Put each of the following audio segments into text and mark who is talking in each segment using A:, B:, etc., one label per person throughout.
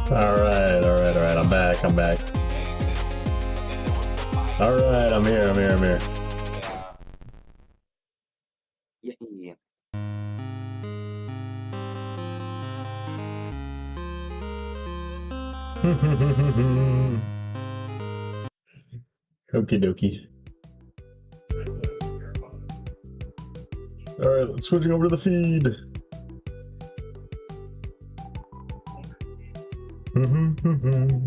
A: Alright, I'm back. Alright, I'm here.
B: Yay.
A: Okie dokie. Alright, switching over to the feed. Boo, boo, boo.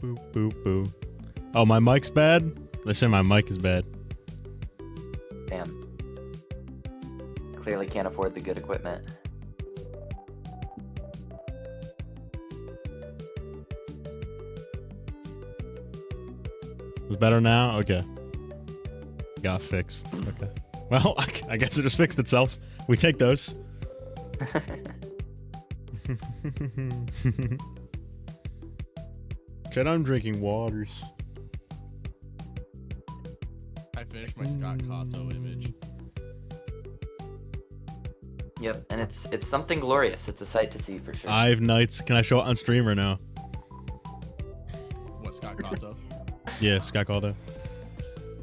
C: Boop, boop, boop. Oh, my mic's bad? They're saying my mic is bad.
B: Damn. Clearly can't afford the good equipment.
C: Is better now? Okay. Got fixed. Okay. Well, I guess it just fixed itself. We take those. Chet, I'm drinking waters.
D: I finished my Scott Cawthon image.
B: Yep, and it's something glorious. It's a sight to see for sure.
C: I've Nights. Can I show it on stream or no?
D: What, Scott Cawthon?
C: Yeah, Scott Cawthon.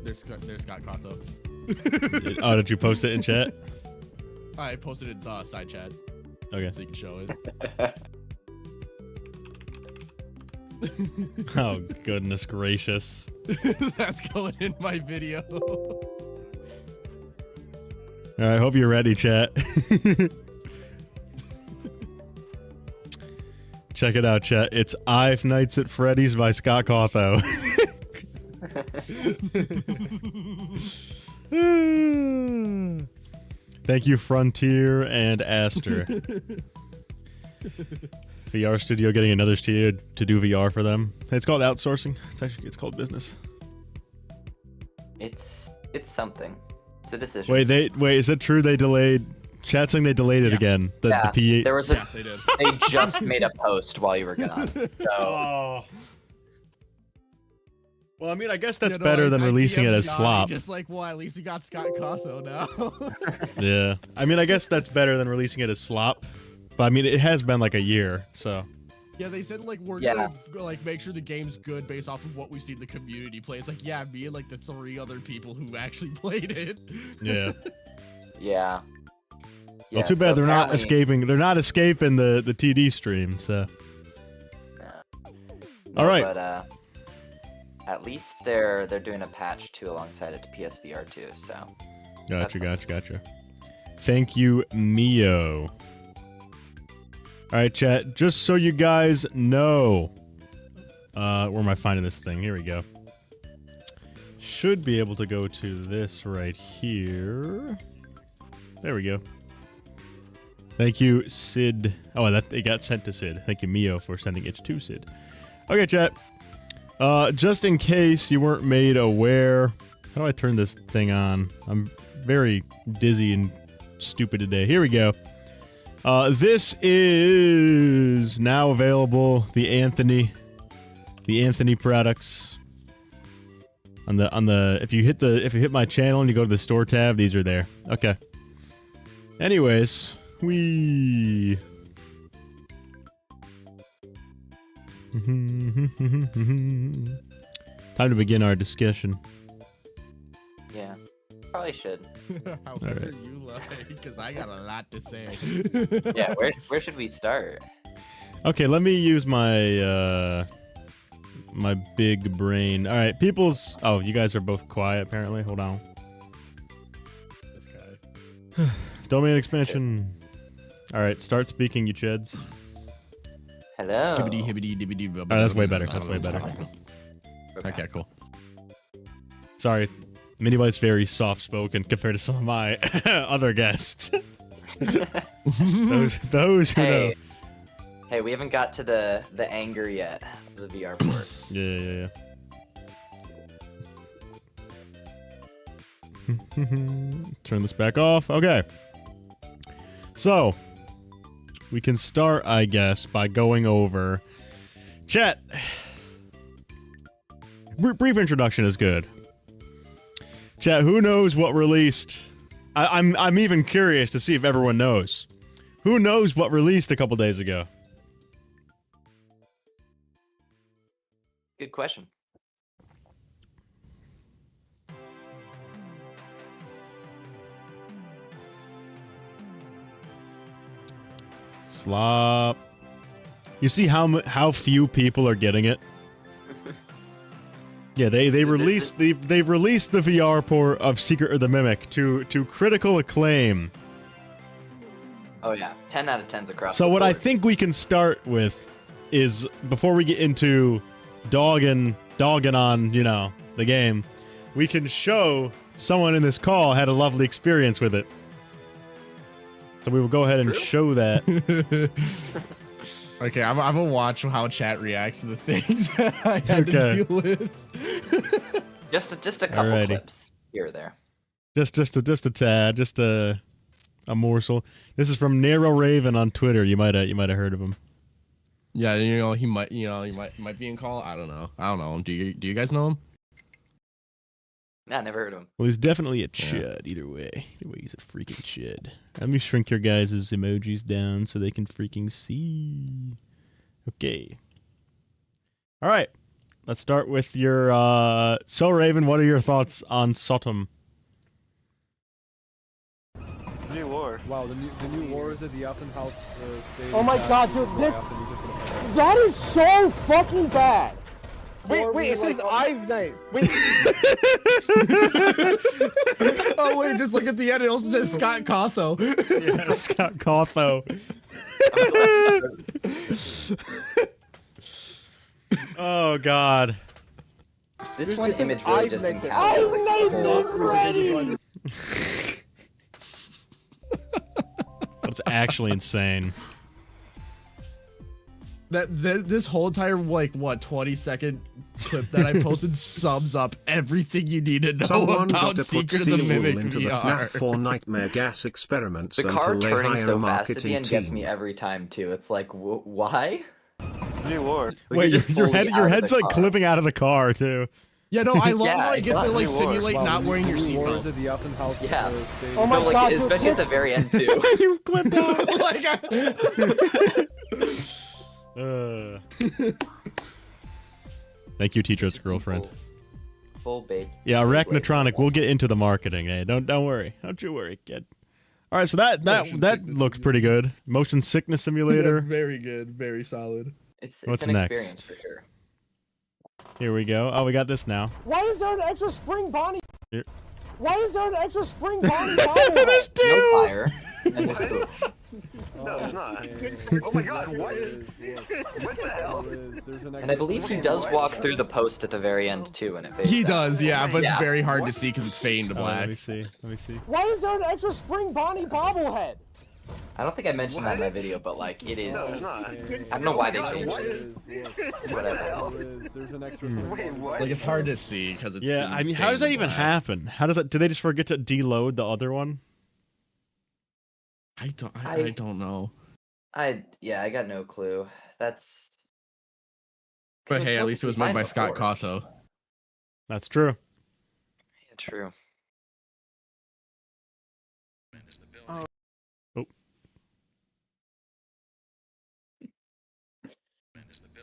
D: There's Scott Cawthon.
C: Oh, did you post it in chat?
D: I posted it in side chat.
C: Okay.
D: So you can show it.
C: Oh, goodness gracious.
D: That's going in my video.
C: Alright, hope you're ready, chat. Check it out, chat. It's Five Nights at Freddy's by Scott Cawthon. Thank you, Frontier and Aster. VR Studio getting another studio to do VR for them. It's called outsourcing. It's called business.
B: It's something. It's a decision.
C: Wait, is it true they delayed? Chat saying they delayed it again. The P8.
B: There was a.
D: Yeah, they did.
B: They just made a post while you were gone. So.
C: Oh. Well, I mean, I guess that's better than releasing it as slop.
D: Just like, well, at least you got Scott Cawthon now.
C: Yeah. I mean, I guess that's better than releasing it as slop. But I mean, it has been like a year, so.
D: Yeah, they said like we're gonna like make sure the game's good based off of what we see the community play. It's like, yeah, me and like the 3 other people who actually played it.
C: Yeah.
B: Yeah.
C: Well, too bad they're not escaping. They're not escaping the TD stream. So. All right.
B: But at least they're doing a patch too alongside it to PSVR 2. So.
C: Gotcha. Thank you, Mio. All right, chat. Just so you guys know, where am I finding this thing? Here we go. Should be able to go to this right here. There we go. Thank you, Sid. Oh, it got sent to Sid. Thank you, Mio, for sending it to Sid. Okay, chat. Just in case you weren't made aware, how do I turn this thing on? I'm very dizzy and stupid today. Here we go. This is now available. The Anthony products. On the if you hit my channel and you go to the store tab, these are there. Okay. Anyways, time to begin our discussion.
B: Yeah. Probably should.
D: However you like, because I got a lot to say.
B: Yeah, where should we start?
C: Okay, let me use my my big brain. All right, people's. Oh, you guys are both quiet apparently. Hold on.
D: This guy.
C: Domain expansion. All right, start speaking, you cheds.
B: Hello.
D: Skibbity hibbity dibbity.
C: All right, that's way better. That's way better. Okay, cool. Sorry. Minibite's very soft-spoken compared to some of my other guests. those who know.
B: Hey, we haven't got to the anger yet of the VR port.
C: Yeah. Turn this back off. Okay. So, we can start, I guess, by going over... Chat! Brief introduction is good. Chat, who knows what released I'm even curious to see if everyone knows. Who knows what released a couple days ago?
B: Good question.
C: Slop. You see how few people are getting it? Yeah, they've released the VR port of Secret of the Mimic to critical acclaim.
B: Oh yeah, 10 out of 10s across.
C: So
B: the
C: what I
B: board.
C: think we can start with is, before we get into dogging on, you know, the game, we can show someone in this call had a lovely experience with it. So we will go ahead and show that.
D: Okay, I'm gonna watch how chat reacts to the things that I had to deal with.
B: just a couple
C: Alrighty.
B: clips here or there.
C: Just a tad, just a morsel. This is from Nero Raven on Twitter. You might have heard of him.
D: Yeah, he might be in call. I don't know. Do you guys know him?
B: Nah, never heard of him.
C: Well, he's definitely a chud. Either way, he's a freaking chud. Let me shrink your guys' emojis down so they can freaking see. Okay. All right. Let's start with your. So Raven, what are your thoughts on SOTM?
E: New war.
F: Wow, the new war is at the FNAF stage.
G: Oh my god, dude, that is so fucking bad. Wait, it says I've night. Wait.
D: Oh wait, just look at the end. It also says Scott Cawtho.
C: Yeah, Scott Cawtho. Oh god.
B: This one image really
G: I've
B: just
G: Nights it.
B: encapsulates.
G: I've ready.
C: That's actually insane.
D: This whole entire 20-second clip that I posted sums up everything you need to know
H: Someone got
D: about
H: to put
D: Secret of the
H: steel
D: Mimic
H: wool into the
D: VR.
H: FNAF 4 nightmare gas experiments
B: The car
H: until they
B: turning
H: hire
B: so
H: a
B: fast at the
H: marketing
B: end gets me
H: team.
B: every time too. It's like, why?
E: New war.
C: Wait,
B: you're
C: your
B: fully out
C: your
B: of
C: head's
B: the
C: like
B: car.
C: clipping out of the car too.
D: Yeah, no, I love
B: Yeah,
D: how I get
B: I
D: to like
B: got new war.
D: simulate not wearing your
F: War is
D: seatbelt.
F: at the FNAF
B: Yeah.
F: stage.
G: Oh my
B: No, like,
G: god, dude,
B: especially at the very end too.
C: You clipped out. Thank you, teacher's girlfriend.
B: Full bake.
C: Yeah, Arachnotronic. We'll get into the marketing. Hey, don't worry. Don't you worry, kid. All right, so that
D: Motion sickness
C: looks pretty good. Motion sickness simulator.
D: Very good, very solid.
B: It's
C: What's
B: an
C: next?
B: experience for sure.
C: Here we go. Oh, we got this now.
G: Why is there an extra spring Bonnie?
C: Here.
G: Why is there an extra spring Bonnie?
C: There's
B: No
C: two.
B: fire. And there's two.
E: No, it's not.
F: Okay.
E: Oh my god, what?
F: There is, look,
E: What the hell?
F: there's an
B: And I believe he does walk through the post at the very end too, and it fades
D: He
B: out.
D: does, yeah, but it's
B: Yeah.
D: very hard to see because it's fading to
C: Oh, let
D: black.
C: me see. Let me see.
G: Why is there an extra spring Bonnie bobblehead?
B: I don't think I mentioned that in my video, but like it is.
E: No, it's not.
B: I don't know why they
E: God,
B: changed
E: what?
B: it. Whatever.
F: There's an extra
E: Wait, what?
D: Like it's hard to see because it's
C: Yeah, I mean, how does that even happen? How does that? Do they just forget to deload the other one?
D: I don't know.
B: I got no clue. That's.
D: But hey, at least it was made by Scott
B: before.
D: Cawtho.
C: That's true.
B: Yeah, true.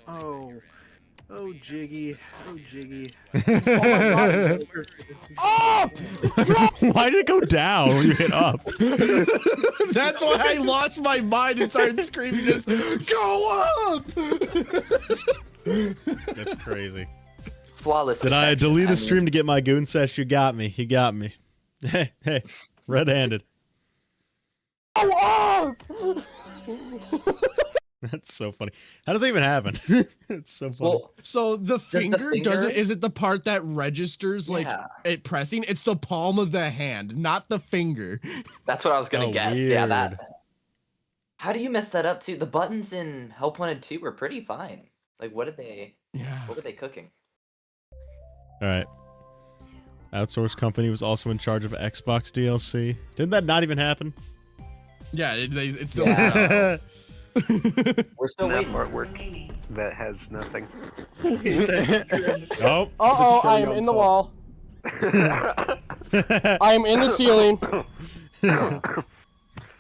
C: Oh.
I: Oh, Jiggy. Oh, Jiggy.
G: Oh!
C: Why did it go down when you hit up?
D: That's why I lost my mind and started screaming this, go up!
C: That's crazy.
B: Flawless.
C: Did I
B: detection.
C: delete the
B: mean,
C: stream to get my goon sesh? You got me. You got me. Hey, hey, red-handed.
G: Go up!
C: That's so funny. How does that even happen? It's so funny.
B: Well,
D: So the finger, doesn't, is it the part that registers like
B: Yeah.
D: it pressing? It's the palm of the hand, not the finger.
B: that's what I was gonna
C: Oh,
B: guess. Yeah,
C: weird.
B: that. How do you mess that up too? The buttons in Help Wanted 2 were pretty fine. Like, what did they?
D: Yeah.
B: What were they cooking?
C: All right. Outsource company was also in charge of Xbox DLC. Didn't that not even happen?
D: Yeah, it's still
B: Yeah. We're still
E: That
B: waiting.
E: artwork that has nothing.
C: Oh.
G: Uh-oh, I am in the wall. I am in the ceiling.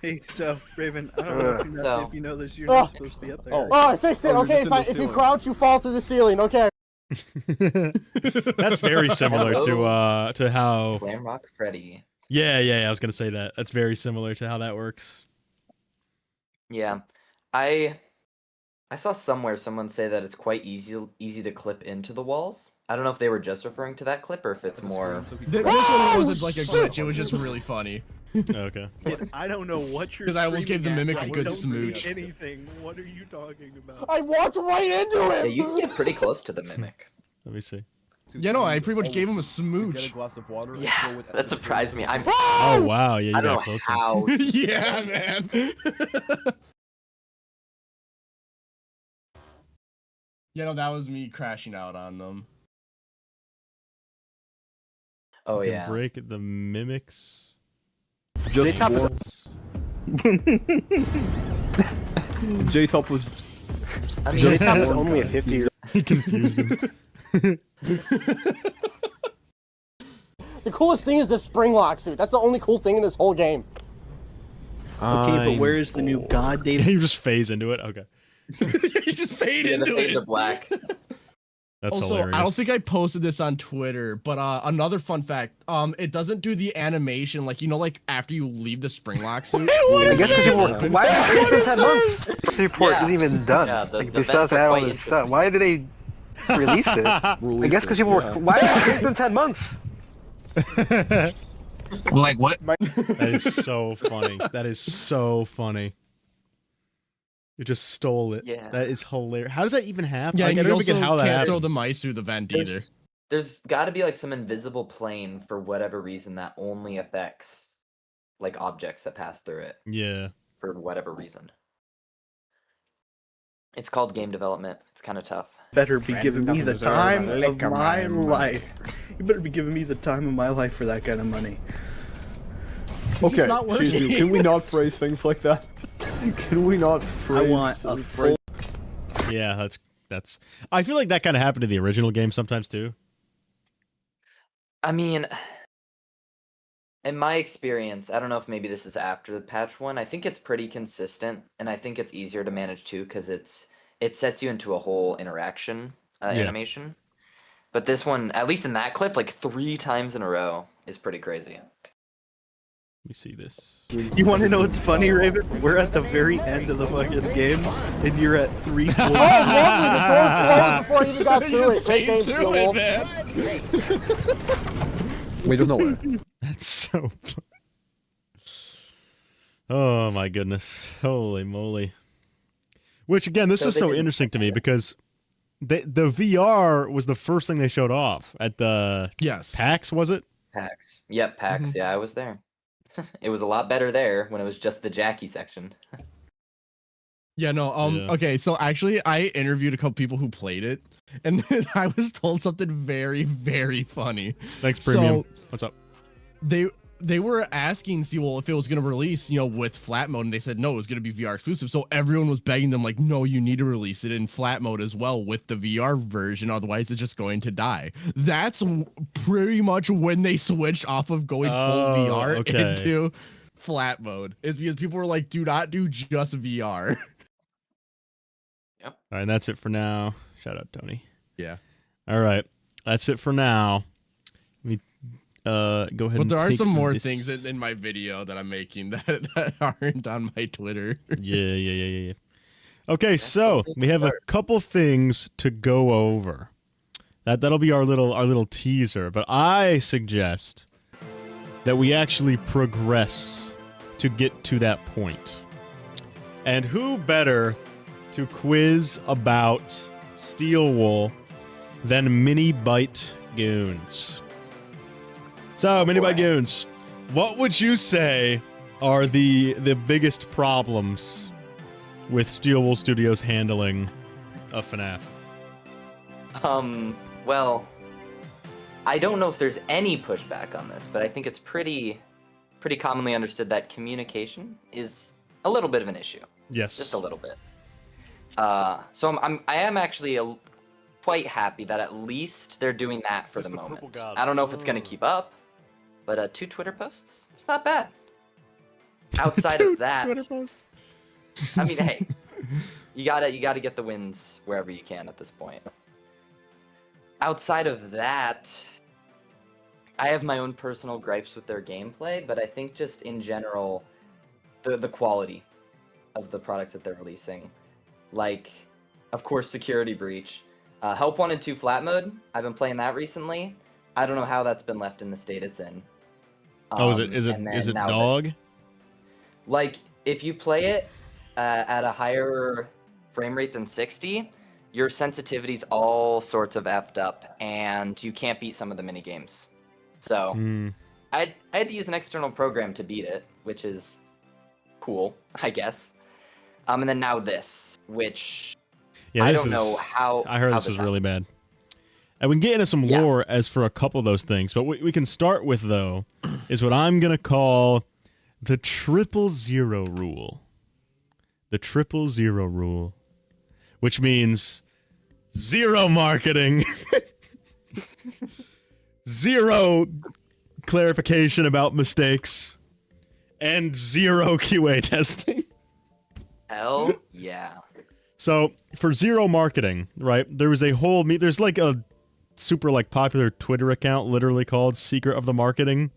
I: Hey, so Raven, I don't know if you know this. You're
G: Oh.
I: not supposed to be up there.
F: Oh.
G: Oh, I fixed it.
F: Oh, you're
G: Okay,
F: just in the
G: if you
F: ceiling.
G: crouch, you fall through the ceiling. Okay.
C: That's very similar to how.
B: Glamrock Freddy.
C: Yeah, I was gonna say that. That's very similar to how that works.
B: Yeah, I saw somewhere someone say that it's quite easy to clip into the walls. I don't know if they were just referring to that clip or if it's more.
D: This one wasn't like a glitch. It was just really funny.
C: Okay.
I: I don't know what you're.
D: 'Cause I almost gave the
I: screaming
D: mimic
I: at.
D: a
I: I
D: good
I: don't see
D: smooch.
I: Anything? What are you talking about?
G: I walked right into
B: Yeah,
G: him.
B: you can get pretty close to the mimic.
C: Let me see.
D: Yeah, no, I pretty much gave him a
F: Get a
D: smooch.
F: glass of water. and
B: Yeah,
F: fill with
B: that surprised me. I'm.
C: Oh wow, yeah, you
B: I don't
C: got
B: know
C: close.
B: how.
D: Yeah, man. Yeah, no, that was me crashing out on them.
B: Oh
C: You can
B: yeah.
C: break the mimics.
F: J-Top is
C: walls.
F: J-Top was.
B: I mean,
G: J-Top is only a 50.
C: He confused him.
G: The coolest thing is the spring lock suit. That's the only cool thing in this whole game.
I: Okay, but where is the new goddamn?
C: You just phase into it. Okay,
D: You just fade
B: yeah, the
D: into
B: fade to
D: it.
B: black.
C: that's
D: Also,
C: hilarious.
D: I don't think I posted this on Twitter, but another fun fact, it doesn't do the animation like like after you leave the spring lock suit.
E: I guess people. Why has it been 10 months? This report
B: Yeah.
E: isn't even done.
B: Yeah, the
E: Like, this
B: vents
E: does
B: are
E: add all
B: quite
E: this stuff. Why did they release it? I guess because people were. Why has it been 10 months?
J: Like what?
C: That is so funny. That is so funny. You just stole it.
B: Yeah.
C: That is hilarious. How does that even happen?
D: Yeah,
C: Like,
D: and
C: I
D: you
C: don't
D: also
C: even get how that
D: can't throw
C: happens.
D: the mice through the vent either.
B: There's got to be like some invisible plane for whatever reason that only affects like objects that pass through it
C: Yeah.
B: for whatever reason. It's called game development. It's kind of tough.
I: Better be giving me the time of my life. You better be giving me the time of my life for that kind of money.
F: Okay,
D: not working.
F: Shizu, can we not phrase things like that? Can we not phrase?
I: I want a full.
C: Yeah, that's. I feel like that kind of happened to the original game sometimes too.
B: I mean, in my experience, I don't know if maybe this is after the patch one. I think it's pretty consistent, and I think it's easier to manage too because it sets you into a whole interaction animation. But this one, at least in that clip, like 3 times in a row, is pretty crazy.
C: Let me see this.
I: You want to know what's funny, Raven? We're at the very end of the fucking game, and you're at 3
G: Oh, lovely. The door closed before I even got through it. Great game,
D: Phase
G: Steel
D: through it,
G: Wolf.
D: man.
F: Wait, there's no way.
C: That's so. Oh my goodness! Holy moly! Which again, this
B: So
C: is
B: they
C: so
B: didn't-
C: interesting to me because the VR was the first thing they showed off at the
D: Yes.
C: PAX, was it?
B: PAX. Yep, PAX. Yeah, I was there. It was a lot better there when it was just the Jackie section.
D: Yeah, no,
C: Yeah.
D: okay, so actually I interviewed a couple people who played it, and then I was told something very, very funny.
C: Thanks, Premium.
D: So-
C: What's up?
D: They were asking, see, well, if it was gonna release, with flat mode, and they said no, it was gonna be VR exclusive. So everyone was begging them, like, no, you need to release it in flat mode as well with the VR version, otherwise it's just going to die. That's pretty much when they switched off of going full VR
C: okay.
D: into flat mode. Is because people were like, do not do just VR.
C: All right, and that's it for now. Shout out, Tony.
D: Yeah.
C: All right, that's it for now. Let me go ahead.
D: But there are some more
C: this...
D: things in my video that I'm making that aren't on my Twitter.
C: Yeah. Okay, so we have a couple things to go over. That'll be our little teaser. But I suggest that we actually progress to get to that point. And who better to quiz about Steel Wool than Mini Byte Goons? So, Mini Byte Goons, what would you say are the biggest problems with Steel Wool Studios handling of FNAF?
B: Well, I don't know if there's any pushback on this, but I think it's pretty commonly understood that communication is a little bit of an issue.
C: Yes.
B: Just a little bit. So I am actually quite happy that at least they're doing that for the moment. I don't know if it's going to keep up, But 2 Twitter posts, it's not bad. Outside of that,
C: Twitter posts.
B: I mean, hey, you gotta get the wins wherever you can at this point. Outside of that, I have my own personal gripes with their gameplay, but I think just in general, the quality of the products that they're releasing. Like, of course, Security Breach. Help Wanted 2 Flat Mode, I've been playing that recently. I don't know how that's been left in the state it's in.
C: Is it dog?
B: This. Like, if you play it at a higher frame rate than 60, your sensitivity's all sorts of effed up, and you can't beat some of the mini games. So, I had to use an external program to beat it, which is cool, I guess. And then now this, which I don't know how.
C: I heard this was really bad. And we can get into some lore as for a couple of those things, but what we can start with, though, is what I'm going to call the 000 rule. The 000 rule. Which means 0 marketing, 0 clarification about mistakes, and 0 QA testing.
B: Hell yeah.
C: So, for 0 marketing, right, there was a whole... There's like a super like popular Twitter account literally called Secret of the Marketing.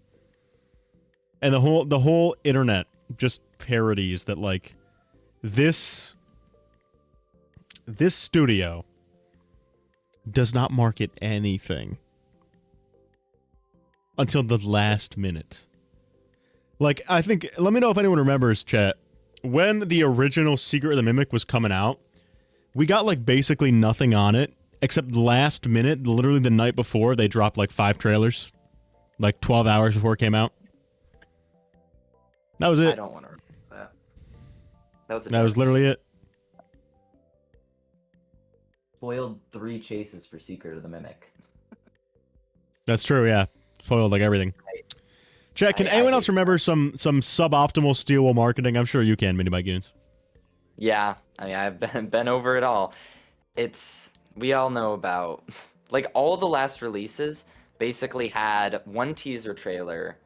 C: And the whole internet just parodies that, like, this studio does not market anything until the last minute. Like, I think, let me know if anyone remembers, chat, when the original Secret of the Mimic was coming out, we got, like, basically nothing on it, except last minute, literally the night before, they dropped, like, 5 trailers. Like, 12 hours before it came out. That was it.
B: I don't want to remember that.
C: That was literally it.
B: Spoiled 3 chases for Secret of the Mimic.
C: That's true, yeah. Spoiled, like, everything. Chat, can anyone else remember some suboptimal steel wool marketing? I'm sure you can, Mini Bike Goons.
B: Yeah, I mean, I've been over it all. We all know about, like, all the last releases basically had 1 teaser trailer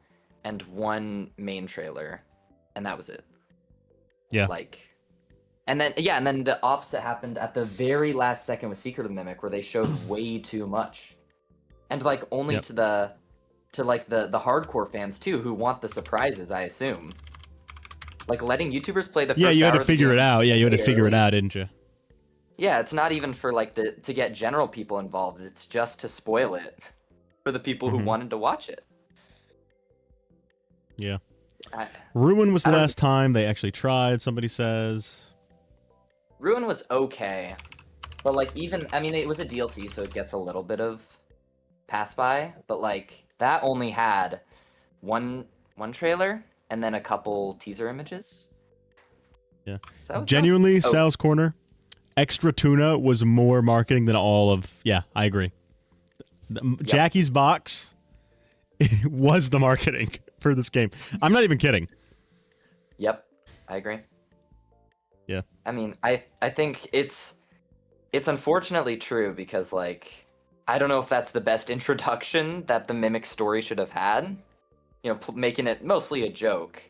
B: and 1 main trailer, and that was it.
C: Yeah.
B: Like, and then the opposite happened at the very last second with Secret of the Mimic, where they showed way too much, and like only to the hardcore fans too, who want the surprises, I assume. Like, letting YouTubers play the first
C: you had
B: hour
C: to
B: of the
C: figure it
B: game
C: out. Yeah, you had to
B: way
C: figure it
B: early.
C: out, didn't you?
B: Yeah, it's not even for like to get general people involved. It's just to spoil it for the people who wanted to watch it.
C: Yeah. Ruin was the last time they actually tried, somebody says.
B: Ruin was okay. But like, even, I mean, it was a DLC, so it gets a little bit of pass by, but like that only had one trailer and then a couple teaser images.
C: Yeah.
B: So
C: Genuinely, Sal's Corner, Extra Tuna was more marketing than all of... Yeah, I agree. Jackie's Box was the marketing for this game. I'm not even kidding.
B: Yep, I agree.
C: Yeah.
B: I mean, I think it's unfortunately true, because like, I don't know if that's the best introduction that the Mimic story should have had. You know, making it mostly a joke,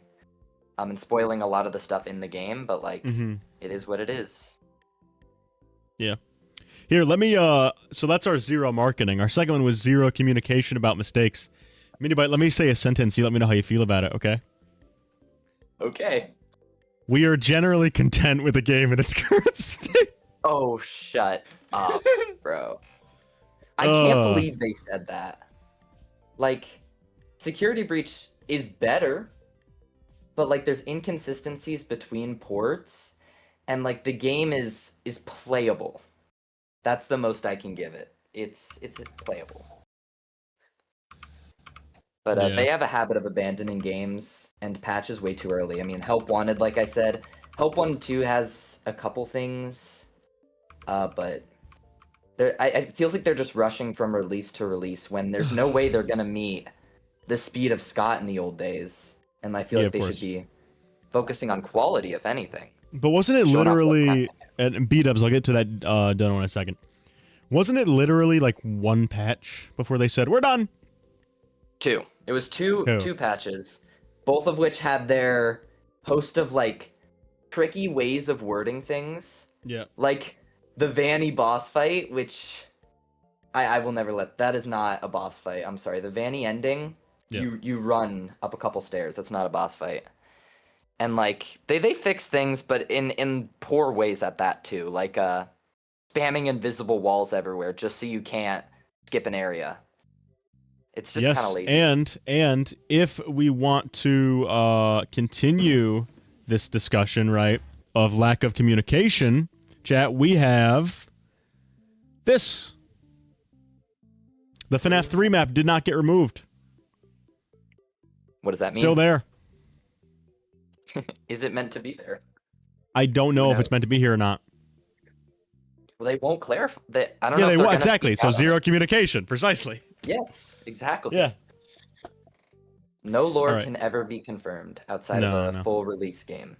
B: and spoiling a lot of the stuff in the game, but like, it is what it is.
C: Yeah. Here, let me, so that's our 0 marketing. Our second one was 0 communication about mistakes. Minibite, let me say a sentence. You let me know how you feel about it, okay?
B: Okay.
C: We are generally content with the game in its current state.
B: Oh, shut up, bro. I can't believe they said that. Like, Security Breach is better, but like, there's inconsistencies between ports, and like, the game is playable. That's the most I can give it. It's playable. But they have a habit of abandoning games and patches way too early. I mean, Help Wanted, like I said, Help Wanted 2 has a couple things, but it feels like they're just rushing from release to release when there's no way they're gonna meet the speed of Scott in the old days. And I feel like they should be focusing on quality, if anything.
C: But wasn't it literally, and B-dubs, I'll get to that done in a second. Wasn't it literally like 1 patch before they said, we're done?
B: 2. It was two
C: Who?
B: two patches, both of which had their host of like tricky ways of wording things.
C: Yeah.
B: Like the Vanny boss fight, which I will never let. That is not a boss fight. I'm sorry. The Vanny ending,
C: Yeah.
B: you run up a couple stairs. That's not a boss fight. And like they fix things, but in poor ways at that too. Like spamming invisible walls everywhere just so you can't skip an area. It's just kind of
C: Yes,
B: lazy.
C: and if we want to continue this discussion, right, of lack of communication, chat, we have this. The FNAF 3 map did not get removed.
B: What does that mean?
C: Still there.
B: Is it meant to be there?
C: I don't know
B: Who
C: if it's meant to be here or not.
B: Well, they won't clarify. I don't
C: Yeah,
B: know.
C: they
B: if they're
C: will.
B: gonna
C: Exactly.
B: speak
C: So
B: out on
C: zero
B: it.
C: communication. Precisely.
B: Yes, exactly.
C: Yeah.
B: No lore
C: All right.
B: can ever be confirmed outside
C: No,
B: of a
C: no.
B: full release game.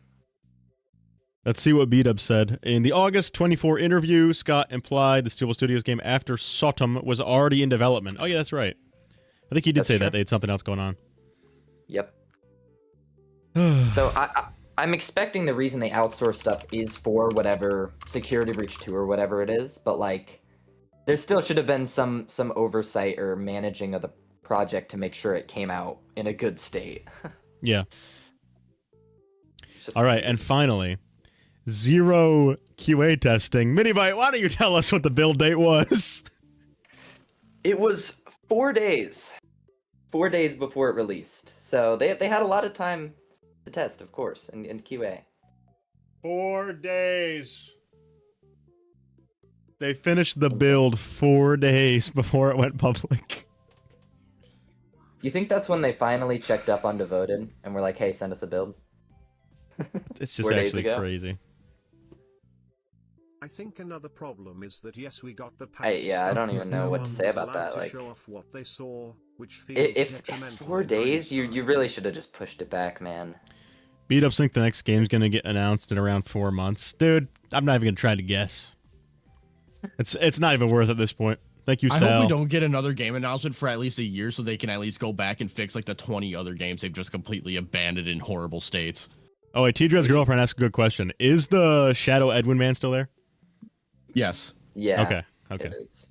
C: Let's see what B-Dub said. In the August 24 interview, Scott implied the Steelbook Studios game after SOTM was already in development. Oh, yeah, that's right. I think he did
B: That's
C: say
B: true.
C: that. They had something else going on.
B: Yep. So I'm expecting the reason they outsource stuff is for whatever Security Breach 2 or whatever it is, but like there still should have been some oversight or managing of the project to make sure it came out in a good state.
C: Yeah.
B: It's just-
C: All right, and finally, zero QA testing. Minibite, why don't you tell us what the build date was?
B: It was 4 days. 4 days before it released. So they had a lot of time to test, of course, and QA.
C: 4 days. They finished the build 4 days before it went public.
B: You think that's when they finally checked up on Devoted and were like, hey, send us a build?
C: It's just
B: 4 days
C: actually
B: ago?
C: crazy.
H: I think another problem is that yes, we got the patch
B: I don't
H: stuff,
B: even
H: but
B: know
H: no
B: what to
H: one
B: say
H: was
B: about
H: allowed
B: that.
H: to
B: Like,
H: show off what they saw, which feels
B: if
H: detrimental
B: 4
H: in
B: days, you
H: hindsight.
B: really should have just pushed it back, man.
C: Beat Up Sync, the next game's gonna get announced in around 4 months. Dude, I'm not even gonna try to guess. It's not even worth it at this point. Thank you,
D: I
C: Sal.
D: hope we don't get another game announcement for at least a year so they can at least go back and fix like the 20 other games they've just completely abandoned in horrible states.
C: Oh, wait, T-Dread's girlfriend asked a good question. Is the Shadow Edwin man still there?
D: Yes.
B: Yeah.
C: Okay.
B: It is.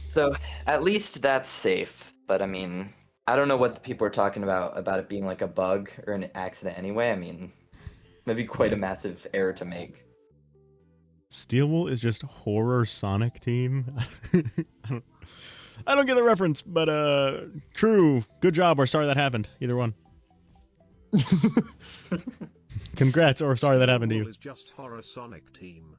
B: So at least that's safe. But I mean, I don't know what the people are talking about it being like a bug or an accident anyway. I mean, that'd be quite a massive error to make.
C: Steelwool is just horror Sonic team. I don't get the reference, but true. Good job, or sorry that happened. Either one. Congrats, or sorry that happened to you.
H: Is just horror Sonic team.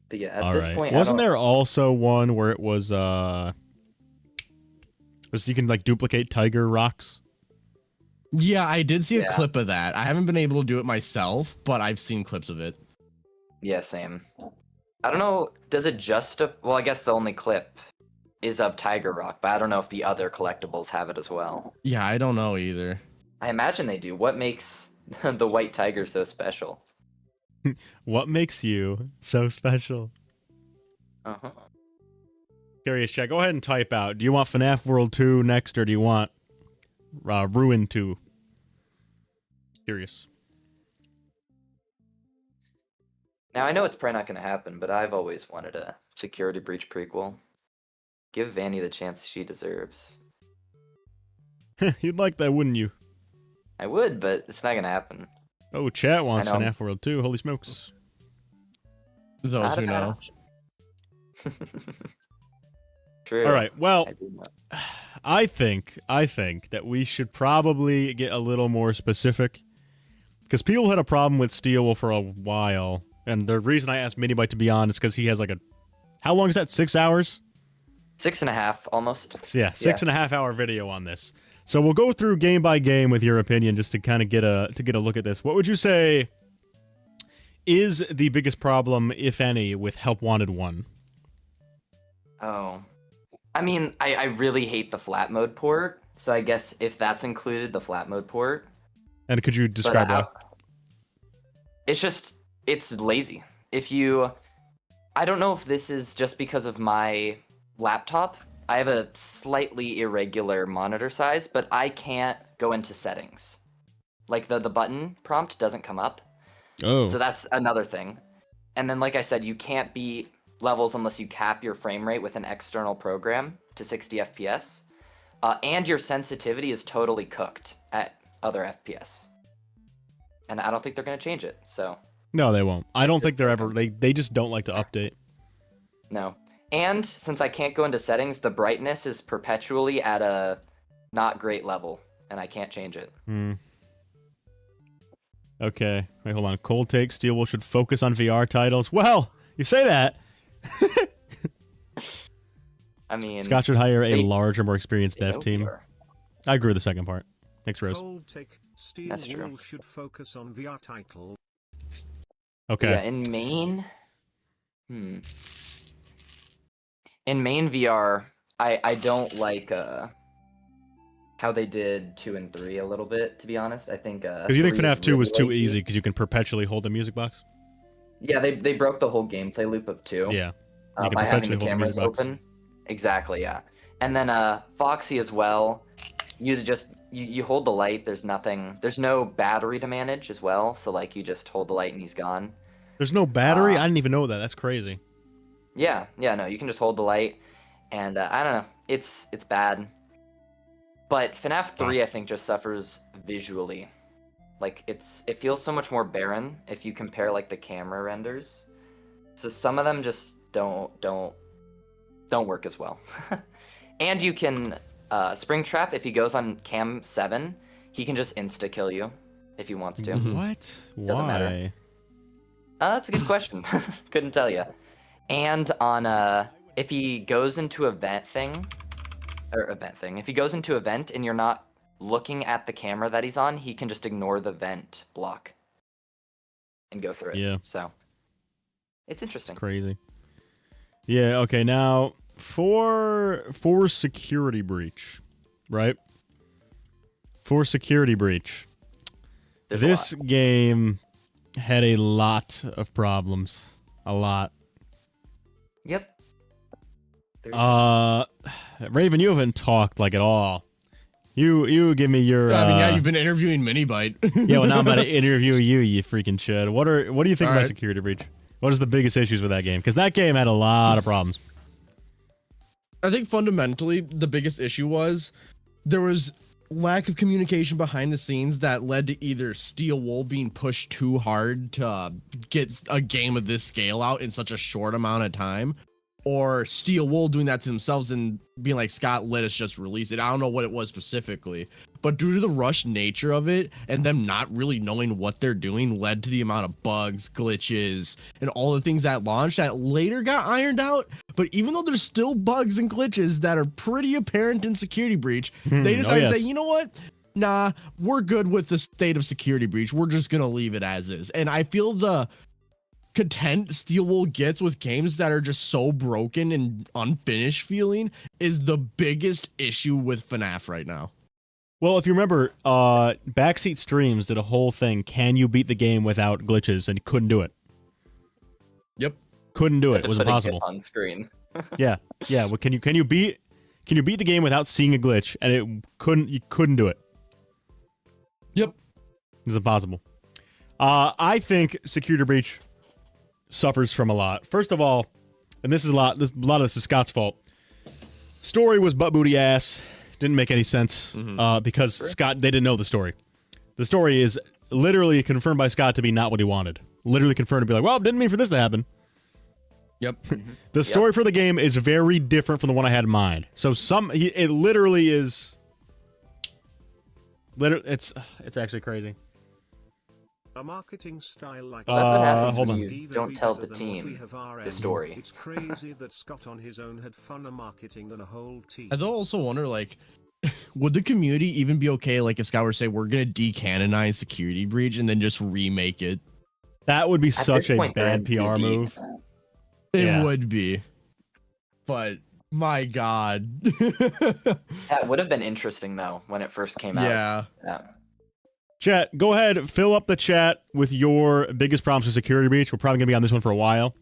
B: But yeah, at
C: All
B: this
C: right.
B: point,
C: Wasn't
B: I don't...
C: there also one where it was you can like duplicate tiger rocks?
D: Yeah, I did see a
B: Yeah.
D: clip of that. I haven't been able to do it myself, but I've seen clips of it.
B: Yeah, same. I don't know. Does it just? Well, I guess the only clip is of Tiger Rock, but I don't know if the other collectibles have it as well.
D: Yeah, I don't know either.
B: I imagine they do. What makes the white tiger so special?
C: What makes you so special?
B: Uh-huh.
C: Curious, chat. Go ahead and type out. Do you want FNAF World 2 next, or do you want Ruin 2? Curious.
B: Now I know it's probably not going to happen, but I've always wanted a Security Breach prequel. Give Vanny the chance she deserves.
C: You'd like that, wouldn't you?
B: I would, but it's not going to happen.
C: Oh, chat wants
B: I know.
C: FNAF World 2. Holy smokes.
D: Those
B: Not a
D: who
B: bad
D: know.
B: option. True.
C: All right. Well,
B: I do know.
C: I think that we should probably get a little more specific, because people had a problem with Steel for a while, and the reason I asked Minibite to be on is because he has like how long is that? 6 hours?
B: 6.5, almost.
C: So yeah, 6.5 hour video on this. So we'll go through game by game with your opinion, just to kind of get a look at this. What would you say is the biggest problem, if any, with Help Wanted 1?
B: Oh. I mean, I really hate the flat mode port, so I guess if that's included, the flat mode port.
C: And could you describe
B: But
C: why?
B: it's lazy. I don't know if this is just because of my laptop, I have a slightly irregular monitor size, but I can't go into settings. Like the button prompt doesn't come up.
C: Oh.
B: So that's another thing. And then, like I said, you can't beat levels unless you cap your frame rate with an external program to 60 FPS. And your sensitivity is totally cooked at other FPS. And I don't think they're going to change it, so...
C: No, they won't. I don't think they're ever... They just don't like to update.
B: No. And since I can't go into settings, the brightness is perpetually at a not great level, and I can't change it.
C: Okay. Wait, hold on. Cold take. Steelwool should focus on VR titles. Well, you say that.
B: I mean...
C: Scott should hire a larger, more experienced dev team.
B: VR.
C: I agree with the second part. Thanks, Rose.
H: Cold take.
B: That's true.
H: Steelwool should focus on VR titles.
C: Okay.
B: Yeah, in main... In main VR, I don't like how they did 2 and 3 a little bit, to be honest. I think...
C: Because you think
B: 3 is
C: FNAF 2 was
B: really
C: too easy because you can perpetually hold the music box?
B: Yeah, they broke the whole gameplay loop of 2.
C: Yeah. You can
B: By having
C: perpetually
B: the
C: hold the
B: cameras
C: music box.
B: open. Exactly, yeah. And then Foxy as well. You hold the light. There's no battery to manage as well. So like you just hold the light and he's gone.
C: There's no battery? I didn't even know that. That's crazy.
B: Yeah, no, you can just hold the light, and I don't know, it's bad. But FNAF 3, I think, just suffers visually. Like it feels so much more barren if you compare like the camera renders. So some of them just don't work as well. And you can Springtrap, if he goes on cam 7, he can just insta kill you if he wants to.
C: What?
B: Doesn't
C: Why?
B: matter. That's a good question. Couldn't tell you. And on if he goes into a vent thing, if he goes into a vent and you're not looking at the camera that he's on, he can just ignore the vent block and go through it.
C: Yeah.
B: So it's interesting.
C: It's crazy. Yeah, okay, now for security breach, right? For security breach.
B: There's a
C: This game had a lot of problems. A lot.
B: Yep.
C: Raven, you haven't talked like at all. You give me your.
D: I mean, yeah, you've been interviewing Minibite.
C: Yeah, well, now I'm about to interview you, you freaking chud. What do you think
D: All
C: about
D: right.
C: security breach? What is the biggest issues with that game? Because that game had a lot of problems.
D: I think fundamentally the biggest issue was there was lack of communication behind the scenes that led to either Steelwool being pushed too hard to get a game of this scale out in such a short amount of time, or Steelwool doing that to themselves and being like, Scott, let us just release it. I don't know what it was specifically, but due to the rush nature of it and them not really knowing what they're doing led to the amount of bugs, glitches, and all the things that launched that later got ironed out. But even though there's still bugs and glitches that are pretty apparent in Security Breach, they decided to say, you know what? Nah, we're good with the state of Security Breach. We're just going to leave it as is. And I feel the content Steelwool gets with games that are just so broken and unfinished feeling is the biggest issue with FNAF right now.
C: Well, if you remember, Backseat Streams did a whole thing. Can you beat the game without glitches? And couldn't do it.
D: Yep.
C: Couldn't do it. It was
B: Put a GIF
C: impossible.
B: on screen.
C: Yeah. Well, can you beat the game without seeing a glitch? And you couldn't do it.
D: Yep.
C: It's impossible. I think Security Breach suffers from a lot. First of all, and this is a lot of this is Scott's fault. Story was butt booty ass. Didn't make any sense because Scott, they didn't know the story. The story is literally confirmed by Scott to be not what he wanted. Literally confirmed to be like, well, didn't mean for this to happen.
D: Yep.
C: The story for the game is very different from the one I had in mind. So it literally is. It's actually crazy.
H: A marketing style like
B: That's what happens
C: hold
B: when
C: on.
B: you don't tell the team the story.
H: It's crazy that Scott on his own had funner marketing than a whole team.
D: I do also wonder, like, would the community even be okay, like, if Scott were to say, we're going to decanonize Security Breach and then just remake it?
C: That would be
B: At
C: such
B: this
C: a
B: point,
C: bad
B: they're
C: PR
B: in too deep.
C: move.
D: It
C: Yeah.
D: would be. But, my God.
B: That would have been interesting, though, when it first came out.
D: Yeah.
C: Chat, go ahead, fill up the chat with your biggest problems with Security Breach. We're probably going to be on this one for a while.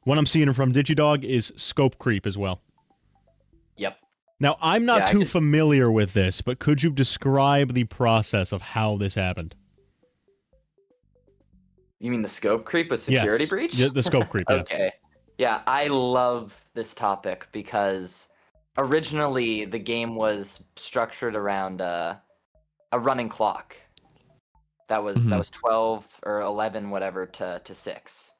C: What I'm seeing from Digidog is scope creep as well. Now, I'm not
B: Yeah, I
C: too
B: could-
C: familiar with this, but could you describe the process of how this happened?
B: You mean the scope creep with security
C: Yes.
B: breach?
C: Yeah, the scope creep, yeah.
B: Okay. Yeah, I love this topic because originally the game was structured around a running clock. That was
C: Mhm.
B: 12 or 11 whatever to 6.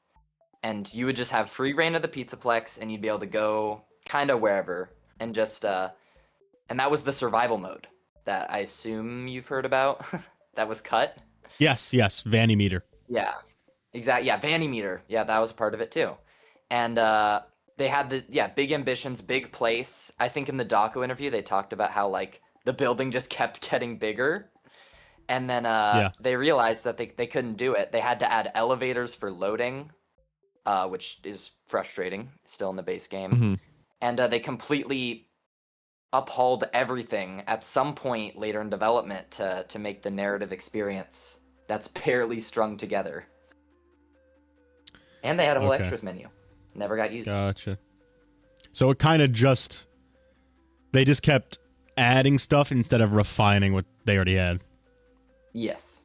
B: And you would just have free reign of the Pizzaplex and you'd be able to go kind of wherever and just and that was the survival mode that I assume you've heard about. That was cut.
C: Yes, Vanny meter.
B: Yeah. Exactly. Yeah, Vanny meter. Yeah, that was a part of it too. And they had big ambitions, big place. I think in the Daco interview they talked about how like the building just kept getting bigger. And then they realized that they couldn't do it. They had to add elevators for loading, which is frustrating still in the base game.
C: Mm-hmm.
B: And they completely uphauled everything at some point later in development to make the narrative experience that's barely strung together. And they had a whole extras menu. Never got used.
C: Gotcha. So it kind of they just kept adding stuff instead of refining what they already had.
B: Yes.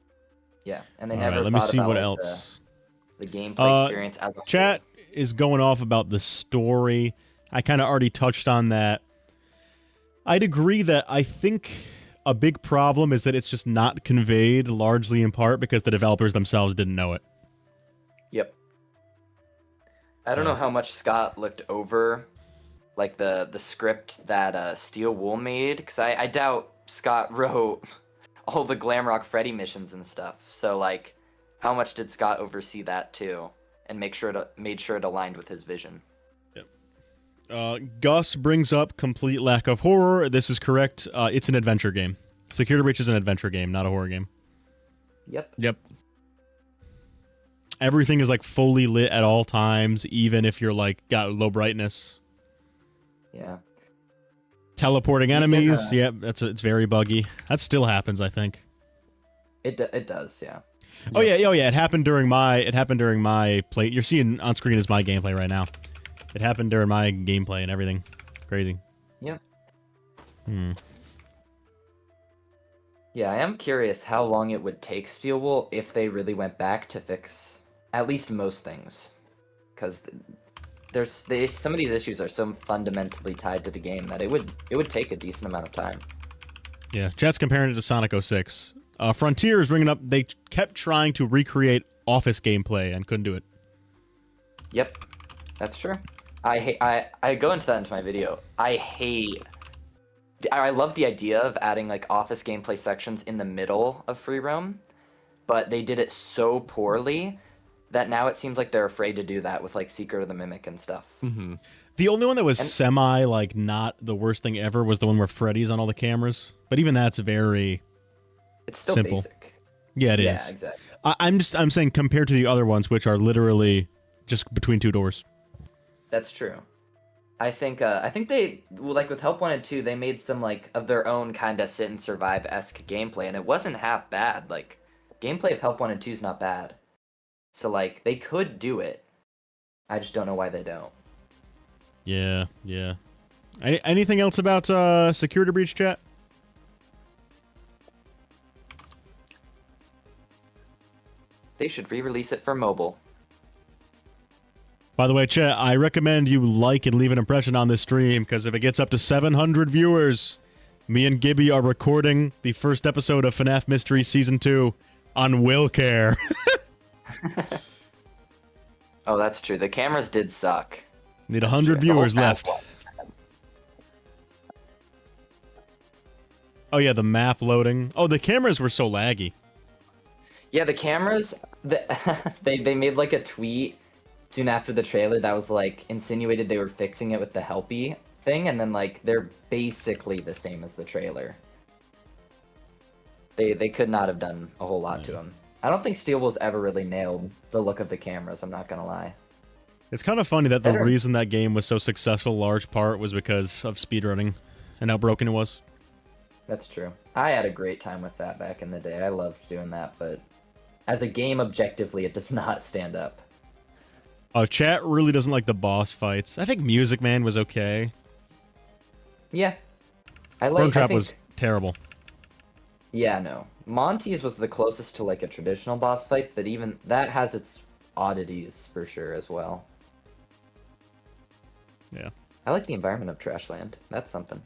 B: Yeah, and they
C: All
B: never
C: right, let me
B: thought
C: see
B: about,
C: what
B: like,
C: else.
B: The gameplay experience as a whole.
C: Chat is going off about the story. I kind of already touched on that. I'd agree that I think a big problem is that it's just not conveyed, largely in part because the developers themselves didn't know it.
B: Yep. I don't know how much Scott looked over, like the script that Steel Wool made, because I doubt Scott wrote all the Glamrock Freddy missions and stuff. So like, how much did Scott oversee that too, and made sure it aligned with his vision?
C: Gus brings up complete lack of horror. This is correct. It's an adventure game. Security Breach is an adventure game, not a horror game.
B: Yep.
C: Everything is like fully lit at all times, even if you're like got low brightness.
B: Yeah.
C: Teleporting enemies, yep, it's very buggy. That still happens, I think.
B: It does, yeah.
C: Oh yeah, it happened during my play. You're seeing on screen is my gameplay right now. It happened during my gameplay and everything. Crazy.
B: Yep.
C: Yeah,
B: I am curious how long it would take Steel Wool if they really went back to fix at least most things, because some of these issues are so fundamentally tied to the game that it would take a decent amount of time.
C: Yeah, chat's comparing it to Sonic 06. Frontier is bringing up they kept trying to recreate Office gameplay and couldn't do it.
B: Yep, that's true. I go into that into my video. I love the idea of adding like Office gameplay sections in the middle of free roam, but they did it so poorly that now it seems like they're afraid to do that with like Secret of the Mimic and stuff.
C: Mm-hmm. The only one that was like not the worst thing ever was the one where Freddy's on all the cameras, but even that's very
B: it's still
C: simple.
B: Basic.
C: Yeah, it is.
B: Yeah, exactly.
C: I'm saying compared to the other ones, which are literally just between two doors.
B: That's true. I think they, like with Help Wanted 2, they made some like of their own kind of sit and survive-esque gameplay, and it wasn't half bad. Like gameplay of Help Wanted 2 is not bad. So like they could do it. I just don't know why they don't.
C: Yeah. Anything else about Security Breach, chat?
B: They should re-release it for mobile.
C: By the way, chat, I recommend you like and leave an impression on this stream, because if it gets up to 700 viewers, me and Gibby are recording the first episode of FNAF Mystery Season 2 on Will Care.
B: Oh, that's true. The cameras did suck.
C: Need 100 viewers left. Oh yeah, the map loading. Oh, the cameras were so laggy.
B: Yeah, the cameras, they made like a tweet soon after the trailer that was like insinuated they were fixing it with the Helpy thing, and then like they're basically the same as the trailer. They could not have done a whole lot to them. I don't think Steel Wool's ever really nailed the look of the cameras, I'm not gonna lie.
C: It's kind of funny that the reason that game was so successful, large part, was because of speedrunning and how broken it was.
B: That's true. I had a great time with that back in the day. I loved doing that, but as a game, objectively, it does not stand up.
C: Oh, chat really doesn't like the boss fights. I think Music Man was okay.
B: Yeah,
C: Burn Trap was terrible.
B: Yeah, no. Monty's was the closest to like a traditional boss fight, but even that has its oddities for sure as well.
C: Yeah.
B: I like the environment of Trashland. That's something.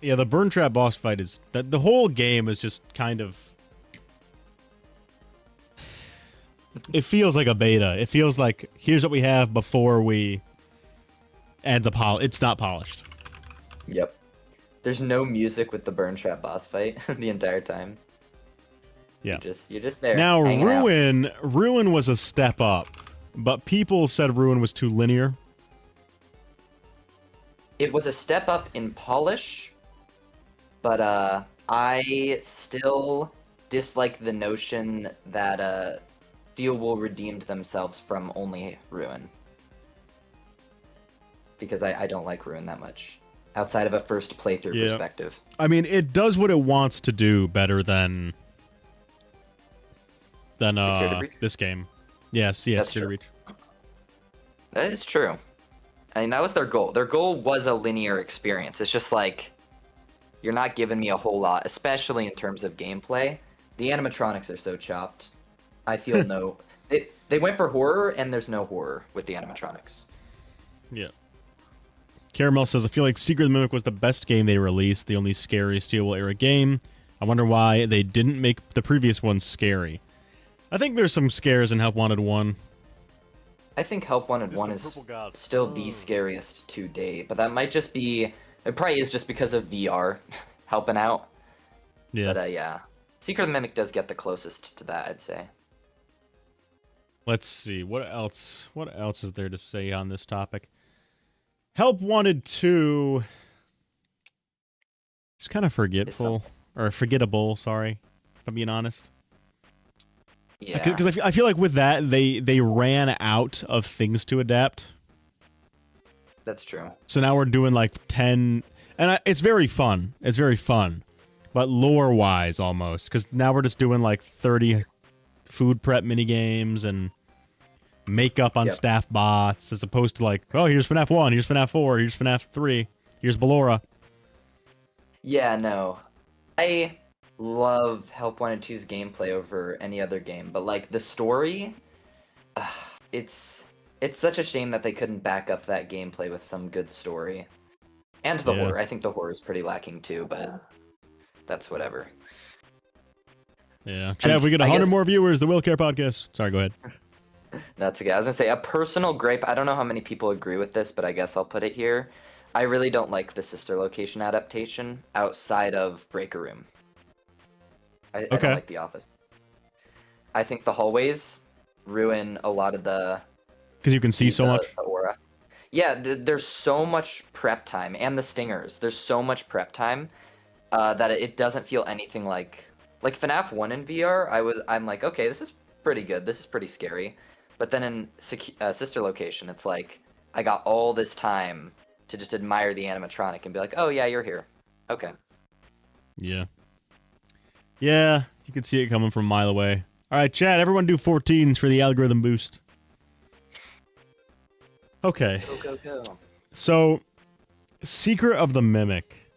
C: Yeah, the Burn Trap boss fight is that the whole game is just kind of. It feels like a beta. It feels like here's what we have before we add the It's not polished.
B: Yep. There's no music with the Burn Trap boss fight the entire time.
C: Yeah.
B: You're just there.
C: Now
B: Ruin.
C: Ruin was a step up, but people said Ruin was too linear.
B: It was a step up in polish, but I still dislike the notion that Steel Wool redeemed themselves from only Ruin. Because I don't like Ruin that much. Outside of a first playthrough perspective.
C: I mean, it does what it wants to do better than this game. Yes, Security Reach.
B: That is true. I mean, that was their goal. Their goal was a linear experience. It's just like, you're not giving me a whole lot, especially in terms of gameplay. The animatronics are so chopped. I feel no... They went for horror, and there's no horror with the animatronics.
C: Yeah. Caramel says, I feel like Secret of the Mimic was the best game they released, the only scary Steel Wool era game. I wonder why they didn't make the previous ones scary. I think there's some scares in Help Wanted 1.
B: I think Help Wanted 1 is still the scariest to date, but that might just be... It probably is just because of VR helping out.
C: Yeah.
B: But yeah. Secret of the Mimic does get the closest to that, I'd say.
C: Let's see. What else is there to say on this topic? Help Wanted 2... It's kind of forgetful. Or forgettable, sorry. If I'm being honest.
B: Yeah.
C: Because I feel like with that, they ran out of things to adapt.
B: That's true.
C: So now we're doing like 10... And it's very fun. It's very fun. But lore-wise, almost. Because now we're just doing like 30 food prep minigames and makeup on staff bots, as opposed to like, oh, here's FNAF 1, here's FNAF 4, here's FNAF 3, here's Ballora.
B: Yeah, no. I love Help Wanted 2's gameplay over any other game, but like the story, it's such a shame that they couldn't back up that gameplay with some good story. And the horror. I think the horror is pretty lacking too, but that's whatever.
C: Yeah. Chad, we get 100 more viewers, the Will Care podcast. Sorry, go ahead.
B: That's okay. I was gonna say, a personal gripe, I don't know how many people agree with this, but I guess I'll put it here. I really don't like the Sister Location adaptation outside of Breaker Room. I don't like The Office. I think the hallways ruin a lot of the...
C: Because you can see so much?
B: The aura. Yeah, there's so much prep time, and the stingers. There's so much prep time that it doesn't feel anything like FNAF 1 in VR. I'm like, okay, this is pretty good. This is pretty scary. But then in Sister Location, it's like, I got all this time to just admire the animatronic and be like, oh yeah, you're here. Okay.
C: Yeah. Yeah, you can see it coming from a mile away. All right, Chad, everyone do 14s for the algorithm boost. Okay.
B: Go.
C: So, Secret of the Mimic.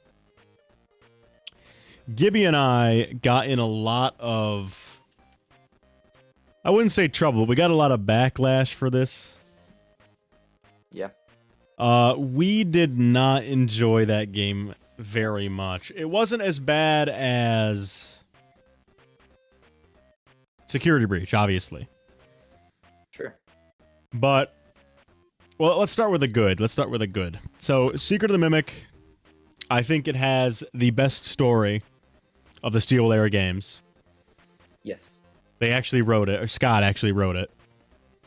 C: Gibby and I got in a lot of... I wouldn't say trouble, but we got a lot of backlash for this.
B: Yeah.
C: We did not enjoy that game very much. It wasn't as bad as Security Breach, obviously.
B: Sure.
C: But, well, let's start with the good. So, Secret of the Mimic, I think it has the best story of the Steel Wool era games.
B: Yes.
C: They actually wrote it, or Scott actually wrote it.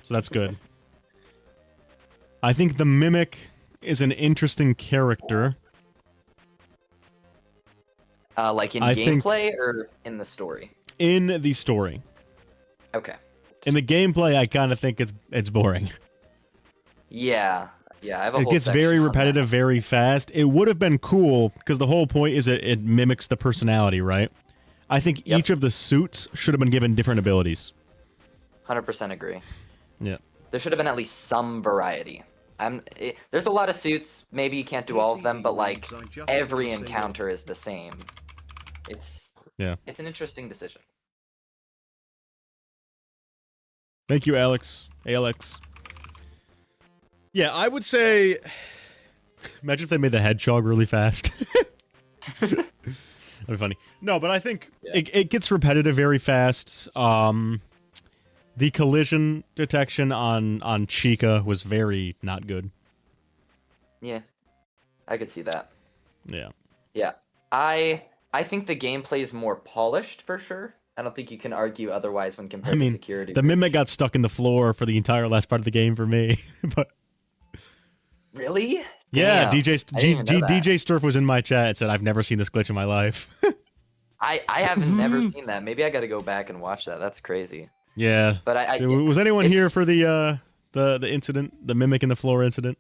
C: So that's good. I think the Mimic is an interesting character.
B: Like in gameplay or in the story?
C: In the story.
B: Okay.
C: In the gameplay, I kind of think it's boring.
B: Yeah. I have a whole
C: It gets very
B: section on
C: repetitive
B: that.
C: very fast. It would have been cool, because the whole point is it mimics the personality, right? I think each of the suits should have been given different abilities.
B: 100% agree.
C: Yeah.
B: There should have been at least some variety. There's a lot of suits. Maybe you can't do all of them, but like every encounter is the same. It's an interesting decision.
C: Thank you, Alex. Alex. Yeah, I would say. Imagine if they made the hedgehog really fast. That'd be funny. No, but I think it gets repetitive very fast. The collision detection on Chica was very not good.
B: Yeah, I could see that.
C: Yeah.
B: Yeah, I think the gameplay is more polished for sure. I don't think you can argue otherwise when compared to security.
C: The Mimic got stuck in the floor for the entire last part of the game for me. But
B: really?
C: yeah,
B: Damn.
C: DJ Sturf was in my chat and said, "I've never seen this glitch in my life."
B: I have never seen that. Maybe I got to go back and watch that. That's crazy.
C: Yeah.
B: But
C: was anyone here for the incident, the Mimic in the floor incident?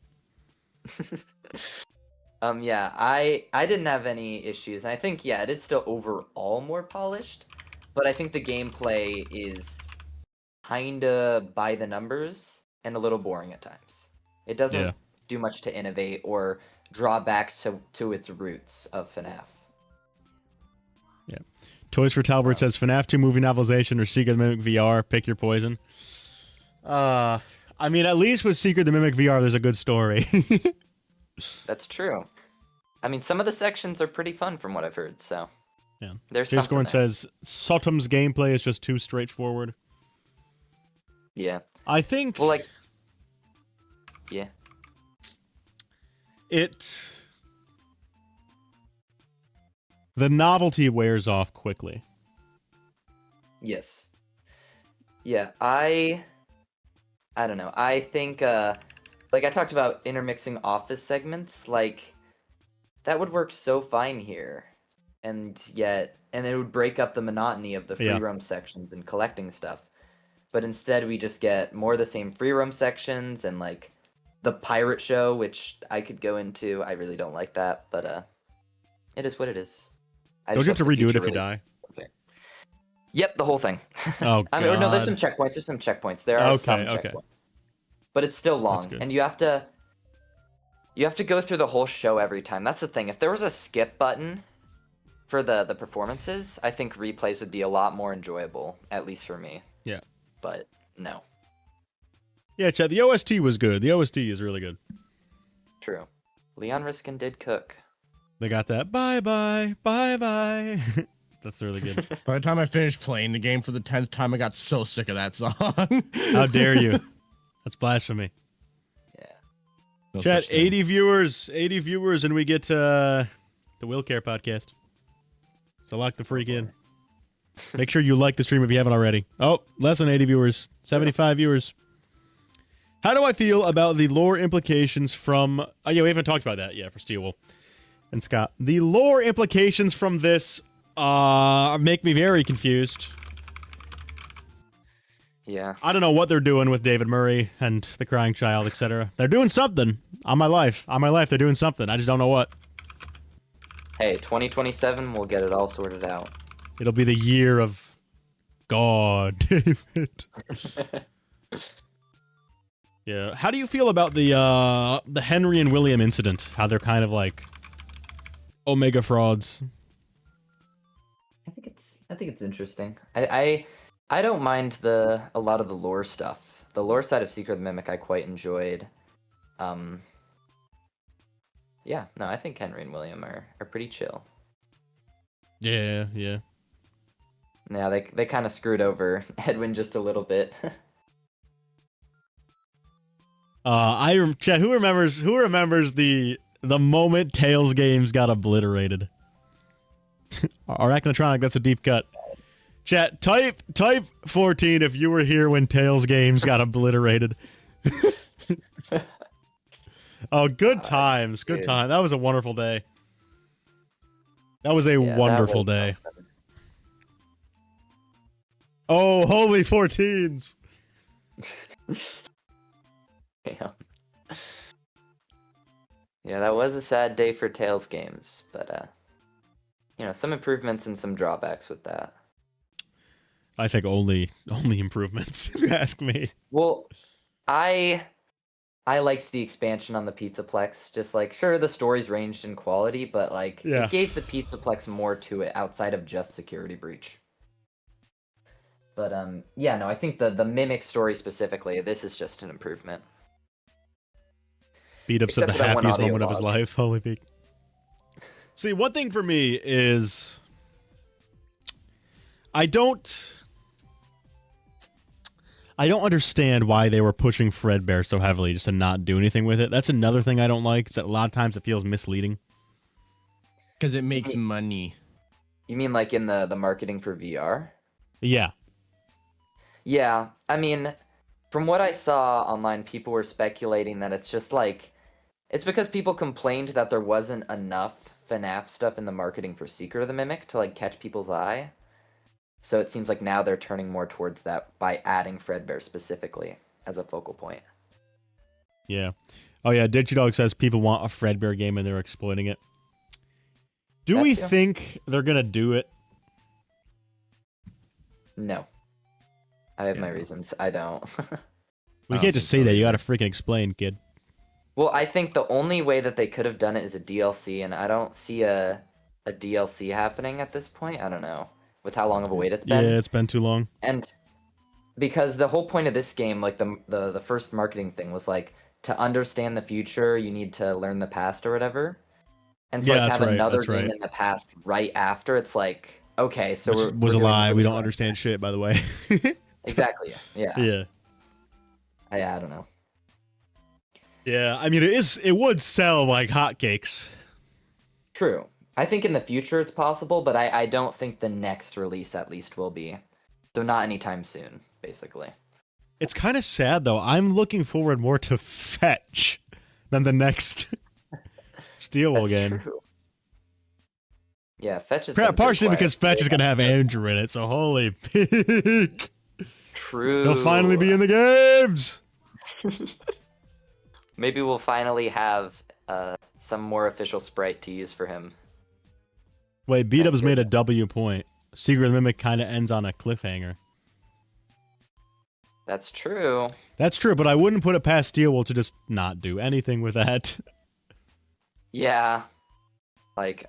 B: Yeah, I didn't have any issues. And I think it is still overall more polished, but I think the gameplay is kinda by the numbers and a little boring at times. It doesn't do much to innovate or draw back to its roots of FNAF.
C: Yeah. Toys for Talbert says FNAF 2 movie novelization or Secret the Mimic VR. Pick your poison. I mean, at least with Secret the Mimic VR, there's a good story.
B: That's true. I mean, some of the sections are pretty fun from what I've heard. So
C: yeah.
B: There's
C: Here's
B: something
C: Gorn
B: there.
C: says SOTM's gameplay is just too straightforward.
B: Yeah.
C: I think.
B: Well, like. Yeah.
C: The novelty wears off quickly.
B: Yes. Yeah, I don't know. I think like I talked about intermixing office segments, like that would work so fine here. And it would break up the monotony of the free roam sections and collecting stuff. But instead we just get more of the same free roam sections and like the pirate show, which I could go into. I really don't like that, but it is what it is.
C: Don't you have to redo it if you die?
B: Okay. Yep, the whole thing.
C: Oh,
B: I mean, no, there's some checkpoints. There are some checkpoints, but it's still long, and you have to go through the whole show every time. That's the thing. If there was a skip button for the performances, I think replays would be a lot more enjoyable, at least for me.
C: Yeah.
B: But no.
C: Yeah, Chad. The OST was good. The OST is really good.
B: True. Leon Riskin did cook.
C: They got that bye bye. That's really good.
D: By the time I finished playing the game for the 10th time, I got so sick of that song.
C: How dare you? That's blasphemy.
B: Yeah.
D: No
C: Chat,
D: such thing.
C: 80 viewers, and we get the Will Care podcast. So lock the freak in. Make sure you like the stream if you haven't already. Oh, less than 80 viewers. 75 viewers. How do I feel about the lore implications from... Oh, yeah, we haven't talked about that yet for Steel Wool and Scott. The lore implications from this make me very confused.
B: Yeah.
C: I don't know what they're doing with David Murray and the Crying Child, etc. They're doing something. On my life, they're doing something. I just don't know what.
B: Hey, 2027, we'll get it all sorted out.
C: It'll be the year of God, David. Yeah. How do you feel about the Henry and William incident? How they're kind of like Omega frauds.
B: I think it's interesting. I don't mind a lot of the lore stuff. The lore side of Secret of the Mimic I quite enjoyed. Yeah, no, I think Henry and William are pretty chill.
C: Yeah.
B: Yeah, they kind of screwed over Edwin just a little bit.
C: Chat, who remembers the moment Tails games got obliterated? Arachnotronic, that's a deep cut. Chat, type 14 if you were here when Tails games got obliterated. Oh, good times. Good time. That was a wonderful day. That was a wonderful day. Oh, holy 14s.
B: Yeah, that was a sad day for Tails games, but some improvements and some drawbacks with that.
C: I think only improvements, if you ask me.
B: Well, I I liked the expansion on the Pizzaplex. Just like, sure, the stories ranged in quality, but like
C: Yeah.
B: it gave the Pizzaplex more to it outside of just Security Breach. But yeah, no, I think the Mimic story specifically, this is just an improvement.
C: Beat up said the
B: Except for that one
C: happiest
B: audio
C: moment of his
B: log.
C: life. Holy peak. See, one thing for me is I don't understand why they were pushing Fredbear so heavily just to not do anything with it. That's another thing I don't like, is that a lot of times it feels misleading.
D: Because it makes money.
B: You mean like in the marketing for VR?
C: Yeah.
B: Yeah, I mean, from what I saw online, people were speculating that it's just like, it's because people complained that there wasn't enough FNAF stuff in the marketing for Secret of the Mimic to like catch people's eye. So it seems like now they're turning more towards that by adding Fredbear specifically as a focal point.
C: Yeah. Oh yeah, Digidog says people want a Fredbear game and they're exploiting it. Do we think they're gonna do it?
B: No. I have my reasons. I don't.
C: We can't just say that. You gotta freaking explain, kid.
B: Well, I think the only way that they could have done it is a DLC, and I don't see a DLC happening at this point. I don't know. With how long of a wait it's been.
C: Yeah, it's been too long.
B: And because the whole point of this game, like the first marketing thing was like, to understand the future, you need to learn the past or whatever. And so
C: Yeah,
B: like to
C: that's
B: have
C: right,
B: another
C: that's
B: game
C: right.
B: in the past right after, it's like, okay, so
C: Which
B: we're
C: was a
B: doing
C: lie. We
B: first
C: don't
B: one.
C: understand shit, by the way.
B: Exactly. Yeah.
C: Yeah.
B: I don't know.
C: Yeah, I mean, it would sell like hotcakes.
B: True. I think in the future it's possible, but I don't think the next release at least will be. So not anytime soon, basically.
C: It's kind of sad, though. I'm looking forward more to Fetch than the next Steelwool game.
B: True. Yeah, Fetch is
C: Partially because Fetch is going to have Andrew in it, so holy peak.
B: True.
C: He'll finally be in the games.
B: Maybe we'll finally have some more official sprite to use for him.
C: Wait, B-Dub's made a W point. Secret of the Mimic kind of ends on a cliffhanger.
B: That's true.
C: That's true, but I wouldn't put it past Steelwool to just not do anything with that.
B: Yeah. Like,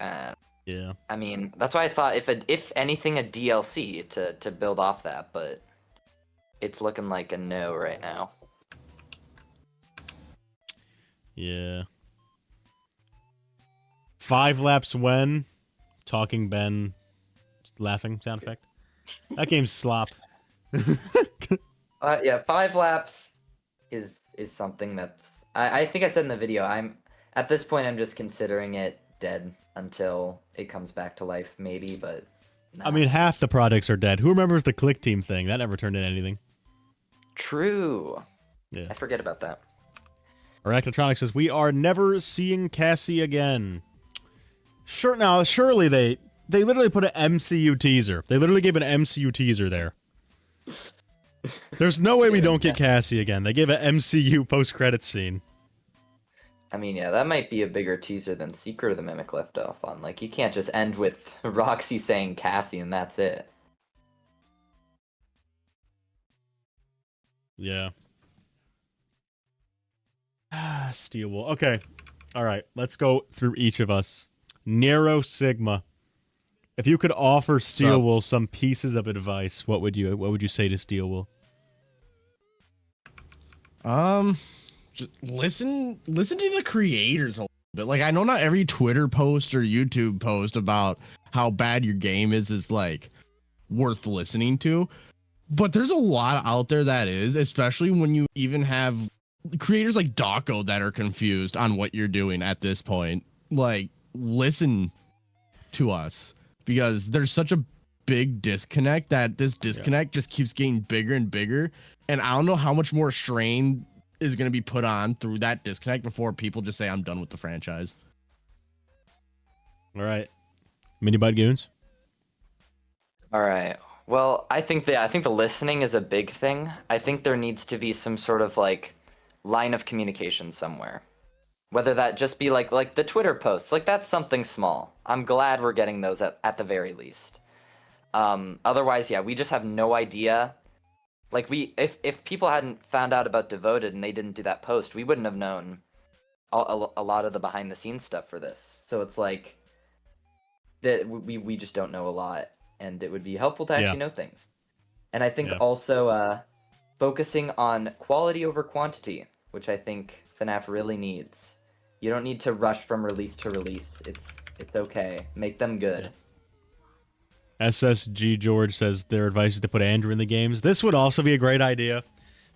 C: Yeah.
B: I mean, that's why I thought if anything a DLC to build off that, but it's looking like a no right now.
C: Yeah. 5 laps when? Talking Ben. Laughing sound effect. That game's slop.
B: Yeah, 5 laps is something that's I think I said in the video, at this point I'm just considering it dead until it comes back to life, maybe, but nah.
C: I mean, half the projects are dead. Who remembers the Click Team thing? That never turned into anything.
B: True.
C: Yeah.
B: I forget about that.
C: Arachnotronic says, we are never seeing Cassie again. Sure, now, surely they literally put an MCU teaser. They literally gave an MCU teaser there. There's no way we don't get Cassie again. They gave an MCU post-credits scene.
B: I mean, yeah, that might be a bigger teaser than Secret of the Mimic left off on. Like, you can't just end with Roxy saying Cassie and that's it.
C: Yeah. Steelwool. Okay. All right. Let's go through each of us. Nero Sigma. If you could offer Steelwool some pieces of advice, what would you say to Steelwool?
D: Just listen to the creators a little bit. Like, I know not every Twitter post or YouTube post about how bad your game is like worth listening to, but there's a lot out there that is, especially when you even have creators like Dawko that are confused on what you're doing at this point. Like, listen to us, because there's such a big disconnect that this disconnect just keeps getting bigger and bigger, and I don't know how much more strain is going to be put on through that disconnect before people just say I'm done with the franchise.
C: All right. Mini Bud Goons?
B: All right. Well, I think the listening is a big thing. I think there needs to be some sort of like line of communication somewhere. Whether that just be like the Twitter posts, like that's something small. I'm glad we're getting those at the very least. Otherwise, yeah, we just have no idea Like if people hadn't found out about Devoted and they didn't do that post, we wouldn't have known a lot of the behind the scenes stuff for this. So it's like that we just don't know a lot, and it would be helpful to actually know things. And I think also focusing on quality over quantity, which I think FNAF really needs. You don't need to rush from release to release. It's okay. Make them good.
C: SSG George says their advice is to put Andrew in the games. This would also be a great idea.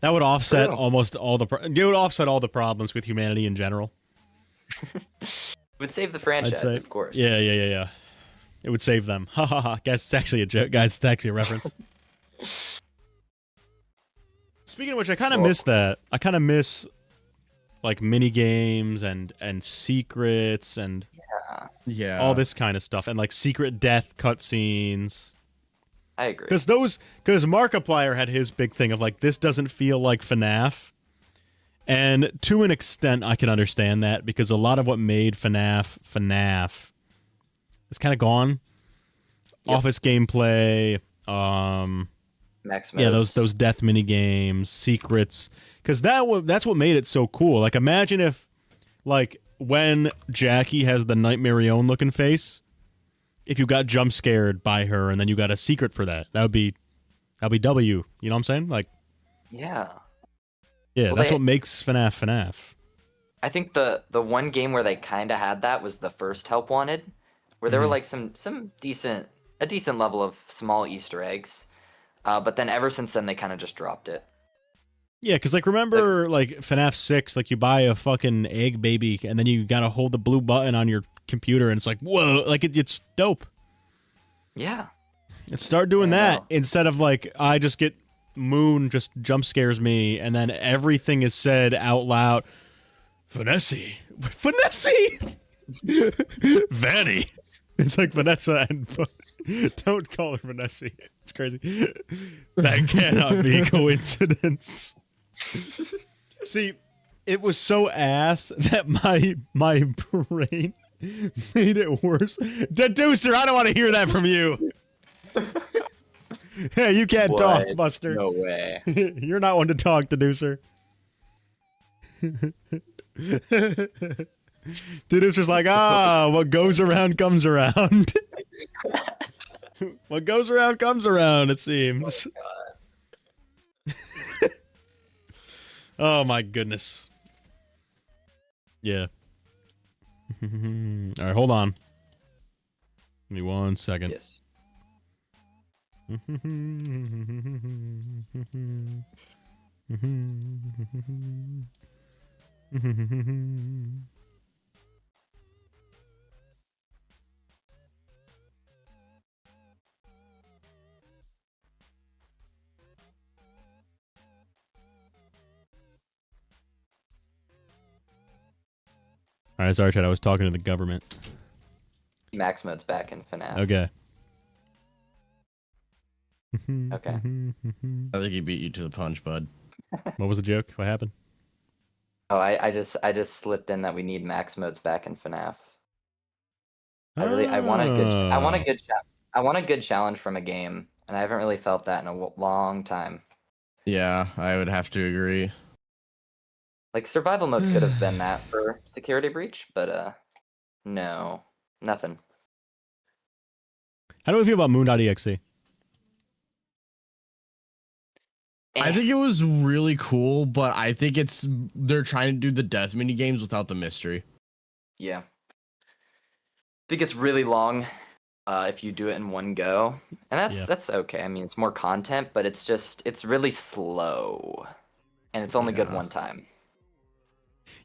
C: That would offset almost all the it would offset all the problems with humanity in general.
B: It would save the franchise, of course.
C: Yeah. It would save them. Ha ha ha. Guys, it's actually a joke. Guys, it's actually a reference. Speaking of which, I kind of miss that. I kind of miss like mini games and secrets and all this kind of stuff, and like secret death cutscenes.
B: I agree.
C: Because Markiplier had his big thing of like, this doesn't feel like FNAF. And to an extent, I can understand that, because a lot of what made FNAF is kind of gone.
B: Yep.
C: Office gameplay,
B: Max
C: yeah,
B: modes.
C: those death mini games, secrets, because that's what made it so cool. Like, imagine if, like, when Jackie has the Nightmare Rion looking face, if you got jump scared by her and then you got a secret for that, that'd be W. You know what I'm saying? Like,
B: yeah,
C: well, that's what makes FNAF.
B: I think the one game where they kind of had that was the first Help Wanted, where there were like some decent level of small Easter eggs, but then ever since then they kind of just dropped it.
C: Yeah, because, like, remember, like, FNAF 6, like, you buy a fucking egg baby, and then you gotta hold the blue button on your computer, and it's like, whoa, like, it's dope.
B: Yeah.
C: And start doing that, instead of, like, I just get Moon just jump scares me, and then everything is said out loud. Vanessa! Vanny! It's like Vanessa and... Don't call her Vanessa. It's crazy. That cannot be a coincidence. See, it was so ass that my brain made it worse. Deducer, I don't want to hear that from you. Hey, you can't talk, Buster.
B: No way.
C: You're not one to talk, Deducer. Deducer's like, what goes around comes around. What goes around comes around, it seems. Oh my goodness. Yeah. All right, hold on. Give me 1 second.
B: Yes.
C: All right, sorry, Chad. I was talking to the government.
B: Max mode's back in FNAF.
C: Okay.
B: Okay.
D: I think he beat you to the punch, bud.
C: What was the joke? What happened?
B: Oh, I just slipped in that we need max modes back in FNAF. I want a good challenge from a game, and I haven't really felt that in a long time.
D: Yeah, I would have to agree.
B: Like, survival mode could have been that for Security Breach, but no, nothing.
C: How do we feel about Moon.exe?
D: I think it was really cool, but I think they're trying to do the death mini games without the mystery.
B: Yeah. I think it's really long if you do it in one go. And that's okay. I mean, it's more content, but it's really slow. And it's only good one time.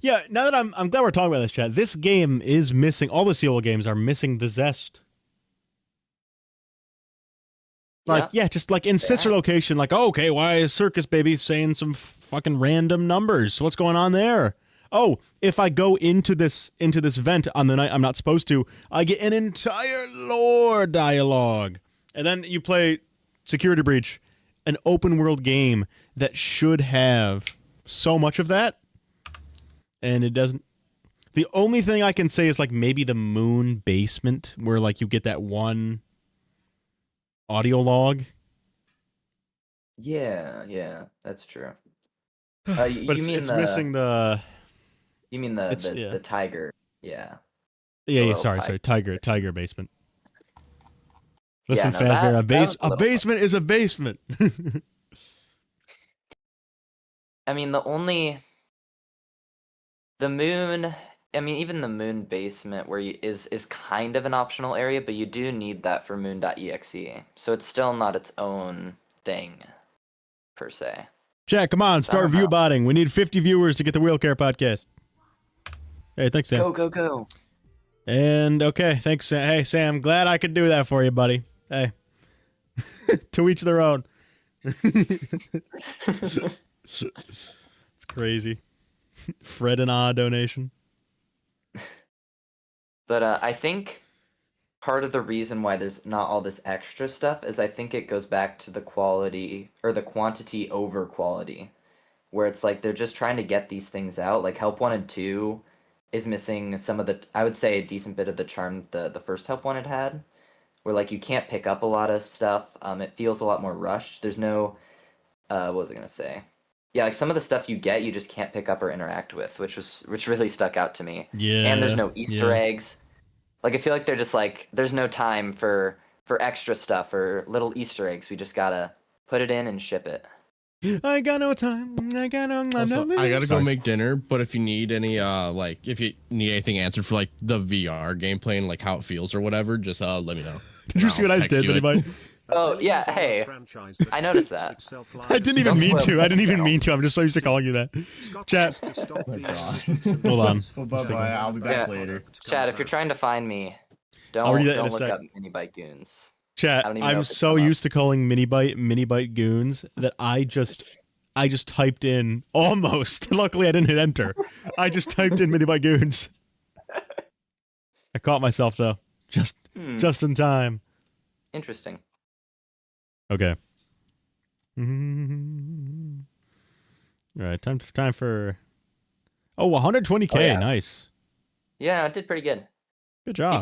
C: Yeah, now that I'm glad we're talking about this, chat. This game is missing, all the Seoul games are missing the zest. Like, yeah, just like in sister location, like, oh, okay, why is Circus Baby saying some fucking random numbers? What's going on there? Oh, if I go into this vent on the night I'm not supposed to, I get an entire lore dialogue. And then you play Security Breach, an open world game that should have so much of that, and it doesn't. The only thing I can say is like maybe the Moon basement, where like you get that one audio log.
B: Yeah, that's true.
C: But
B: You
C: it's,
B: mean
C: it's missing the...
B: You mean the
C: It's-
B: the,
C: yeah.
B: the tiger? Yeah.
C: Yeah,
B: little
C: sorry. Tiger basement.
B: Yeah,
C: Listen,
B: no,
C: Fazbear,
B: that was a
C: a
B: little
C: basement is a basement.
B: I mean, the moon. I mean, even the moon basement where is kind of an optional area, but you do need that for moon.exe. So it's still not its own thing, per se.
C: Chat, come on, start view botting. We need 50 viewers to get the Wheelcare podcast. Hey, thanks, Sam.
B: Go.
C: And okay, thanks, Sam. Hey, Sam, glad I could do that for you, buddy. Hey, to each their own. It's crazy. Fred and Ah donation.
B: But I think part of the reason why there's not all this extra stuff is I think it goes back to the quality or the quantity over quality, where it's like they're just trying to get these things out. Like Help Wanted 2 is missing some of the, I would say, a decent bit of the charm the first Help Wanted had, where like you can't pick up a lot of stuff. It feels a lot more rushed. There's no, what was I gonna say? Yeah, like some of the stuff you get, you just can't pick up or interact with, which really stuck out to me.
C: Yeah.
B: And there's no Easter eggs. Like I feel like they're just like there's no time for extra stuff or little Easter eggs. We just gotta put it in and ship it.
C: I got no time. I
D: gotta go make dinner, but if you need any like if you need anything answered for like the VR gameplay and like how it feels or whatever, just let me know.
C: Did you see what I just did, anybody?
B: Oh yeah, hey, I noticed that.
C: I didn't even mean to. I'm just so used to calling you that. Chat. Hold on.
D: I'll be back later.
B: Chat, if you're trying to find me, don't look up Minibite Goons.
C: Chat, I'm so used to calling Minibite Goons that I just typed in almost. Luckily, I didn't hit enter. I just typed in Minibite Goons. I caught myself though, just in time.
B: Interesting.
C: Okay. All right, time for. Oh, 120K,
B: Oh, yeah.
C: Nice.
B: Yeah, it did pretty good.
C: Good job.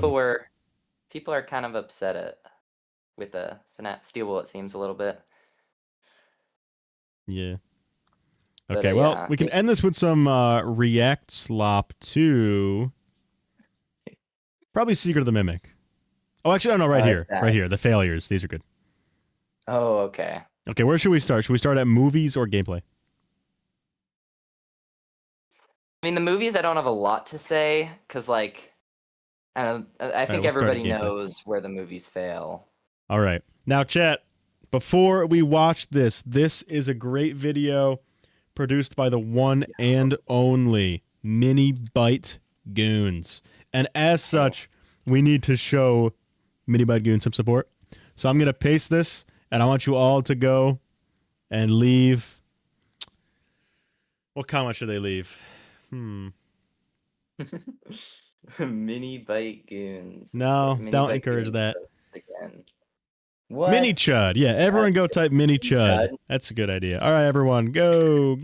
B: People are kind of upset with the FNAF Steelwool, it seems a little bit.
C: Yeah.
B: But,
C: Okay, well,
B: yeah.
C: we can end this with some React slop to probably Secret of the Mimic. Oh, actually, no, right here.
B: that.
C: Right here. The failures. These are good.
B: Oh, okay.
C: Okay, where should we start? Should we start at movies or gameplay?
B: I mean, the movies I don't have a lot to say because, like, I think
C: we'll start at
B: everybody
C: gameplay.
B: knows where the movies fail.
C: All right. Now, chat, before we watch this is a great video produced by the one and only Minibite Goons. And as such, we need to show Minibite Goons some support. So I'm going to paste this, and I want you all to go and leave. What comment should they leave?
B: Minibite Goons.
C: No, don't encourage
B: Goons
C: that.
B: Again. What?
C: Mini Chud. Yeah, everyone go type Mini Chud. That's a good idea. All right, everyone. Go.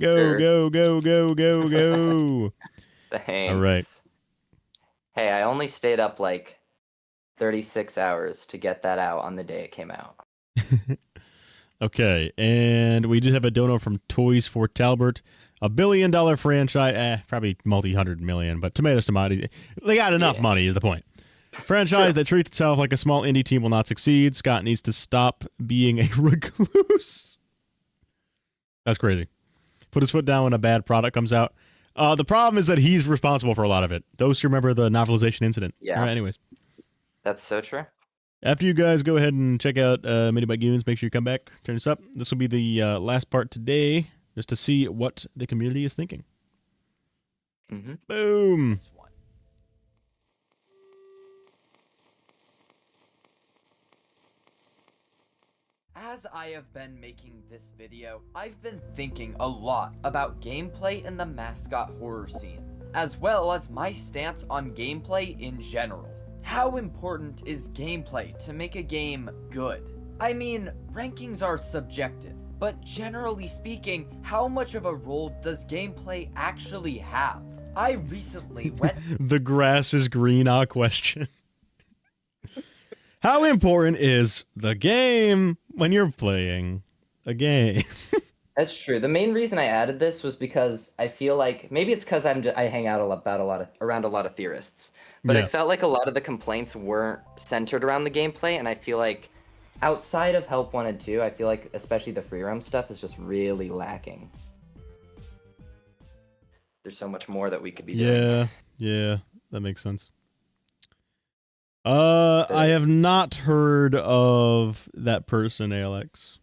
B: Thanks.
C: All right.
B: Hey, I only stayed up like 36 hours to get that out on the day it came out.
C: Okay, and we did have a dono from Toys for Talbert. $1 billion franchise, probably multi-hundred million, but tomatoes, they got enough money is the point. Franchise that treats itself like a small indie team will not succeed. Scott needs to stop being a recluse. That's crazy. Put his foot down when a bad product comes out. The problem is that he's responsible for a lot of it. Those who remember the novelization incident.
B: Yeah.
C: All right, anyways.
B: That's so true.
C: After you guys go ahead and check out Minibite Goons, make sure you come back, turn this up. This will be the last part today, just to see what the community is thinking.
B: Mm-hmm.
C: Boom.
B: As I have been making this video, I've been thinking a lot about gameplay in the mascot horror scene, as well as my stance on gameplay in general. How important is gameplay to make a game good? I mean, rankings are subjective, but generally speaking, how much of a role does gameplay actually have? I recently went...
C: The grass is green, question. How important is the game when you're playing? a game.
B: That's true. The main reason I added this was because I feel like maybe it's because I hang out around a lot of theorists, but I
C: Yeah.
B: felt like a lot of the complaints weren't centered around the gameplay, and I feel like outside of Help 1 and 2, I feel like especially the free roam stuff is just really lacking. There's so much more that we could be doing.
C: Yeah, that makes sense. I have not heard of that person, Alex.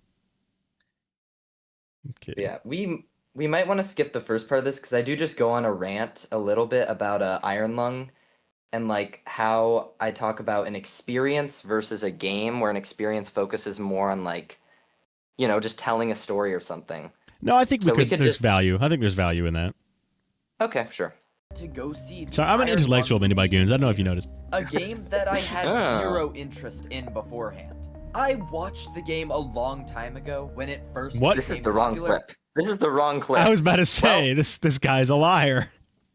C: Okay.
B: Yeah, we might want to skip the first part of this because I do just go on a rant a little bit about Iron Lung and like how I talk about an experience versus a game where an experience focuses more on like, you know, just telling a story or something.
C: No, I think
B: So we could
C: there's
B: just-
C: value. I think there's value in that.
B: Okay, sure.
J: To go see.
C: So I'm an
J: Iron
C: intellectual
J: Lung
C: mini by goons. I don't know if you
J: movie,
C: noticed.
J: A game that I had
B: Oh.
J: zero interest in beforehand. I watched the game a long time ago when it first
C: What?
B: This is
J: became
B: the wrong
J: popular.
B: clip. This is the wrong clip.
C: I was about to say this guy's a liar.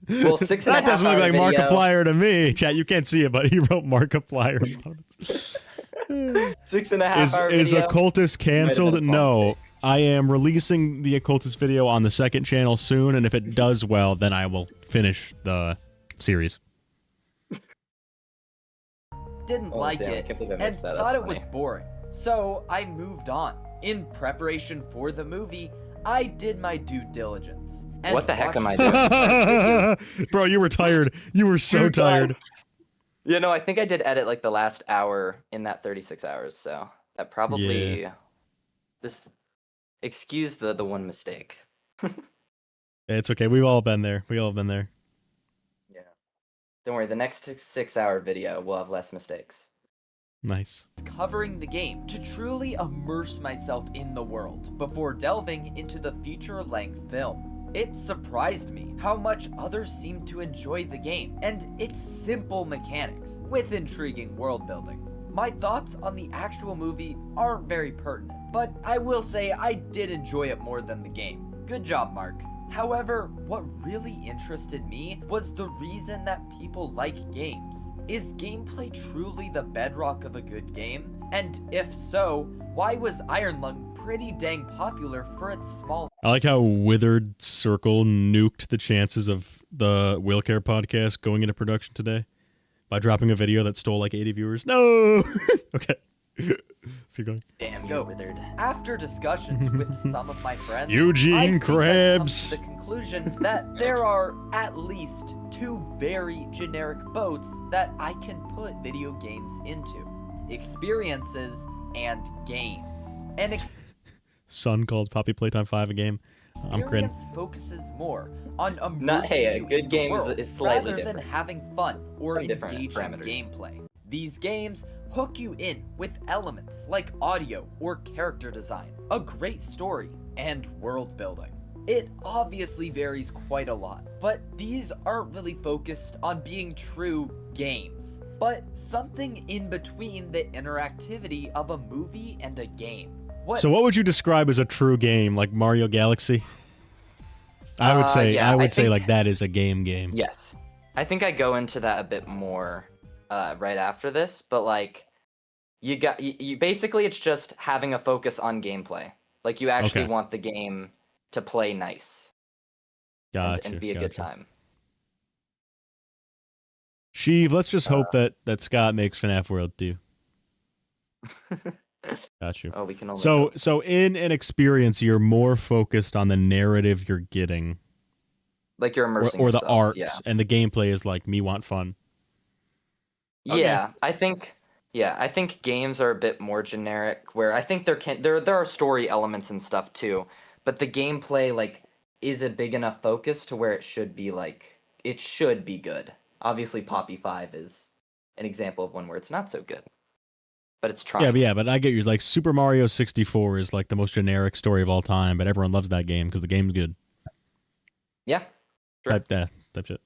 B: Well, 6.5
C: that doesn't look
B: hour
C: like
B: video.
C: Markiplier to me. Chat, you can't see it, but he wrote Markiplier.
B: 6.5 hour
C: Is
B: video.
C: Occultist canceled?
B: been a
C: No.
B: mistake.
C: I am releasing the Occultist video on the second channel soon, and if it does well, then I will finish the series.
J: Didn't
B: Oh,
J: like
B: damn, I
J: it
B: can't believe I
J: and
B: missed that.
J: thought
B: That's
J: it was
B: funny.
J: boring. So I moved on. In preparation for the movie, I did my due diligence. And
B: What the heck am I
J: watched
B: doing?
C: Bro, you were tired. You were so
B: You're done.
C: tired.
B: Yeah, no, I think I did edit like the last hour in that 36 hours, so that probably this excuse the one mistake.
C: It's okay. We've all been there. We all been there.
B: Yeah. Don't worry, the next 6 hour video will have less mistakes.
C: Nice.
J: covering the game to truly immerse myself in the world before delving into the feature-length film. It surprised me how much others seemed to enjoy the game and its simple mechanics with intriguing world building. My thoughts on the actual movie aren't very pertinent, but I will say I did enjoy it more than the game. Good job, Mark. However, what really interested me was the reason that people like games. Is gameplay truly the bedrock of a good game? And if so, why was Iron Lung pretty dang popular for its small...
C: I like how Withered Circle nuked the chances of the Wheelcare podcast going into production today by dropping a video that stole like 80 viewers. No! Okay. Let's keep going.
B: Damn,
J: Go.
B: you're withered.
J: After discussions with some of my friends,
C: Eugene
J: I think I've come
C: Krebs.
J: to the conclusion that there are at least two very generic boats that I can put video games into: experiences and games. An
C: Son called Poppy Playtime 5 a game. I'm cringe.
J: experience focuses more on immersing
B: Not- hey, a
J: you
B: good
J: in
B: game
J: the
B: is-
J: world
B: is slightly
J: rather
B: different.
J: than having fun or
B: Some different
J: engaging
B: parameters.
J: gameplay. These games hook you in with elements like audio or character design, a great story, and world building. It obviously varies quite a lot, but these aren't really focused on being true games, but something in between the interactivity of a movie and a game.
C: So what would you describe as a true game, like Mario Galaxy? I would say
B: yeah,
C: I
B: I
C: would say
B: think-
C: like that is a game.
B: Yes. I think I go into that a bit more right after this, but like you basically it's just having a focus on gameplay. Like you actually
C: Okay.
B: want the game to play nice
C: Gotcha.
B: and be a good
C: gotcha.
B: time.
C: Sheev, let's just hope that Scott makes FNAF World 2. Got you.
B: Oh, we can only
C: So in an experience, you're more focused on the narrative you're getting,
B: like you're immersing
C: or the
B: yourself,
C: art,
B: yeah.
C: and the gameplay is like me want fun.
B: Yeah, I think games are a bit more generic where I think there are story elements and stuff too, but the gameplay like is a big enough focus to where it should be good. Obviously Poppy 5 is an example of one where it's not so good. But it's trying.
C: Yeah, but I get you. Like Super Mario 64 is like the most generic story of all time, but everyone loves that game because the game's good.
B: Yeah. Sure.
C: Type shit.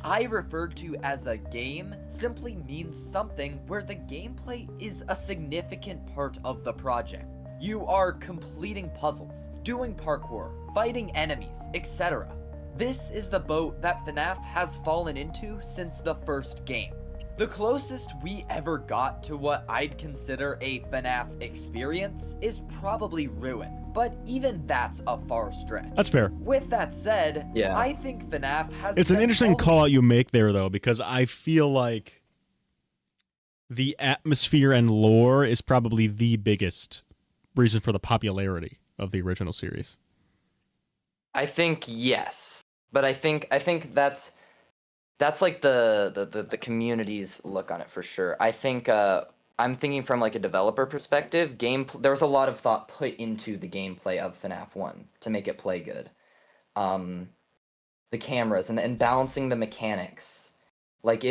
J: I referred to as a game simply means something where the gameplay is a significant part of the project. You are completing puzzles, doing parkour, fighting enemies, etc. This is the boat that FNAF has fallen into since the first game. The closest we ever got to what I'd consider a FNAF experience is probably Ruin, but even that's a far stretch.
C: That's fair.
J: With that said,
B: Yeah.
J: I think FNAF has
C: It's an interesting
J: technology-
C: call out you make there, though, because I feel like the atmosphere and lore is probably the biggest reason for the popularity of the original series.
B: I think yes, but I think that's like the community's look on it for sure. I think I'm thinking from like a developer perspective. There was a lot of thought put into the gameplay of FNAF 1 to make it play good. The cameras and balancing the mechanics. Like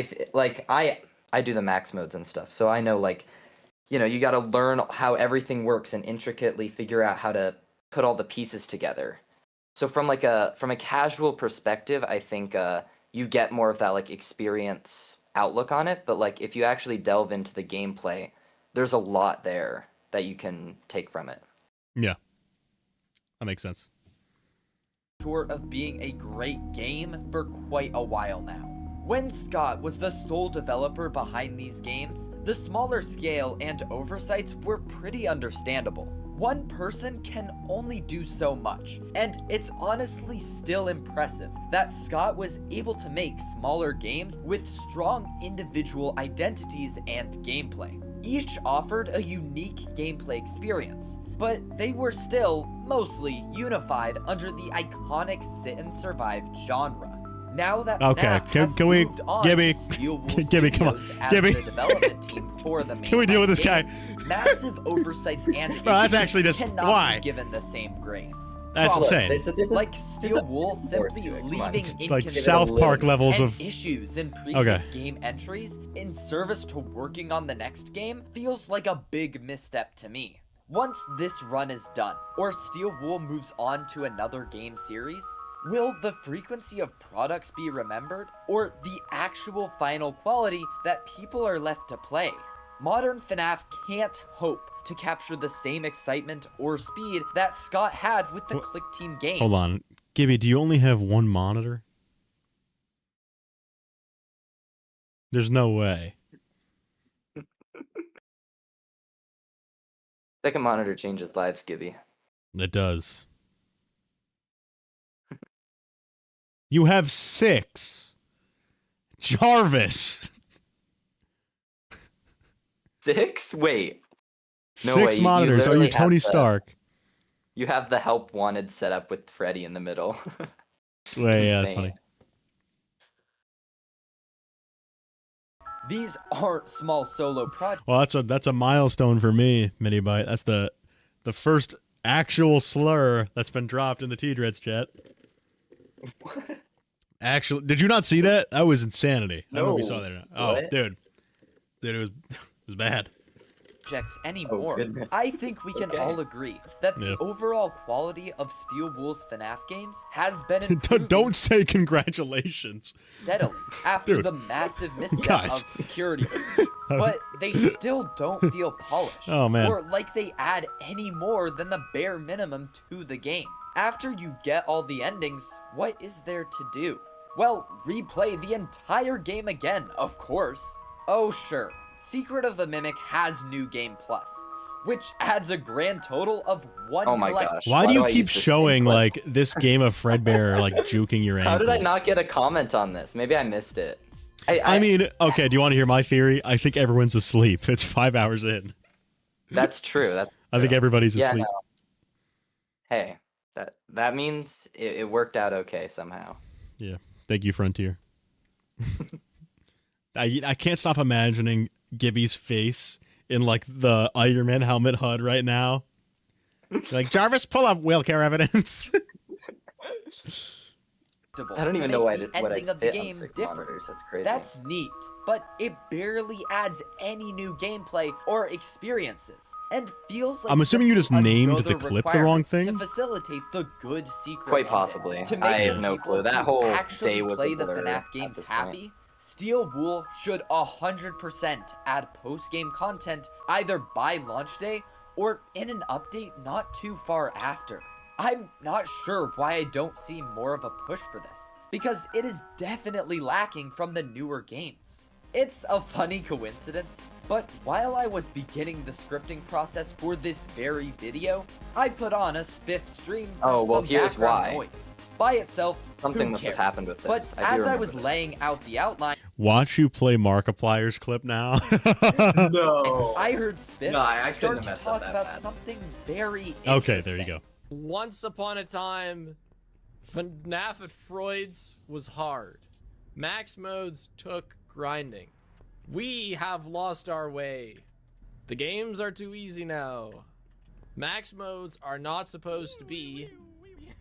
B: I do the max modes and stuff, so I know like, you know, you got to learn how everything works and intricately figure out how to put all the pieces together. So from a casual perspective, I think you get more of that like experience outlook on it. But like if you actually delve into the gameplay, there's a lot there that you can take from it.
C: Yeah, that makes sense.
J: Short of being a great game for quite a while now. When Scott was the sole developer behind these games, the smaller scale and oversights were pretty understandable. One person can only do so much, and it's honestly still impressive that Scott was able to make smaller games with strong individual identities and gameplay. Each offered a unique gameplay experience, but they were still mostly unified under the iconic sit and survive genre. Now that
C: Okay,
J: FNAF has
C: can we,
J: moved on
C: Gibby,
J: to Steel Wool
C: Gibby, come on,
J: Studios as
C: Gibby.
J: the development team for the
C: Can we deal with this guy?
J: Massive oversights and
C: Bro, that's
J: issues
C: actually just-
J: cannot
C: why?
J: be given the same grace.
C: That's
J: Problems
C: insane.
J: like Steel Wool simply leaving
C: It's like
J: inconsistent
C: South Park levels
J: and
C: of
J: issues in previous
C: Okay.
J: game entries in service to working on the next game feels like a big misstep to me. Once this run is done, or Steel Wool moves on to another game series, will the frequency of products be remembered, or the actual final quality that people are left to play? Modern FNAF can't hope to capture the same excitement or speed that Scott had with the Click Team games.
C: Hold on. Gibby, do you only have one monitor? There's no way.
B: Second monitor changes lives, Gibby.
C: It does. You have 6. Jarvis.
B: 6? Wait. No
C: 6
B: way, you
C: monitors. Are you
B: literally have
C: Tony
B: the-
C: Stark?
B: You have the help wanted set up with Freddy in the middle.
C: Wait, yeah, that's
B: Insane.
C: funny.
J: These aren't small solo projects.
C: Well, that's a milestone for me, Minibyte. That's the first actual slur that's been dropped in the T-Dreads chat. Actually, did you not see that? That was insanity. I don't know if you saw that or not. Oh,
B: What?
C: dude, it was bad.
J: Anymore.
B: goodness.
J: I think we can
B: Okay.
J: all agree that the
C: Yeah.
J: overall quality of Steel Wool's FNAF games has been improving
C: Don't say congratulations.
J: steadily after
C: Dude.
J: the massive misstep
C: Guys.
J: of security. But they still don't feel polished.
C: Oh, man.
J: Or like they add any more than the bare minimum to the game. After you get all the endings, what is there to do? Well, replay the entire game again, of course. Oh sure, Secret of the Mimic has New Game Plus, which adds a grand total of 1
B: Oh my
J: collection.
B: gosh.
C: Why do
B: Why
C: you
B: do I
C: keep
B: use this
C: showing
B: clip?
C: like this game of Fredbear like juking your ankles?
B: How did I not get a comment on this? Maybe I missed it.
C: I mean, okay, do you want to hear my theory? I think everyone's asleep. It's 5 hours in.
B: That's true.
C: I think everybody's
B: Yeah,
C: asleep.
B: no. Hey, that means it worked out okay somehow.
C: Yeah. Thank you, Frontier. I can't stop imagining Gibby's face in like the Iron Man helmet HUD right now. Like, Jarvis, pull up wheelchair evidence.
B: I don't
J: to
B: even know
J: make
B: what
J: the
B: I
J: ending of the
B: fit on
J: game
B: 6
J: different.
B: monitors. That's crazy.
J: That's neat, but it barely adds any new gameplay or experiences, and feels like
C: I'm assuming you just
J: simply
C: named
J: another
C: the clip the wrong
J: requirement
C: thing?
J: to facilitate the good secret.
B: Quite
J: ending.
B: possibly.
J: To
B: I
J: make
B: have
J: the
B: no
J: people
B: clue. That
J: who
B: whole
J: actually
B: day was a
J: play the
B: blur
J: FNAF
B: at
J: games
B: this
J: happy.
B: point.
J: Steel Wool should 100% add post-game content either by launch day or in an update not too far after. I'm not sure why I don't see more of a push for this, because it is definitely lacking from the newer games. It's a funny coincidence, but while I was beginning the scripting process for this very video, I put on a spiff stream for
B: Oh, well,
J: some
B: here's
J: background
B: why.
J: noise. By itself,
B: Something
J: who
B: must have
J: cares?
B: happened with
J: But
B: this. I do
J: as I was
B: remember this.
J: laying out the outline,
C: Watch you play Markiplier's clip now.
B: No.
J: I heard Spiff
B: No, I couldn't
J: start
B: have
J: to
B: messed up
J: talk
B: that
J: about
B: bad.
J: something very interesting.
C: Okay, there you go.
K: Once upon a time, FNAF at Freud's was hard. Max modes took grinding. We have lost our way. The games are too easy now. Max modes are not supposed to be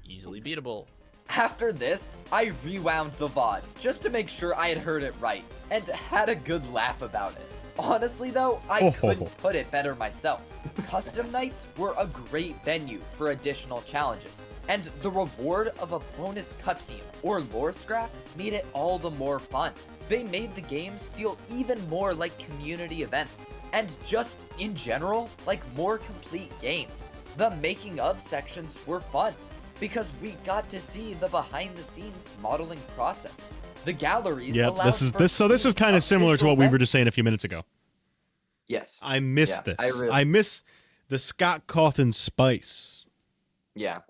K: easily beatable.
J: After this, I rewound the VOD just to make sure I had heard it right and had a good laugh about it. Honestly though, I couldn't put it better myself. Custom nights were a great venue for additional challenges, and the reward of a bonus cutscene or lore scrap made it all the more fun. They made the games feel even more like community events, and just in general, like more complete games. The making of sections were fun, because we got to see the behind the scenes modeling processes. The galleries
C: Yep,
J: allowed
C: this is
J: for
C: kind of similar to what we were just saying a few minutes ago.
B: Yes.
C: I miss
B: Yeah,
C: this. I miss the Scott Cawthon spice.
B: Yeah.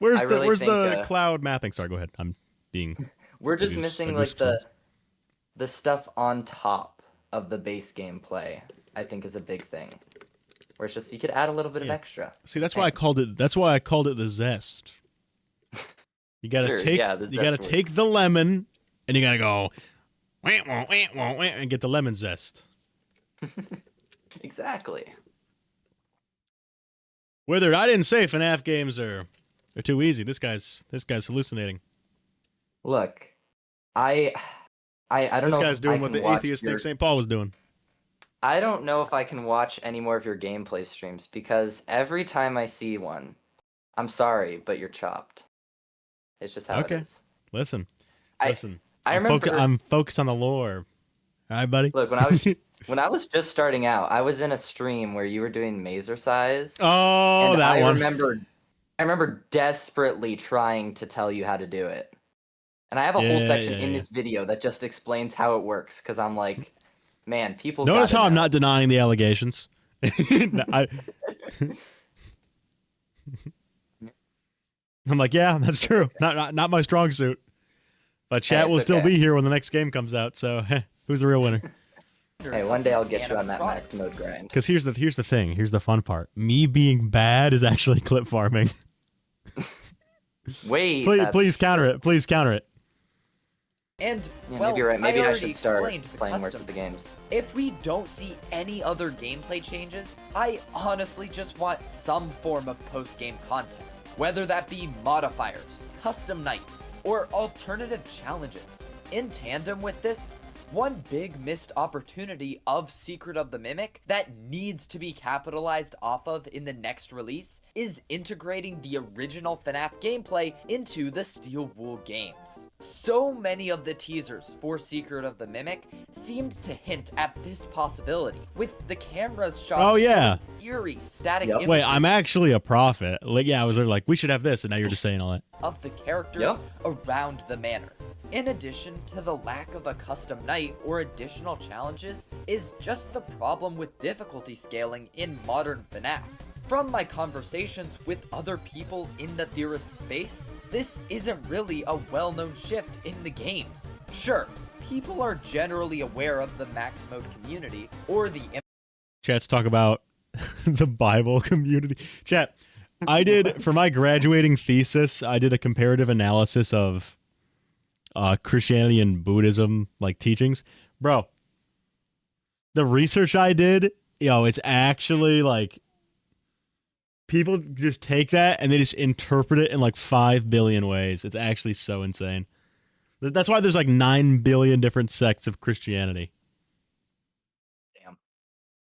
C: Where's
B: I
C: the
B: really think,
C: the cloud mapping? Sorry, go ahead. I'm being.
B: We're just
C: reduced-
B: missing
C: reduced
B: like
C: percent.
B: the stuff on top of the base gameplay. I think is a big thing. Where it's just you could add a little bit of extra.
C: See, that's why I called it. That's why I called it the zest. You gotta
B: Sure,
C: take.
B: yeah, the
C: you gotta
B: zest
C: take
B: works.
C: the lemon, and you gotta go, wah, wah, wah, wah, wah, and get the lemon zest.
B: Exactly.
C: Withered, I didn't say FNAF games are too easy. This guy's hallucinating.
B: Look, I don't
C: This
B: know.
C: guy's
B: if
C: doing
B: I
C: what
B: can
C: the
B: watch
C: atheist
B: your-
C: thinks St. Paul was doing.
B: I don't know if I can watch any more of your gameplay streams because every time I see one, I'm sorry, but you're chopped. It's just how it is.
C: Listen.
B: I
C: I'm
B: remember.
C: I'm focused on the lore. All right, buddy.
B: Look, when I was just starting out, I was in a stream where you were doing Mazer size.
C: Oh,
B: and
C: that
B: I
C: one.
B: I remember desperately trying to tell you how to do it. And I have a whole section in this video that just explains how it works because I'm like, man, people.
C: Notice
B: gotta
C: how I'm
B: know.
C: not denying the allegations. I'm like, yeah, that's true. Not my strong suit. But chat
B: it's
C: will still
B: okay.
C: be here when the next game comes out. So who's the real winner?
B: Hey, one day I'll get you on that max mode grind.
C: Because here's the thing. Here's the fun part. Me being bad is actually clip farming.
B: Wait.
C: Please counter it. Please counter it.
J: And,
B: Yeah,
J: well,
B: maybe you're right. Maybe I
J: already
B: should start
J: explained the
B: playing more
J: custom.
B: of the games.
J: If we don't see any other gameplay changes, I honestly just want some form of post-game content. Whether that be modifiers, custom nights, or alternative challenges. In tandem with this, one big missed opportunity of Secret of the Mimic that needs to be capitalized off of in the next release is integrating the original FNAF gameplay into the Steel Wool games. So many of the teasers for Secret of the Mimic seemed to hint at this possibility, with the cameras shot
C: Oh, yeah.
J: eerie static
C: Wait,
J: images
C: I'm actually a prophet. Like, yeah, I was there like, we should have this, and now you're just saying all that.
J: of the characters around the manor. In addition to the lack of a custom night or additional challenges is just the problem with difficulty scaling in modern FNAF. From my conversations with other people in the theorist space, this isn't really a well-known shift in the games. Sure, people are generally aware of the max mode community or the
C: Chat's talk about the Bible community. Chat, I did, for my graduating thesis, I did a comparative analysis of Christianity and Buddhism, like, teachings. Bro, the research I did, it's actually, like, people just take that and they just interpret it in, like, 5 billion ways. It's actually so insane. That's why there's, like, 9 billion different sects of Christianity.
B: Damn.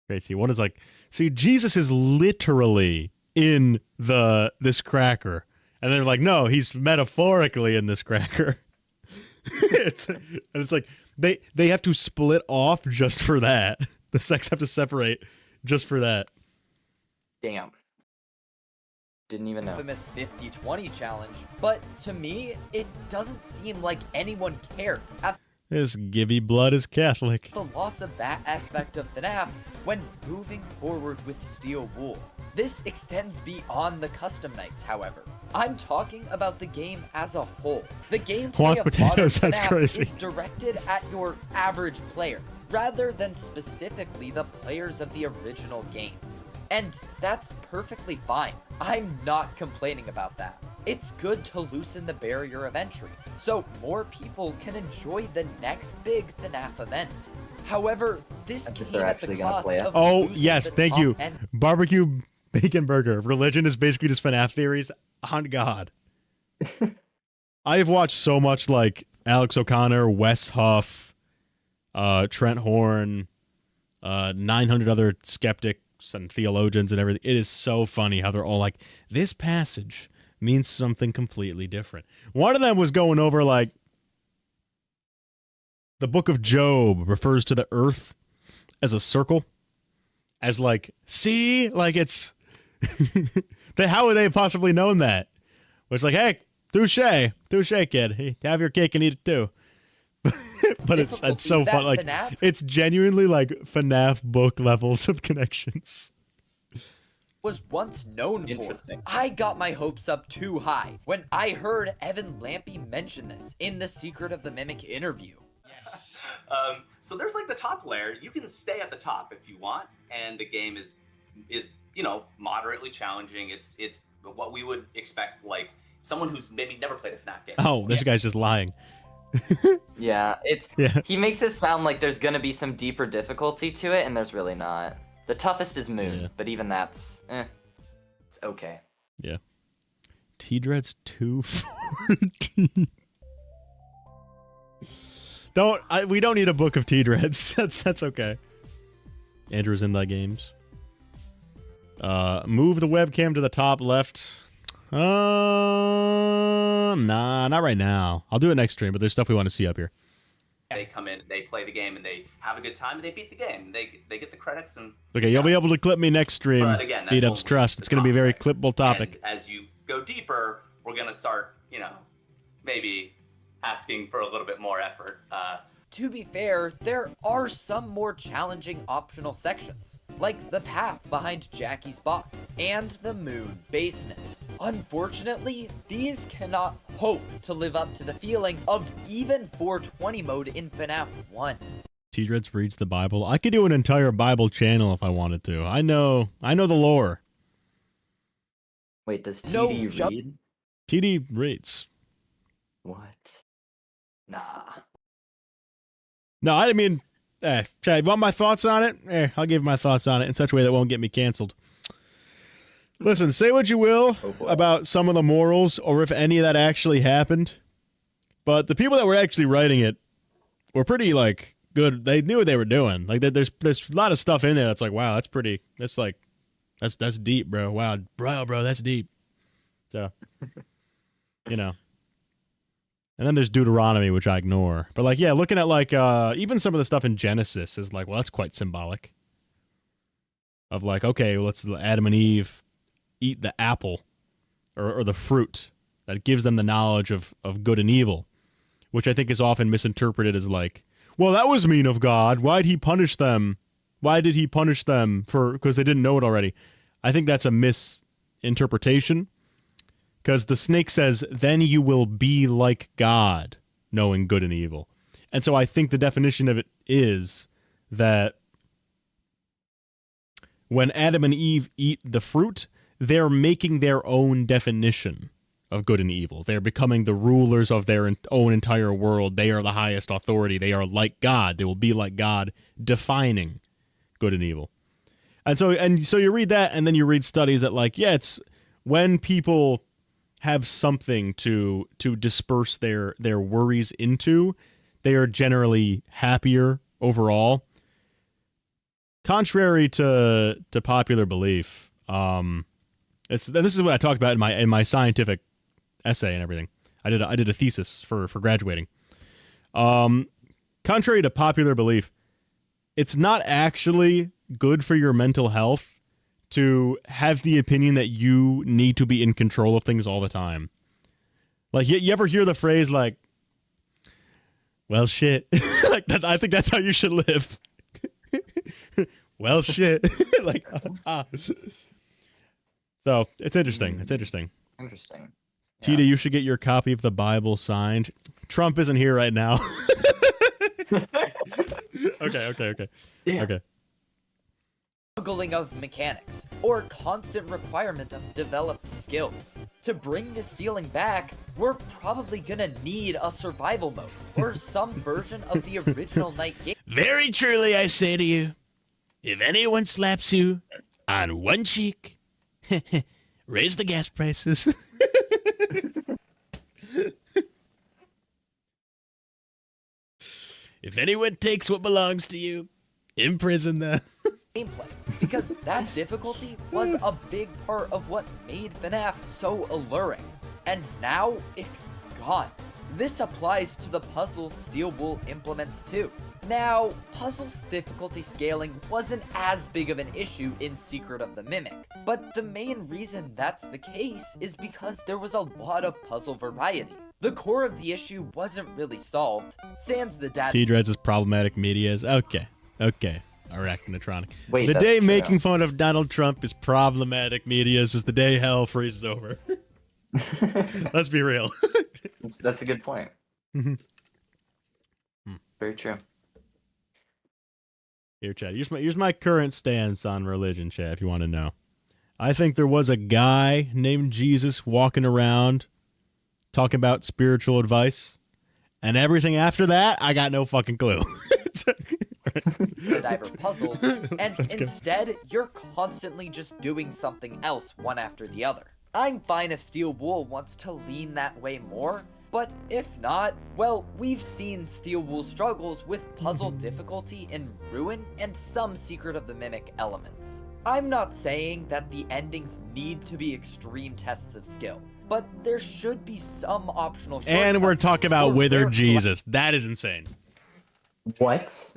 C: Crazy. One is like, see, Jesus is literally in this cracker. And they're like, no, he's metaphorically in this cracker. It's like they have to split off just for that. The sects have to separate just for that.
B: Damn. Didn't even know.
J: infamous 50-20 challenge, but to me, it doesn't seem like anyone cared.
C: This Gibby blood is Catholic.
J: the loss of that aspect of FNAF when moving forward with Steel Wool. This extends beyond the custom nights, however. I'm talking about the game as a whole. The gameplay
C: Juan's
J: of
C: potatoes,
J: modern
C: that's
J: FNAF
C: crazy.
J: is directed at your average player, rather than specifically the players of the original games. And that's perfectly fine. I'm not complaining about that. It's good to loosen the barrier of entry, so more people can enjoy the next big FNAF event. However, this
B: That's if
J: came
B: they're
J: at the
B: actually gonna
J: cost
B: play it.
J: of
C: Oh,
J: losing
C: yes,
J: the
C: thank
J: top
C: you.
J: end.
C: Barbecue bacon burger. Religion is basically just FNAF theories. On God. I've watched so much like Alex O'Connor, Wes Huff, Trent Horn, 900 other skeptics and theologians and everything. It is so funny how they're all like, this passage means something completely different. One of them was going over like, the book of Job refers to the earth as a circle, as like, see, like it's, how would they have possibly known that? Which like, hey, touche, kid. Hey, have your cake and eat it too. But it's so fun. Like,
J: FNAF
C: it's genuinely like FNAF book levels of connections.
J: was once known for.
B: Interesting.
J: I got my hopes up too high when I heard Evan Lampy mention this in the Secret of the Mimic interview.
L: Yes. So there's like the top layer. You can stay at the top if you want, and the game is moderately challenging. It's what we would expect, like someone who's maybe never played a FNAF game.
C: Oh, this guy's just lying.
B: Yeah,
C: Yeah.
B: he makes it sound like there's gonna be some deeper difficulty to it, and there's really not. The toughest is Moon,
C: Yeah.
B: but even that's, it's okay.
C: Yeah. T-Dread's 214. We don't need a book of T-Dreads. That's okay. Andrew's in the games. Move the webcam to the top left. Nah, not right now. I'll do it next stream, but there's stuff we want to see up here.
L: They come in, they play the game, and they have a good time, and they beat the game. They get the credits and.
C: Okay, you'll be able to clip me next stream.
L: But again, that's
C: Beat-ups
L: only
C: trust.
L: the
C: It's going to be a very
L: top,
C: clippable topic.
L: And as you go deeper, we're gonna start, maybe asking for a little bit more effort.
J: To be fair, there are some more challenging optional sections, like the path behind Jackie's box and the moon basement. Unfortunately, these cannot hope to live up to the feeling of even 420 mode in FNAF 1.
C: T-Dreads reads the Bible. I could do an entire Bible channel if I wanted to. I know the lore.
B: Wait, does TD
J: No,
B: read?
C: TD reads.
B: What? Nah.
C: No, I mean, Chad, want my thoughts on it? I'll give my thoughts on it in such a way that won't get me canceled. Listen, say what you will about some of the morals or if any of that actually happened, but the people that were actually writing it were pretty, like, good. They knew what they were doing. Like, there's a lot of stuff in there that's like, wow, that's deep, bro. Wow, bro, that's deep. So, And then there's Deuteronomy, which I ignore. But, like, yeah, looking at, like, even some of the stuff in Genesis is like, well, that's quite symbolic. Of, like, okay, let's Adam and Eve eat the apple or the fruit that gives them the knowledge of good and evil, which I think is often misinterpreted as, like, well, that was mean of God. Why'd he punish them? Why did he punish them because they didn't know it already? I think that's a misinterpretation. Because the snake says, then you will be like God, knowing good and evil. And so I think the definition of it is that when Adam and Eve eat the fruit, they're making their own definition of good and evil. They're becoming the rulers of their own entire world. They are the highest authority. They are like God. They will be like God, defining good and evil. And so you read that, and then you read studies that, like, yeah, it's when people have something to disperse their worries into, they are generally happier overall. Contrary to popular belief, this is what I talked about in my scientific essay and everything. I did a thesis for graduating. Contrary to popular belief, it's not actually good for your mental health to have the opinion that you need to be in control of things all the time. Like, you ever hear the phrase, like, Well, shit. Like that, I think that's how you should live. Well, shit. Like, So it's interesting. It's interesting.
B: Interesting.
C: Tita, you should get your copy of the Bible signed. Trump isn't here right now. Okay. Okay.
J: Juggling of mechanics, or constant requirement of developed skills. To bring this feeling back, we're probably gonna need a survival mode, or some version of the original night game.
C: Very truly, I say to you, if anyone slaps you on one cheek, raise the gas prices. If anyone takes what belongs to you, imprison them.
J: Gameplay, because that difficulty was a big part of what made FNAF so alluring, and now it's gone. This applies to the puzzle Steel Wool implements too. Now, puzzles difficulty scaling wasn't as big of an issue in Secret of the Mimic, but the main reason that's the case is because there was a lot of puzzle variety. The core of the issue wasn't really solved, sans the data.
C: T-Dreads is problematic medias. Okay. Arachnotronic.
B: Wait,
C: the
B: that's
C: day
B: true.
C: making fun of Donald Trump is problematic medias is the day hell freezes over. Let's be real.
B: That's a good point.
C: Mhm.
B: Very true.
C: Here, Chad. Here's my current stance on religion, Chad, if you want to know. I think there was a guy named Jesus walking around talking about spiritual advice, and everything after that, I got no fucking clue.
J: The diver puzzles, and instead, you're constantly just doing something else one after the other. I'm fine if Steel Wool wants to lean that way more, but if not, well, we've seen Steel Wool struggles with puzzle difficulty in Ruin and some Secret of the Mimic elements. I'm not saying that the endings need to be extreme tests of skill, but there should be some optional shortcuts.
C: And we're talking about
J: or
C: withered
J: rare
C: Jesus. That is insane.
B: What?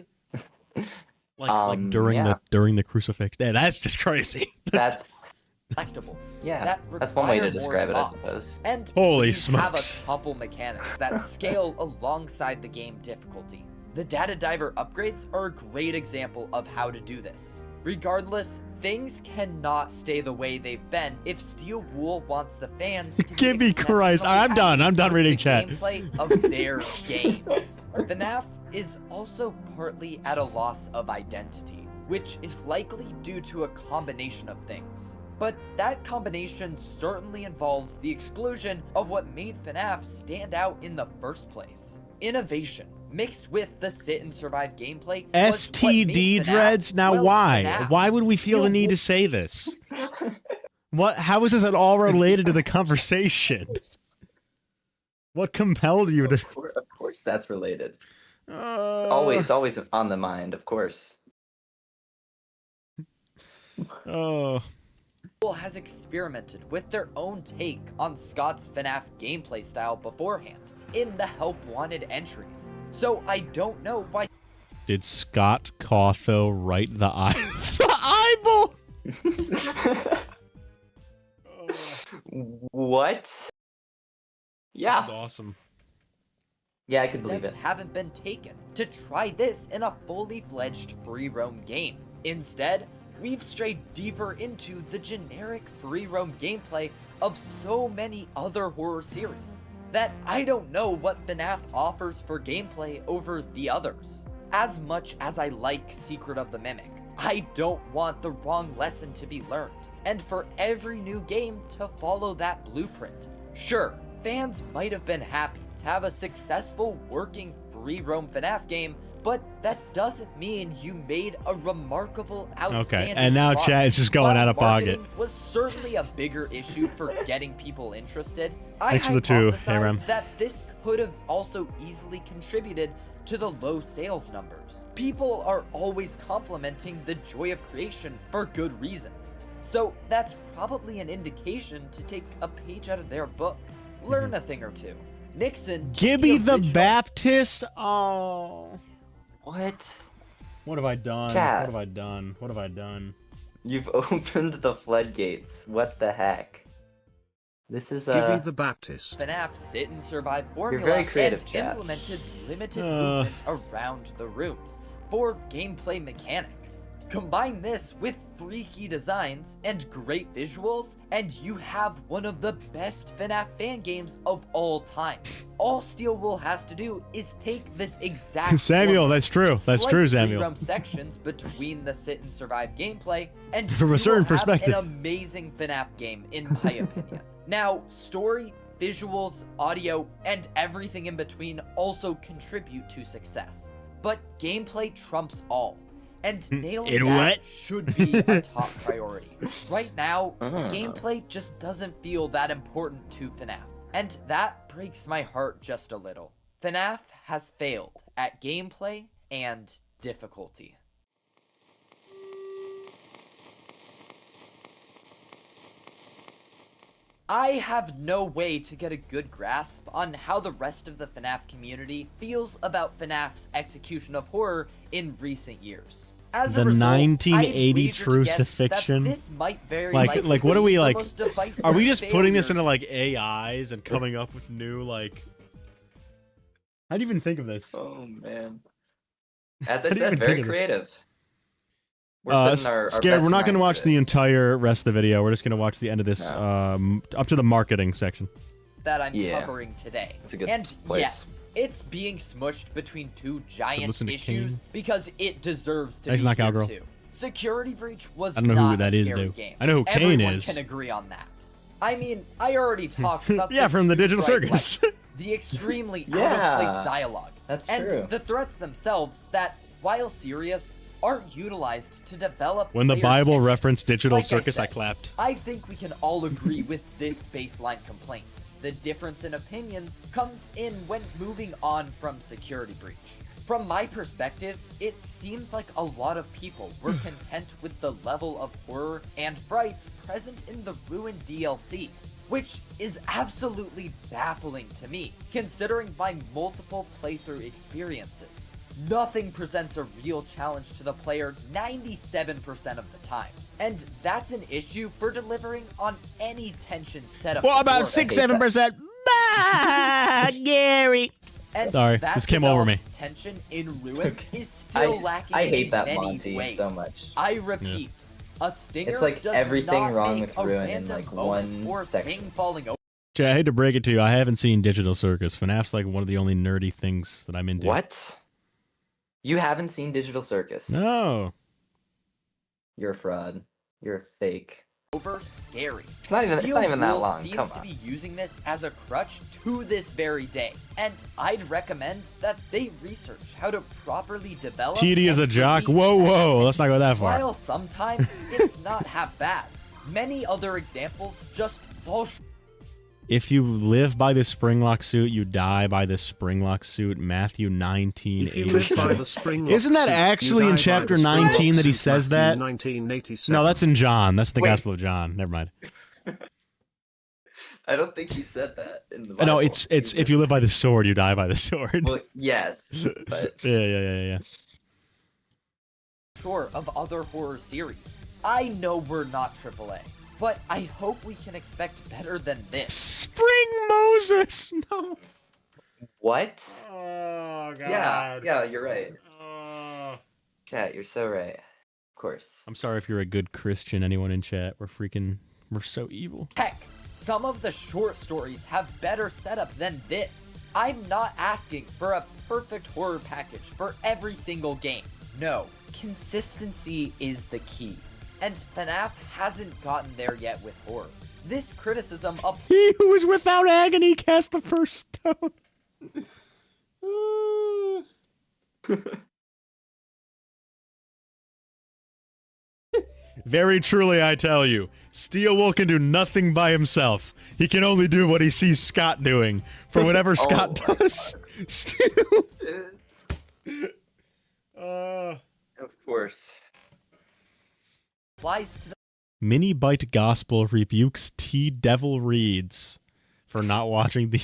C: Like during the crucifixion. Yeah, that's just crazy.
B: That's
J: collectibles.
B: Yeah, that's one way to
J: require more
B: describe it, I
J: thought.
B: suppose.
J: And
C: Holy
J: these have
C: smokes.
J: a couple mechanics that scale alongside the game difficulty. The Data Diver upgrades are a great example of how to do this. Regardless, things cannot stay the way they've been if Steel Wool wants the fans to be
C: Give me Christ. I'm done. I'm done reading
J: the
C: chat.
J: gameplay of their games. FNAF is also partly at a loss of identity, which is likely due to a combination of things. But that combination certainly involves the exclusion of what made FNAF stand out in the first place. Innovation, mixed with the sit and survive gameplay. was what made
C: STD
J: FNAF,
C: dreads? Now
J: well,
C: why?
J: FNAF.
C: Why would we feel the need to say this? What? How is this at all related to the conversation? What compelled you to?
B: Of course that's related. Always on the mind, of course.
C: Oh.
J: People has experimented with their own take on Scott's FNAF gameplay style beforehand in the Help Wanted entries. So I don't know why.
C: Did Scott Cawthon write the eyeball?
B: What? Yeah.
C: That's awesome.
B: Yeah, I can believe
J: Steps
B: it.
J: haven't been taken to try this in a fully fledged free roam game. Instead, we've strayed deeper into the generic free roam gameplay of so many other horror series that I don't know what FNAF offers for gameplay over the others. As much as I like Secret of the Mimic, I don't want the wrong lesson to be learned, and for every new game to follow that blueprint. Sure, fans might have been happy to have a successful working free roam FNAF game, but that doesn't mean you made a remarkable, outstanding
C: Okay, and now
J: product.
C: chat is just going
J: While
C: out of pocket.
J: marketing was certainly a bigger issue for getting people interested. I
C: Thanks for the two,
J: hypothesized
C: Aram.
J: that this could have also easily contributed to the low sales numbers. People are always complimenting the joy of creation for good reasons. So that's probably an indication to take a page out of their book. Learn a thing or two. Nixon.
C: Gibby the Baptist? Oh.
B: What?
C: What have I done?
B: Chat.
C: What have I done? What have I done?
B: You've opened the floodgates. What the heck? This is
H: Gibby the Baptist.
J: FNAF Sit and Survive formula
B: very creative,
J: and
B: chat.
J: implemented limited movement around the rooms for gameplay mechanics. Combine this with freaky designs and great visuals, and you have one of the best FNAF fan games of all time. All Steel Wool has to do is take this exact
C: Samuel,
J: formula,
C: that's true. That's
J: slice
C: true,
J: 3
C: Samuel.
J: room sections between the Sit and Survive gameplay, and
C: From a
J: you
C: certain
J: will have
C: perspective.
J: an amazing FNAF game, in my opinion. Now, story, visuals, audio, and everything in between also contribute to success. But gameplay trumps all. And nailing
C: In
J: that
C: what?
J: should be a top priority. Right now, gameplay just doesn't feel that important to FNAF. And that breaks my heart just a little. FNAF has failed at gameplay and difficulty. I have no way to get a good grasp on how the rest of the FNAF community feels about FNAF's execution of horror in recent years. As
C: The
J: a result,
C: 1980
J: I'd wager to guess that
C: crucifixion.
J: this might very
C: Like
J: likely
C: what are we
J: be the
C: like?
J: most divisive
C: Are we just putting this
J: failure.
C: into like AIs and coming up with new like? How do you even think of this?
B: Oh man. As
C: How
B: I
C: do you
B: said,
C: even
B: very
C: think of this?
B: creative. We're putting our
C: Scared,
B: best
C: we're not going to
B: mind
C: watch
B: into
C: the
B: it.
C: entire rest of the video. We're just going to watch the end of this, up to the marketing section.
J: that I'm
B: Yeah.
J: covering today.
B: It's a good
J: and
B: place.
J: yes, it's being smushed between two giant
C: listen to
J: issues
C: Kane.
J: because it deserves to
C: Thanks,
J: be
C: Knockout
J: here
C: Girl.
J: too. Security Breach was
C: I don't know who
J: not
C: that
J: a
C: is,
J: scary
C: dude.
J: game.
C: I know who Kane
J: Everyone
C: is.
J: can agree on that. I mean, I already talked about
C: Yeah, from the
J: two
C: Digital
J: bright
C: Circus.
J: lights, the extremely
B: Yeah.
J: out-of-place dialogue,
B: That's
J: and
B: true.
J: the threats themselves that, while serious, aren't utilized to develop
C: When the
J: player
C: Bible
J: tension.
C: referenced Digital
J: Like
C: Circus, I
J: said,
C: clapped.
J: I think we can all agree with this baseline complaint. The difference in opinions comes in when moving on from Security Breach. From my perspective, it seems like a lot of people were content with the level of horror and frights present in the Ruined DLC, which is absolutely baffling to me, considering my multiple playthrough experiences. Nothing presents a real challenge to the player 97% of the time. And that's an issue for delivering on any tension setup.
C: What about
J: before.
C: 6-7%? Gary.
J: And
C: Sorry,
J: that
C: this came over me.
J: developed tension in Ruin is still lacking
B: I hate
J: in
B: that
J: many
B: Monty
J: ways.
B: so much.
J: I repeat, a stinger
B: It's like
J: does
B: everything
J: not
B: wrong
J: make
B: with
J: a
B: Ruin in,
J: random
B: like,
J: moment
B: one
J: or
B: section.
J: thing falling over.
C: Jay, I hate to break it to you, I haven't seen Digital Circus. FNAF's like one of the only nerdy things that I'm into.
B: What? You haven't seen Digital Circus?
C: No.
B: You're a fraud. You're a fake.
J: Scary.
B: It's not even that
J: Wool
B: long.
J: Seems
B: Come
J: to
B: on.
J: be using this as a crutch to this very day, and I'd recommend that they research how to properly develop.
C: TD is a
J: and
C: jock.
J: release
C: Whoa,
J: that
C: whoa.
J: method.
C: Let's not go that far.
J: While sometimes it's not half bad, many other examples just fall short.
C: If you live by the Springlock suit, you die by the Springlock suit. Matthew
H: If you live by
C: 19:87.
H: the Springlock
C: Isn't that
H: suit, you
C: actually
H: die
C: in
H: by
C: chapter
H: the Springlock
C: 19 that he
H: suit,
C: says
H: Matthew
C: that?
H: 1987.
C: No, that's in John. That's the
B: Wait.
C: Gospel of John. Never mind.
B: I don't think he said that in the Bible.
C: No, it's if you live by the sword, you die by the sword.
B: Well, yes, but
C: Yeah.
J: Short of other horror series. I know we're not AAA, but I hope we can expect better than this.
C: Spring Moses. No.
B: what?
C: Oh
B: Yeah, you're right. Chat, you're so right. Of course.
C: I'm sorry if you're a good Christian. Anyone in chat, we're so evil.
J: Heck, some of the short stories have better setup than this. I'm not asking for a perfect horror package for every single game. No, consistency is the key. And FNAF hasn't gotten there yet with horror. This criticism of
C: He who is without agony cast the first stone. Very truly, I tell you, Steelwool can do nothing by himself. He can only do what he sees Scott doing. For whatever Scott does,
B: Of course.
J: applies to the
C: Mini Bite Gospel rebukes T Devil Reads for not watching the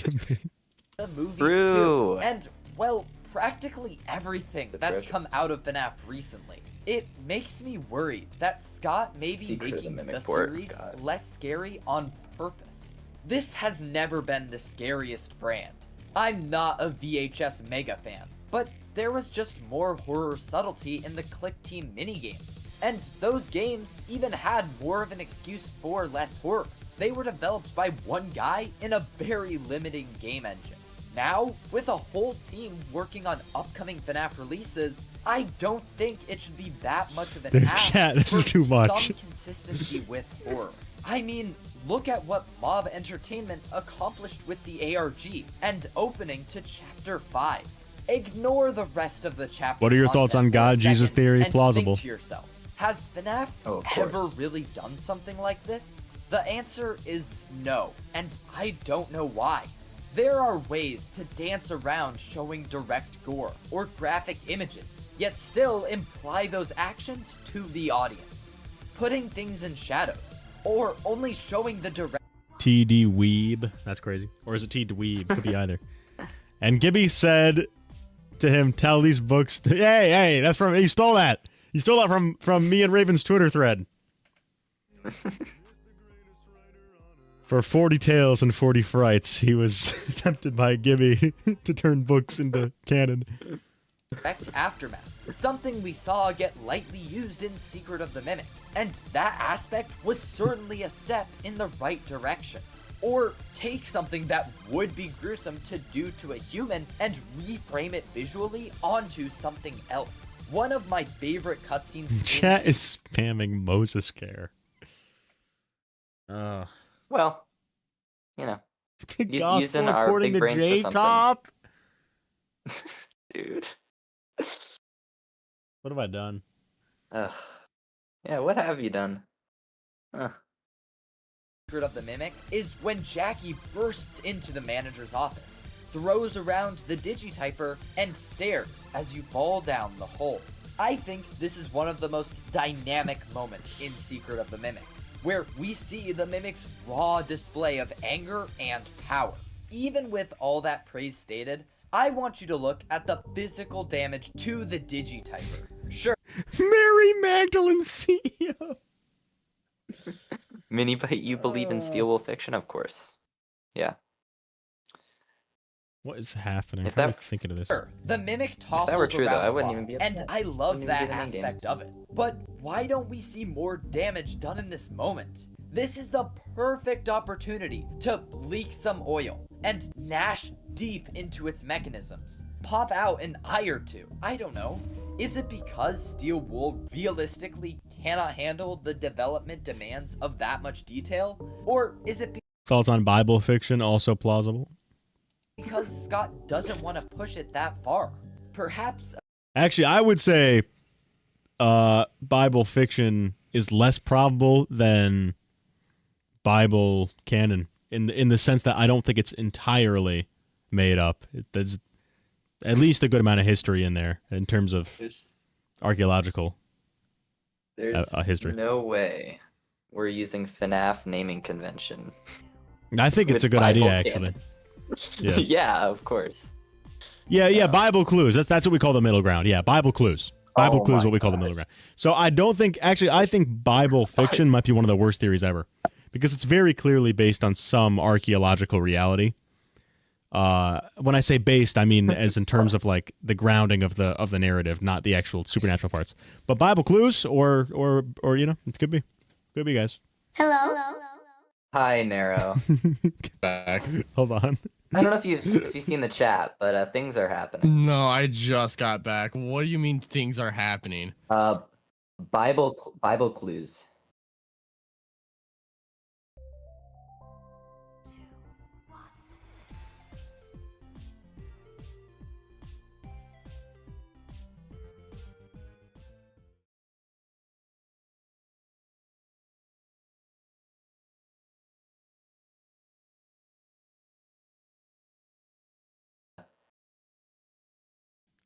J: movies
B: True.
J: too. And, well, practically everything that's
B: treasures.
J: come out of FNAF recently. It makes me worried that Scott may be
B: Secret of the
J: making
B: Mimic
J: the
B: Fort,
J: series
B: God.
J: less scary on purpose. this has never been the scariest brand. I'm not a VHS mega fan, but there was just more horror subtlety in the Click Team minigames. And those games even had more of an excuse for less horror. They were developed by one guy in a very limiting game engine. Now, with a whole team working on upcoming FNAF releases, I don't think it should be that much of an ask
C: this
J: for
C: is too much.
J: some consistency with horror. I mean, look at what Mob Entertainment accomplished with the ARG and opening to Chapter 5. Ignore the rest of the chapter.
C: What are your thoughts on
J: content for a
C: God, Jesus
J: second
C: theory?
J: and
C: Plausible.
J: Think to yourself, has FNAF ever really done something like this? The answer is no, and I don't know why. There are ways to dance around showing direct gore or graphic images, yet still imply those actions to the audience. Putting things in shadows, or only showing the direct
C: TD Weeb. That's crazy. Or is it T Dweeb? Could be either. And Gibby said to him, tell these books to... Hey, that's from... You stole that. You stole that from me and Raven's Twitter thread. For 40 tales and 40 frights, he was tempted by Gibby to turn books into canon.
J: direct aftermath, something we saw get lightly used in Secret of the Mimic, and that aspect was certainly a step in the right direction. Or take something that would be gruesome to do to a human and reframe it visually onto something else. One of my favorite cutscenes in
C: Chat is spamming Moses Care.
B: Well, you know,
C: Gospel
B: using our
C: according
B: big
C: to
B: brains for something.
C: J-Top.
B: Dude.
C: What have I done?
B: Yeah, what have you done?
J: Secret of the Mimic is when Jackie bursts into the manager's office, throws around the digityper, and stares as you fall down the hole. I think this is one of the most dynamic moments in Secret of the Mimic, where we see the Mimic's raw display of anger and power. Even with all that praise stated, I want you to look at the physical damage to the digityper. Sure.
C: Mary Magdalene CEO.
B: Mini Bite, you believe in Steel Wool fiction? Of course. Yeah.
C: What is happening?
B: If
C: How am I
B: that-
C: thinking of this?
J: Sure, the Mimic tossles
B: that were true, though,
J: around
B: I
J: the
B: wouldn't
J: block,
B: even be
J: and
B: upset.
J: I love
B: Wouldn't even
J: that
B: be the main
J: aspect
B: games.
J: of it. But why don't we see more damage done in this moment? This is the perfect opportunity to leak some oil and gnash deep into its mechanisms. Pop out an eye or two. I don't know. Is it because Steel Wool realistically cannot handle the development demands of that much detail? Or is it
C: Thoughts on Bible fiction, also plausible.
J: because Scott doesn't want to push it that far? Perhaps
C: Actually, I would say Bible fiction is less probable than Bible canon in the sense that I don't think it's entirely made up. There's at least a good amount of history in there in terms of archaeological
B: There's
C: history.
B: no way we're using FNAF naming convention.
C: I think it's
B: with
C: a good
B: Bible
C: idea, actually.
B: canon. Yeah, of course.
C: Yeah, Bible clues. That's what we call the middle ground. Yeah, Bible clues. Bible clues is what we call the middle ground. So I don't think, actually, I think Bible fiction might be one of the worst theories ever, because it's very clearly based on some archaeological reality. When I say based, I mean as in terms of like the grounding of the narrative, not the actual supernatural parts. But Bible clues, or you know, it could be guys.
M: Hello.
B: Hi, Nero.
C: Get back. Hold on.
B: I don't know if you've seen the chat, but things are happening.
D: No, I just got back. What do you mean things are happening?
B: Bible clues.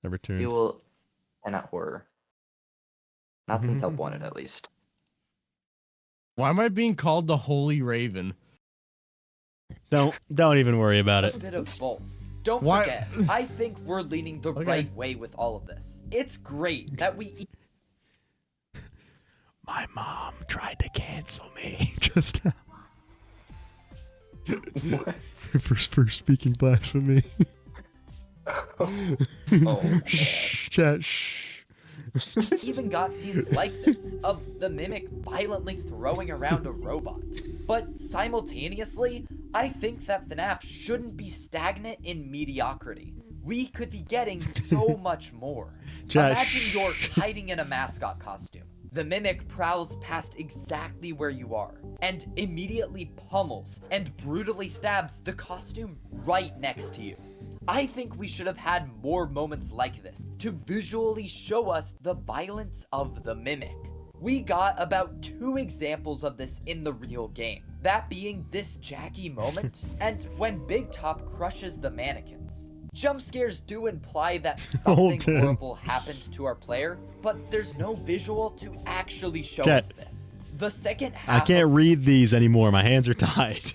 C: Number 2.
B: Dual and not horror. Not since Help Wanted, at least.
D: Why am I being called the Holy Raven?
C: Don't even worry about
J: a
C: it.
J: bit of both. Don't
D: Why-
J: forget, I think we're leaning the right way with all of this. It's great that we
C: My mom tried to cancel me just now. for speaking blasphemy.
B: Oh,
C: shh, chat, shh.
J: Even got scenes like this of the Mimic violently throwing around a robot. But simultaneously, I think that FNAF shouldn't be stagnant in mediocrity. We could be getting so much more. Imagine you're hiding in a mascot costume. The Mimic prowls past exactly where you are, and immediately pummels and brutally stabs the costume right next to you. I think we should have had more moments like this to visually show us the violence of the Mimic. We got about 2 examples of this in the real game, that being this Jackie moment and when Big Top crushes the mannequins. Jump scares do imply that something horrible happened to our player, but there's no visual to actually show us this. The second half
C: I can't read these anymore. My hands are tied.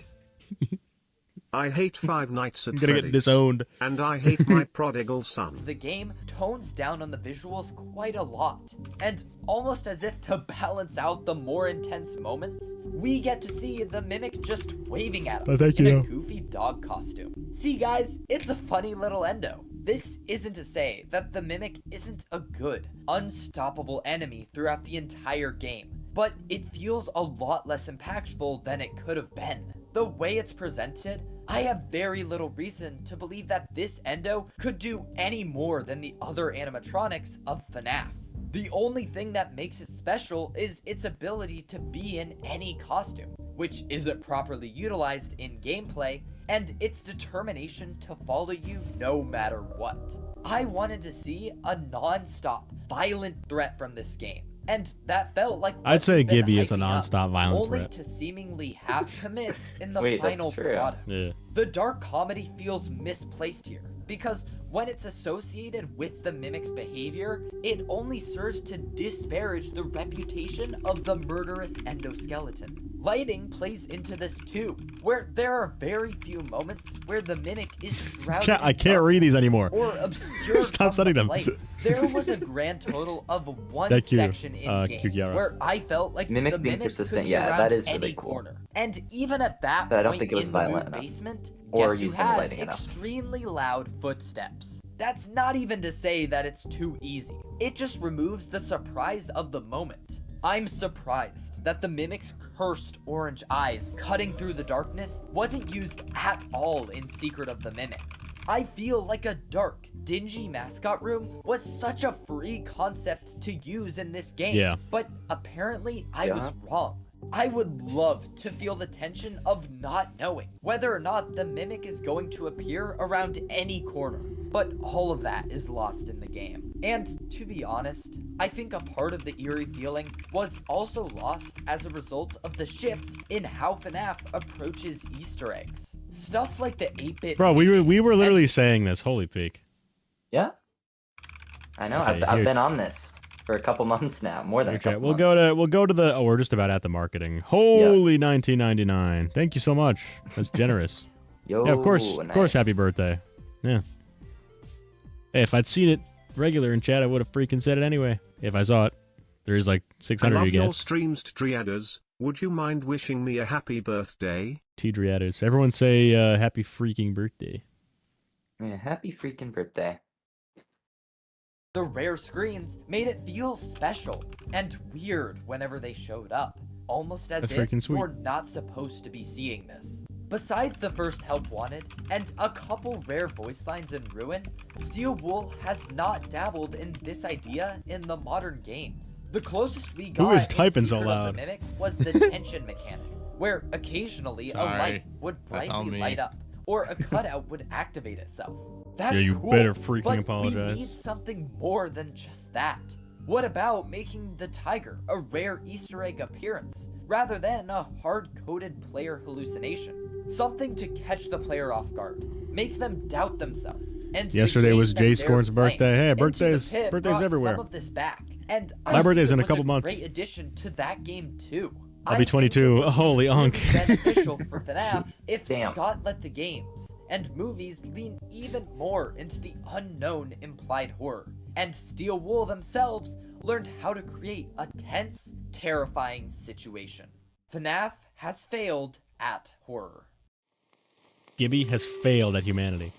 H: I hate Five Nights at
C: I'm gonna
H: Freddy's.
C: get disowned.
H: And I hate my prodigal son.
J: The game tones down on the visuals quite a lot, and almost as if to balance out the more intense moments, we get to see the Mimic just waving at us in a goofy dog costume. See guys, it's a funny little endo. This isn't to say that the Mimic isn't a good, unstoppable enemy throughout the entire game, but it feels a lot less impactful than it could have been. The way it's presented, I have very little reason to believe that this endo could do any more than the other animatronics of FNAF. The only thing that makes it special is its ability to be in any costume, which isn't properly utilized in gameplay, and its determination to follow you no matter what. I wanted to see a non-stop, violent threat from this game, and that felt like
C: I'd say
J: we've been
C: Gibby is a
J: hyping
C: non-stop
J: up,
C: violent
J: only
C: threat.
J: to seemingly half commit in the
B: Wait, that's
J: final
B: true.
J: product.
C: Yeah.
J: The dark comedy feels misplaced here, because when it's associated with the Mimic's behavior, it only serves to disparage the reputation of the murderous endoskeleton. Lighting plays into this too, where there are very few moments where the Mimic is shrouded in
C: I can't read these anymore.
J: or obscured
C: Stop
J: from
C: setting
J: the
C: them.
J: light. There was a grand total of one
C: Thank you,
J: section in game
C: Kikiara.
J: where I felt like
B: Mimic
J: the
B: being
J: Mimic
B: persistent,
J: could be
B: yeah,
J: around
B: that is
J: any
B: really cool.
J: corner. And even at that
B: But I don't
J: point
B: think it was
J: in the
B: violent
J: moon
B: enough.
J: basement,
B: Or
J: guess who
B: used
J: has
B: stimulating enough.
J: extremely loud footsteps. That's not even to say that it's too easy. It just removes the surprise of the moment. I'm surprised that the Mimic's cursed orange eyes cutting through the darkness wasn't used at all in Secret of the Mimic. I feel like a dark, dingy mascot room was such a free concept to use in this game.
C: Yeah.
J: But apparently I was wrong. I would love to feel the tension of not knowing whether or not the Mimic is going to appear around any corner. But all of that is lost in the game. And to be honest, I think a part of the eerie feeling was also lost as a result of the shift in how FNAF approaches Easter eggs. Stuff like the 8-bit...
C: Bro, we were literally saying this. Holy peak.
B: Yeah. I know.
C: Okay,
B: I've
C: here-
B: been on this for a couple months now, more than a
C: Okay,
B: couple
C: we'll
B: months.
C: go to the. Oh, we're just about at the marketing. Holy 1999. Thank you so much. That's generous.
B: Yo,
C: Yeah, of course,
B: nice.
C: happy birthday. Yeah. Hey, if I'd seen it regular in chat, I would have freaking said it anyway. If I saw it. There's like
H: I
C: 600
H: love
C: you
H: your
C: get.
H: streams, Triadas. Would you mind wishing me a happy birthday?
C: Tidriatus. Everyone say happy freaking birthday.
B: Yeah, happy freaking birthday.
J: The rare screens made it feel special and weird whenever they showed up, almost as
C: That's
J: if
C: freaking sweet.
J: we're not supposed to be seeing this. Besides the first Help Wanted and a couple rare voice lines in Ruin, Steel Wool has not dabbled in this idea in the modern games. The closest we got
C: is
J: in
C: typing so
J: Secret of
C: loud?
J: the Mimic was the tension mechanic, where occasionally a light
D: Sorry.
J: would
D: That's on
J: brightly
D: me.
J: light up, or a cutout would activate itself. That's
C: Yeah, you
J: cool,
C: better freaking
J: but
C: apologize.
J: we need something more than just that. What about making the tiger a rare Easter egg appearance, rather than a hard-coded player hallucination? Something to catch the player off guard, make them doubt themselves, and the
C: Yesterday
J: game
C: was
J: that
C: Jay
J: they're
C: Scorn's
J: playing.
C: birthday. Hey,
J: Into the
C: birthdays
J: Pit
C: birthdays
J: brought
C: everywhere.
J: Some of this back, and
C: My
J: I think
C: birthday's
J: it
C: in a
J: was
C: couple months.
J: Great addition to that game too.
C: I'll
J: I
C: be
J: think
C: 22.
J: it would be
C: Holy
J: really
C: unk.
J: beneficial for FNAF if
B: Damn.
J: Scott let the games and movies lean even more into the unknown implied horror, and Steel Wool themselves learned how to create a tense, terrifying situation. FNAF has failed at horror.
C: Gibby has failed at humanity.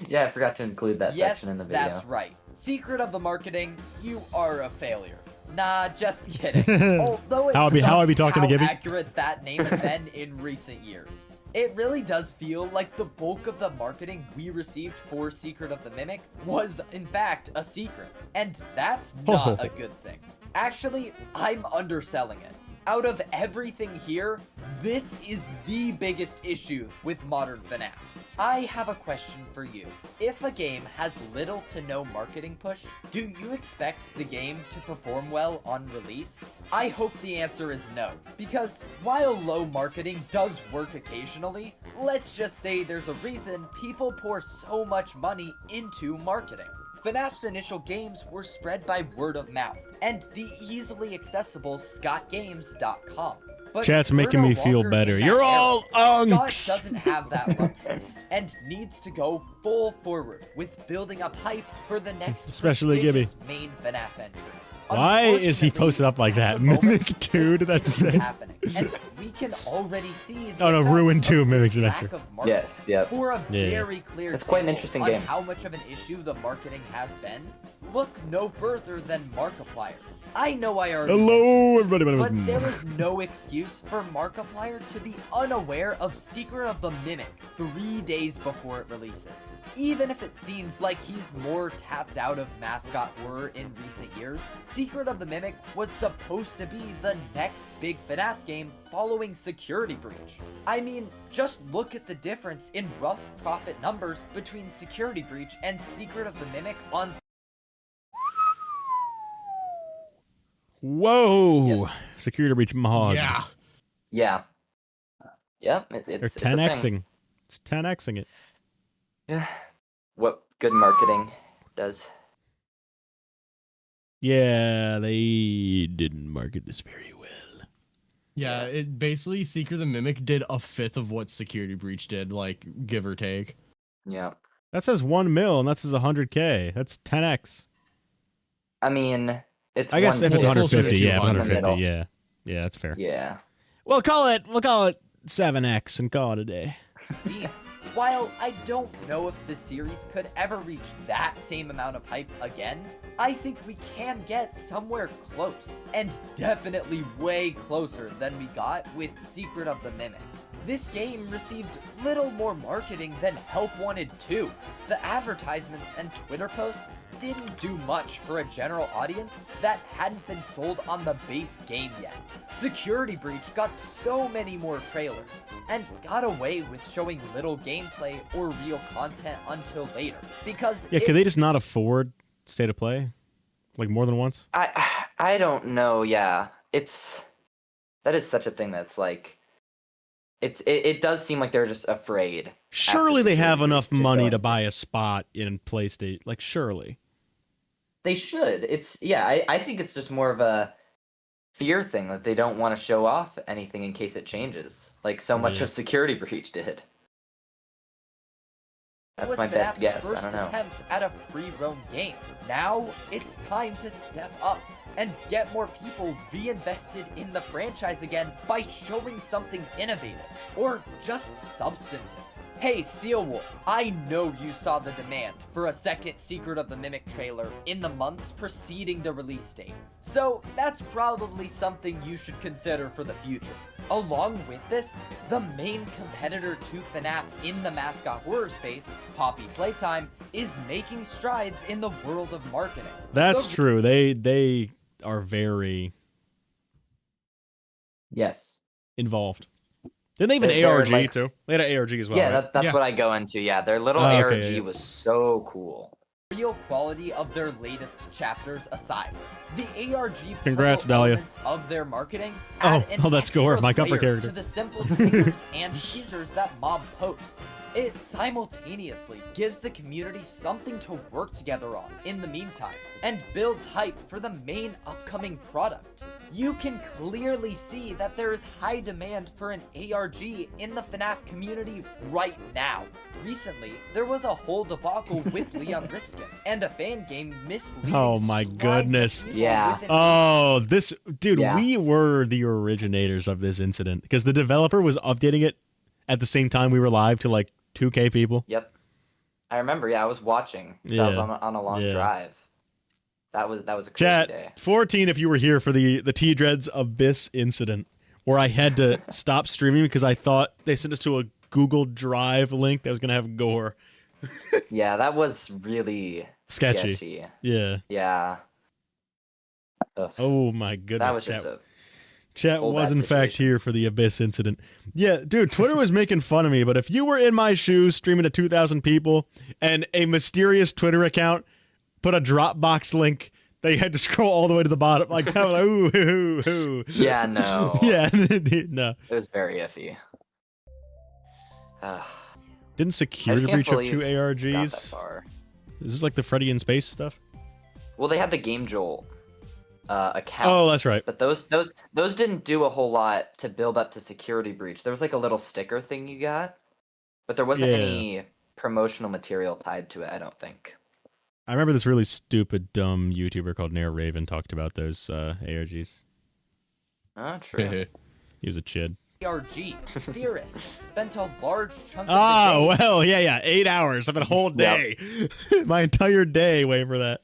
B: Yeah, I forgot to include that
J: Yes,
B: section in the video.
J: that's right. Secret of the marketing, you are a failure. Nah, just kidding. Although it
C: How I be talking to Gibby?
J: accurate that name has been in recent years. It really does feel like the bulk of the marketing we received for Secret of the Mimic was, in fact, a secret. And that's not a good thing. Actually, I'm underselling it. Out of everything here, this is the biggest issue with modern FNAF. I have a question for you. If a game has little to no marketing push, do you expect the game to perform well on release? I hope the answer is no, because while low marketing does work occasionally, let's just say there's a reason people pour so much money into marketing. FNAF's initial games were spread by word of mouth, and the easily accessible ScottGames.com. But
C: Chat's making
J: we're no
C: me feel
J: longer
C: better.
J: in that
C: You're
J: era.
C: all unks!
J: Scott doesn't have that luxury, and needs to go full forward with building up hype for the next
C: Especially Gibby.
J: prestigious main FNAF entry.
C: Why is he posted up like that? Mimic dude, that's sick.
J: Happening, and we can already see the
C: Oh no, Ruin
J: effects
C: 2
J: of
C: Mimic's
J: this lack
C: Adventure.
J: of marketing.
B: Yes, yep.
J: For a
C: Yeah.
J: very clear
B: It's quite an
J: sample
B: interesting
J: on
B: game.
J: how much of an issue the marketing has been, look no further than Markiplier. I know I already
C: Hello,
J: mentioned
C: everybody.
J: this, but there is no excuse for Markiplier to be unaware of Secret of the Mimic 3 days before it releases. Even if it seems like he's more tapped out of mascot horror in recent years, Secret of the Mimic was supposed to be the next big FNAF game following Security Breach. I mean, just look at the difference in rough profit numbers between Security Breach and Secret of the Mimic on
C: Whoa! Security breach mod.
D: Yeah.
B: Yeah. Yeah,
C: They're
B: it's a thing.
C: 10xing. It's 10xing it.
B: Yeah. What good marketing does.
C: Yeah, they didn't market this very well.
D: Yeah, it basically Secret of the Mimic did a fifth of what Security Breach did, like give or take.
B: Yeah.
C: That says 1 mil, and that says 100K. That's 10x.
B: I mean, it's
C: I guess if it's
D: Well, closer to
C: 150, yeah,
D: 200.
C: 150, yeah. Yeah, that's fair.
B: Yeah.
C: We'll call it 7x and call it a day.
J: Steam. While I don't know if the series could ever reach that same amount of hype again, I think we can get somewhere close, and definitely way closer than we got with Secret of the Mimic. This game received little more marketing than Help Wanted 2. The advertisements and Twitter posts didn't do much for a general audience that hadn't been sold on the base game yet. Security Breach got so many more trailers, and got away with showing little gameplay or real content until later, because
C: Yeah, could they just not afford State of Play? Like more than once?
B: I don't know, yeah. That is such a thing that's like it does seem like they're just afraid.
C: Surely they have enough
B: Just
C: money
B: going-
C: to buy a spot in PlayStation. Like, surely.
B: They should. I think it's just more of a fear thing that they don't want to show off anything in case it changes. Like so much
C: Yeah.
B: of Security Breach did. That's
J: was
B: my best
J: FNAF's
B: guess.
J: first
B: I don't know.
J: attempt at a free roam game. Now it's time to step up and get more people reinvested in the franchise again by showing something innovative or just substantive. Hey, Steelwolf, I know you saw the demand for a second Secret of the Mimic trailer in the months preceding the release date. So that's probably something you should consider for the future. Along with this, the main competitor to FNAF in the mascot horror space, Poppy Playtime, is making strides in the world of marketing.
C: That's true. They are very involved. Didn't they even
B: They're
C: ARG
B: like-
C: too? They had an ARG as well.
B: Yeah,
C: right?
B: that's what I go into. Yeah, their little
C: Oh, okay,
B: ARG
C: yeah.
B: was so cool.
J: Real quality of their latest chapters aside, the ARG
C: Congrats,
J: pivotal
C: Dahlia.
J: elements of their marketing
C: Oh,
J: add an
C: that's Gore,
J: extra
C: my comfort
J: layer
C: character.
J: to the simple trailers and teasers that Mob posts. It simultaneously gives the community something to work together on in the meantime, and builds hype for the main upcoming product. You can clearly see that there is high demand for an ARG in the FNAF community right now. Recently, there was a whole debacle with Leon Riskin, and a fan game misleading
C: Oh my
J: strides of
C: goodness.
J: people
B: Yeah.
J: with an
C: Oh, this dude,
B: Yeah.
C: we were the originators of this incident because the developer was updating it at the same time we were live to like 2K people?
B: Yep. I remember. Yeah, I was watching. So I was on a long drive. That was a crazy
C: Chat,
B: day.
C: 14 if you were here for the T-Dreads Abyss incident, where I had to stop streaming because I thought they sent us to a Google Drive link that was going to have gore.
B: Yeah, that was really sketchy.
C: Yeah.
B: Yeah. Ugh.
C: Oh my goodness.
B: That was just a
C: Chat
B: whole
C: was
B: bad
C: in fact here for the Abyss incident. Yeah, dude, Twitter was making fun of me, but if you were in my shoes streaming to 2,000 people and a mysterious Twitter account put a Dropbox link that you had to scroll all the way to the bottom, like, I was like, ooh.
B: Yeah, no.
C: Yeah, no.
B: It was very iffy.
C: Didn't security breach have 2
B: got
C: ARGs?
B: that far.
C: Is this like the Freddy in Space stuff?
B: Well, they had the Game Jolt accounts.
C: Oh, that's right.
B: But those didn't do a whole lot to build up to security breach. There was like a little sticker thing you got, but there wasn't any promotional material tied to it, I don't think.
C: I remember this really stupid, dumb YouTuber called Nair Raven talked about those ARGs.
B: Oh, true.
C: He was a chid.
J: ARG. Theorists spent a large chunk of
C: Oh,
J: the day
C: well, yeah. 8 hours. I've been a whole day. My entire day waiting for that.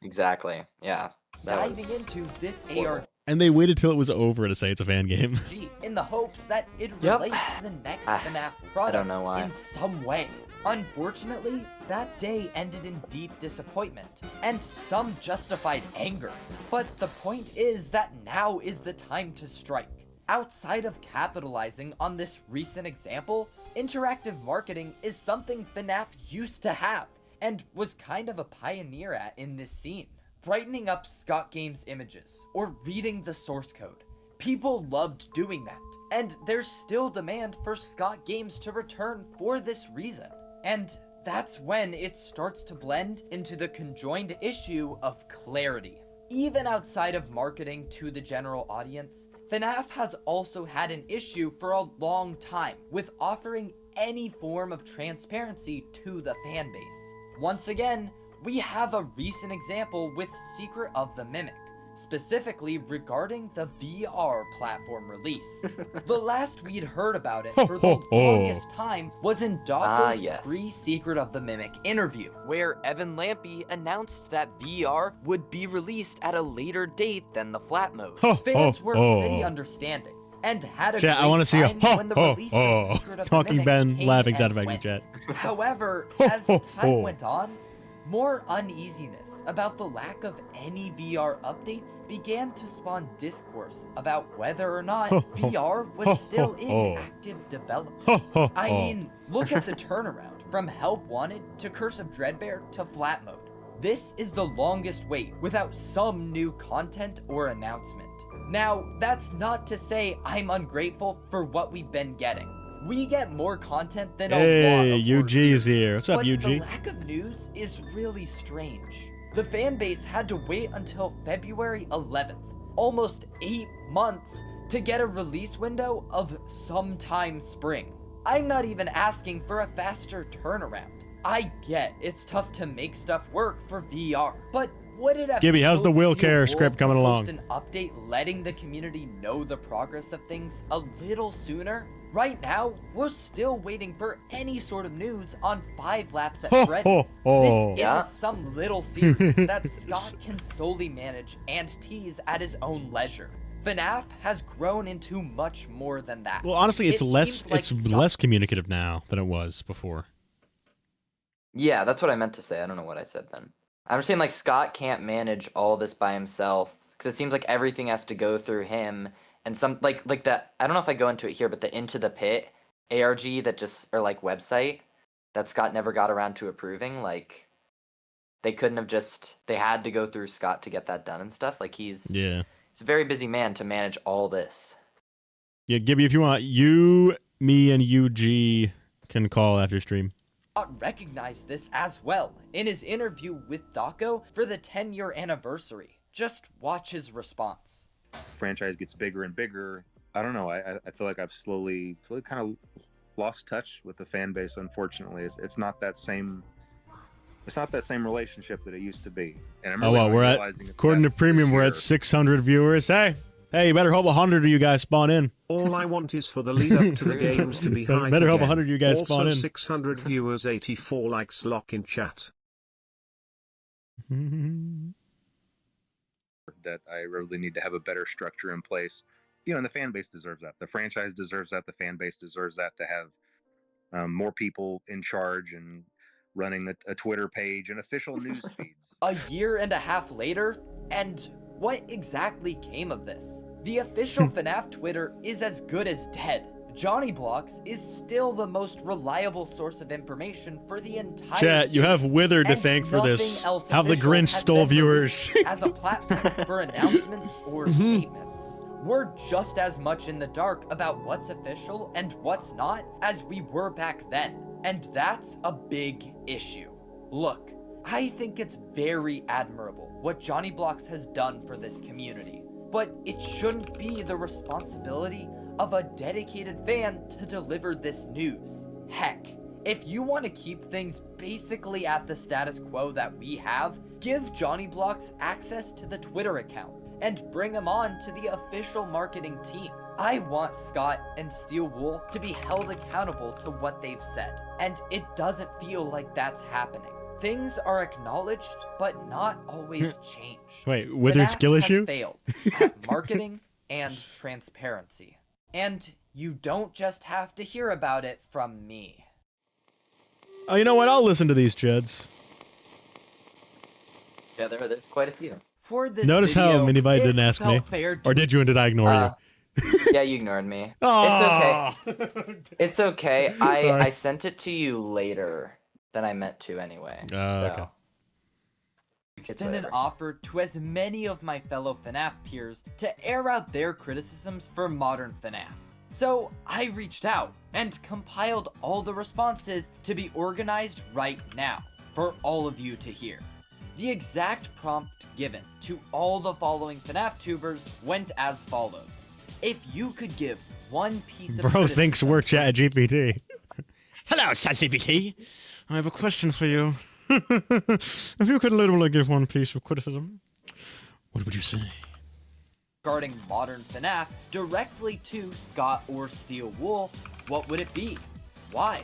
B: Exactly. Yeah.
J: diving into this ARG
C: And they waited till it was over to say it's a fan game.
J: in the hopes that it
B: Yep.
J: relates to the next FNAF
B: I
J: product
B: don't know why.
J: in some way. Unfortunately, that day ended in deep disappointment and some justified anger. But the point is that now is the time to strike. Outside of capitalizing on this recent example, interactive marketing is something FNAF used to have and was kind of a pioneer at in this scene. Brightening up Scott Games images or reading the source code. People loved doing that, and there's still demand for Scott Games to return for this reason. And that's when it starts to blend into the conjoined issue of clarity. Even outside of marketing to the general audience, FNAF has also had an issue for a long time with offering any form of transparency to the fanbase. Once again, we have a recent example with Secret of the Mimic, specifically regarding the VR platform release. The last we'd heard about it for the longest time was in Dawko's pre-Secret of the Mimic interview, where Evan Lampy announced that VR would be released at a later date than the flat mode. Fans were pretty understanding and had a
C: Chat, I
J: great
C: want to see a
J: time when the release of Secret of the
C: Talking
J: Mimic
C: Ben
J: came
C: laughing
J: and
C: sound effect in
J: went.
C: chat.
J: However, as time went on, more uneasiness about the lack of any VR updates began to spawn discourse about whether or not VR was still in active development. I mean, look at the turnaround from Help Wanted to Curse of Dreadbear to flat mode. This is the longest wait without some new content or announcement. Now, that's not to say I'm ungrateful for what we've been getting. We get more content than a lot of
C: Hey,
J: horror
C: UG's
J: series,
C: here. What's up,
J: but
C: UG?
J: the lack of news is really strange. The fanbase had to wait until February 11th, almost 8 months, to get a release window of sometime spring. I'm not even asking for a faster turnaround. I get it's tough to make stuff work for VR, but would it have
C: Gibby, how's the
J: killed
C: Will
J: Steel
C: Care
J: Wolf
C: script
J: to
C: coming
J: post
C: along?
J: an update letting the community know the progress of things a little sooner? Right now, we're still waiting for any sort of news on 5 Laps at Freddy's. This isn't some little series that Scott can solely manage and tease at his own leisure. FNAF has grown into much more than that.
C: Well, honestly, it's
J: It
C: less
J: seems like
C: it's
J: Scott-
C: less communicative now than it was before.
B: Yeah, that's what I meant to say. I don't know what I said then. I'm saying like Scott can't manage all this by himself because it seems like everything has to go through him. And some like that. I don't know if I go into it here, but the Into the Pit ARG that just or like website that Scott never got around to approving. Like they couldn't have just. They had to go through Scott to get that done and stuff. Like he's a very busy man to manage all this.
C: Yeah, Gibby, if you want, you, me, and UG can call after stream.
J: Recognized this as well in his interview with Dawko for the 10-year anniversary. Just watch his response.
M: Franchise gets bigger and bigger. I don't know. I feel like I've slowly kind of lost touch with the fan base. Unfortunately, it's not that same. It's not that same relationship that it used to be. And I'm really
C: We're at
M: realizing
C: according to Premium, we're at 600 viewers. Hey, Hey, you better hope 100 of you guys spawn in.
H: All I want is for the lead up to the games to be high.
C: Better hope 100 of you guys
H: also
C: spawn in.
H: 600 viewers, 84 likes, lock in chat.
M: That I really need to have a better structure in place. You know, and the fan base deserves that. The franchise deserves that. The fan base deserves that, to have more people in charge and running a Twitter page and official news feeds.
J: A year and a half later, and what exactly came of this? The official FNAF Twitter is as good as dead. Johnny Blocks is still the most reliable source of information for the entire
C: Chat, you have Wither to
J: and
C: thank for this.
J: nothing else
C: How the
J: official
C: Grinch
J: has
C: stole
J: been
C: viewers.
J: released as a platform for announcements or statements. We're just as much in the dark about what's official and what's not as we were back then. And that's a big issue. Look, I think it's very admirable what Johnny Blocks has done for this community, but it shouldn't be the responsibility of a dedicated fan to deliver this news. Heck, if you want to keep things basically at the status quo that we have, give Johnny Blocks access to the Twitter account and bring him on to the official marketing team. I want Scott and Steel Wool to be held accountable to what they've said, and it doesn't feel like that's happening. Things are acknowledged, but not always changed.
C: Wait, withered
J: FNAF
C: skill
J: has
C: issue?
J: failed at marketing and transparency. And you don't just have to hear about it from me.
C: Oh, you know what? I'll listen to these Jeds.
B: Yeah, there's quite a few.
J: For this
C: Notice how
J: video,
C: Minibite
J: it
C: didn't ask me.
J: felt fair to
C: Or did you, and did I ignore you?
B: Yeah, you ignored me.
C: Oh,
B: It's okay. It's okay. I sent it to you later than I meant to anyway.
C: Okay.
J: extend an offer to as many of my fellow FNAF peers to air out their criticisms for modern FNAF. So I reached out and compiled all the responses to be organized right now for all of you to hear. The exact prompt given to all the following FNAF tubers went as follows. If you could give one piece of
C: Bro thinks we're ChatGPT. Hello, ChatGPT. I have a question for you. If you could literally give one piece of criticism, what would you say?
J: regarding modern FNAF directly to Scott or Steel Wool, what would it be? Why?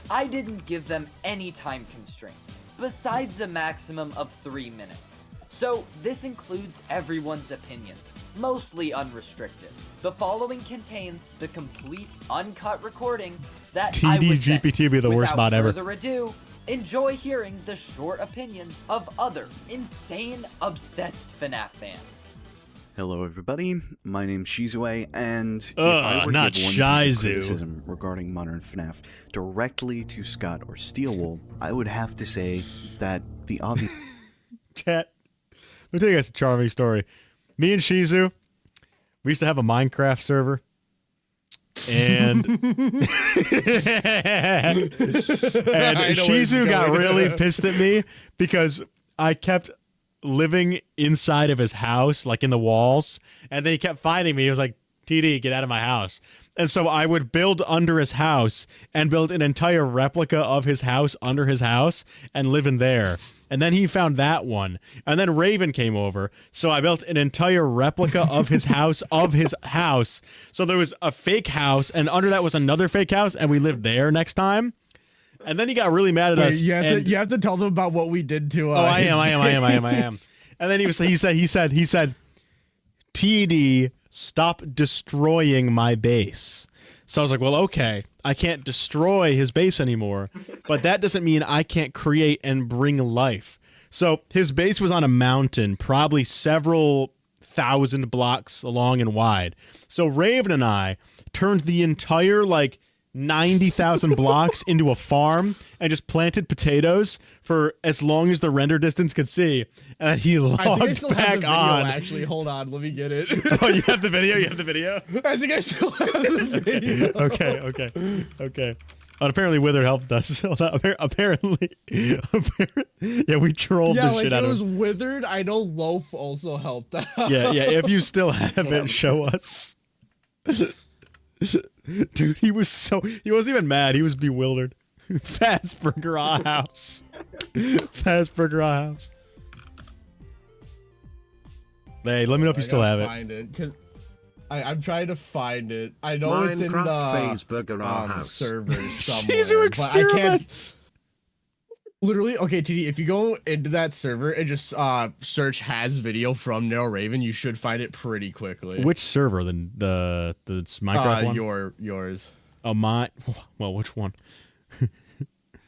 J: I didn't give them any time constraints, besides a maximum of 3 minutes. So this includes everyone's opinions, mostly unrestricted. The following contains the complete uncut recordings that I was sent.
C: TDGPT would be the worst bot ever.
J: Without further ado, enjoy hearing the short opinions of other insane, obsessed FNAF fans.
N: Hello everybody, my name's Shizue, and if
C: I
N: I were
C: not
N: to give one piece of
C: Shizu.
N: criticism regarding modern FNAF directly to Scott or Steelwool, I would have to say that the obvious...
C: Chat, let me tell you guys a charming story. Me and Shizu, we used to have a Minecraft server, and Shizu got really pissed at me because I kept living inside of his house, like in the walls, and then he kept finding me. He was like, TD, get out of my house. And so I would build under his house and build an entire replica of his house under his house and live in there. And then he found that one. And then Raven came over. So I built an entire replica of his house, So there was a fake house, and under that was another fake house, and we lived there next time. And then he got really mad at us.
D: You have to tell them about what we did to us.
C: I am. And then he said, TD, stop destroying my base. So I was like, well, okay, I can't destroy his base anymore, but that doesn't mean I can't create and bring life. So his base was on a mountain, probably several thousand blocks long and wide. So Raven and I turned the entire, 90,000 blocks into a farm and just planted potatoes for as long as the render distance could see. And he logged
D: I think I still
C: back
D: have the video,
C: on.
D: actually. Hold on, let me get it.
C: Oh, you have the video? You have the video?
D: I think I still have the video.
C: Okay. Oh, apparently Wither helped us. Apparently, yeah, we trolled the shit out of
D: it was
C: him.
D: Withered. I know Loaf also helped out.
C: Yeah. If you still have it, show us. Dude, he wasn't even mad. He was bewildered. Fast Burger House. Fast Burger House. Hey, let me know if you still have it.
D: Find it. I'm trying to find it. I know it's in the
H: Fazeburger our house.
D: server somewhere.
C: These are
D: but
C: experiments.
D: Literally, okay, TD, if you go into that server and just search has video from Narrow Raven, you should find it pretty quickly.
C: Which server? The Minecraft one?
D: Yours.
C: Oh, well, which one?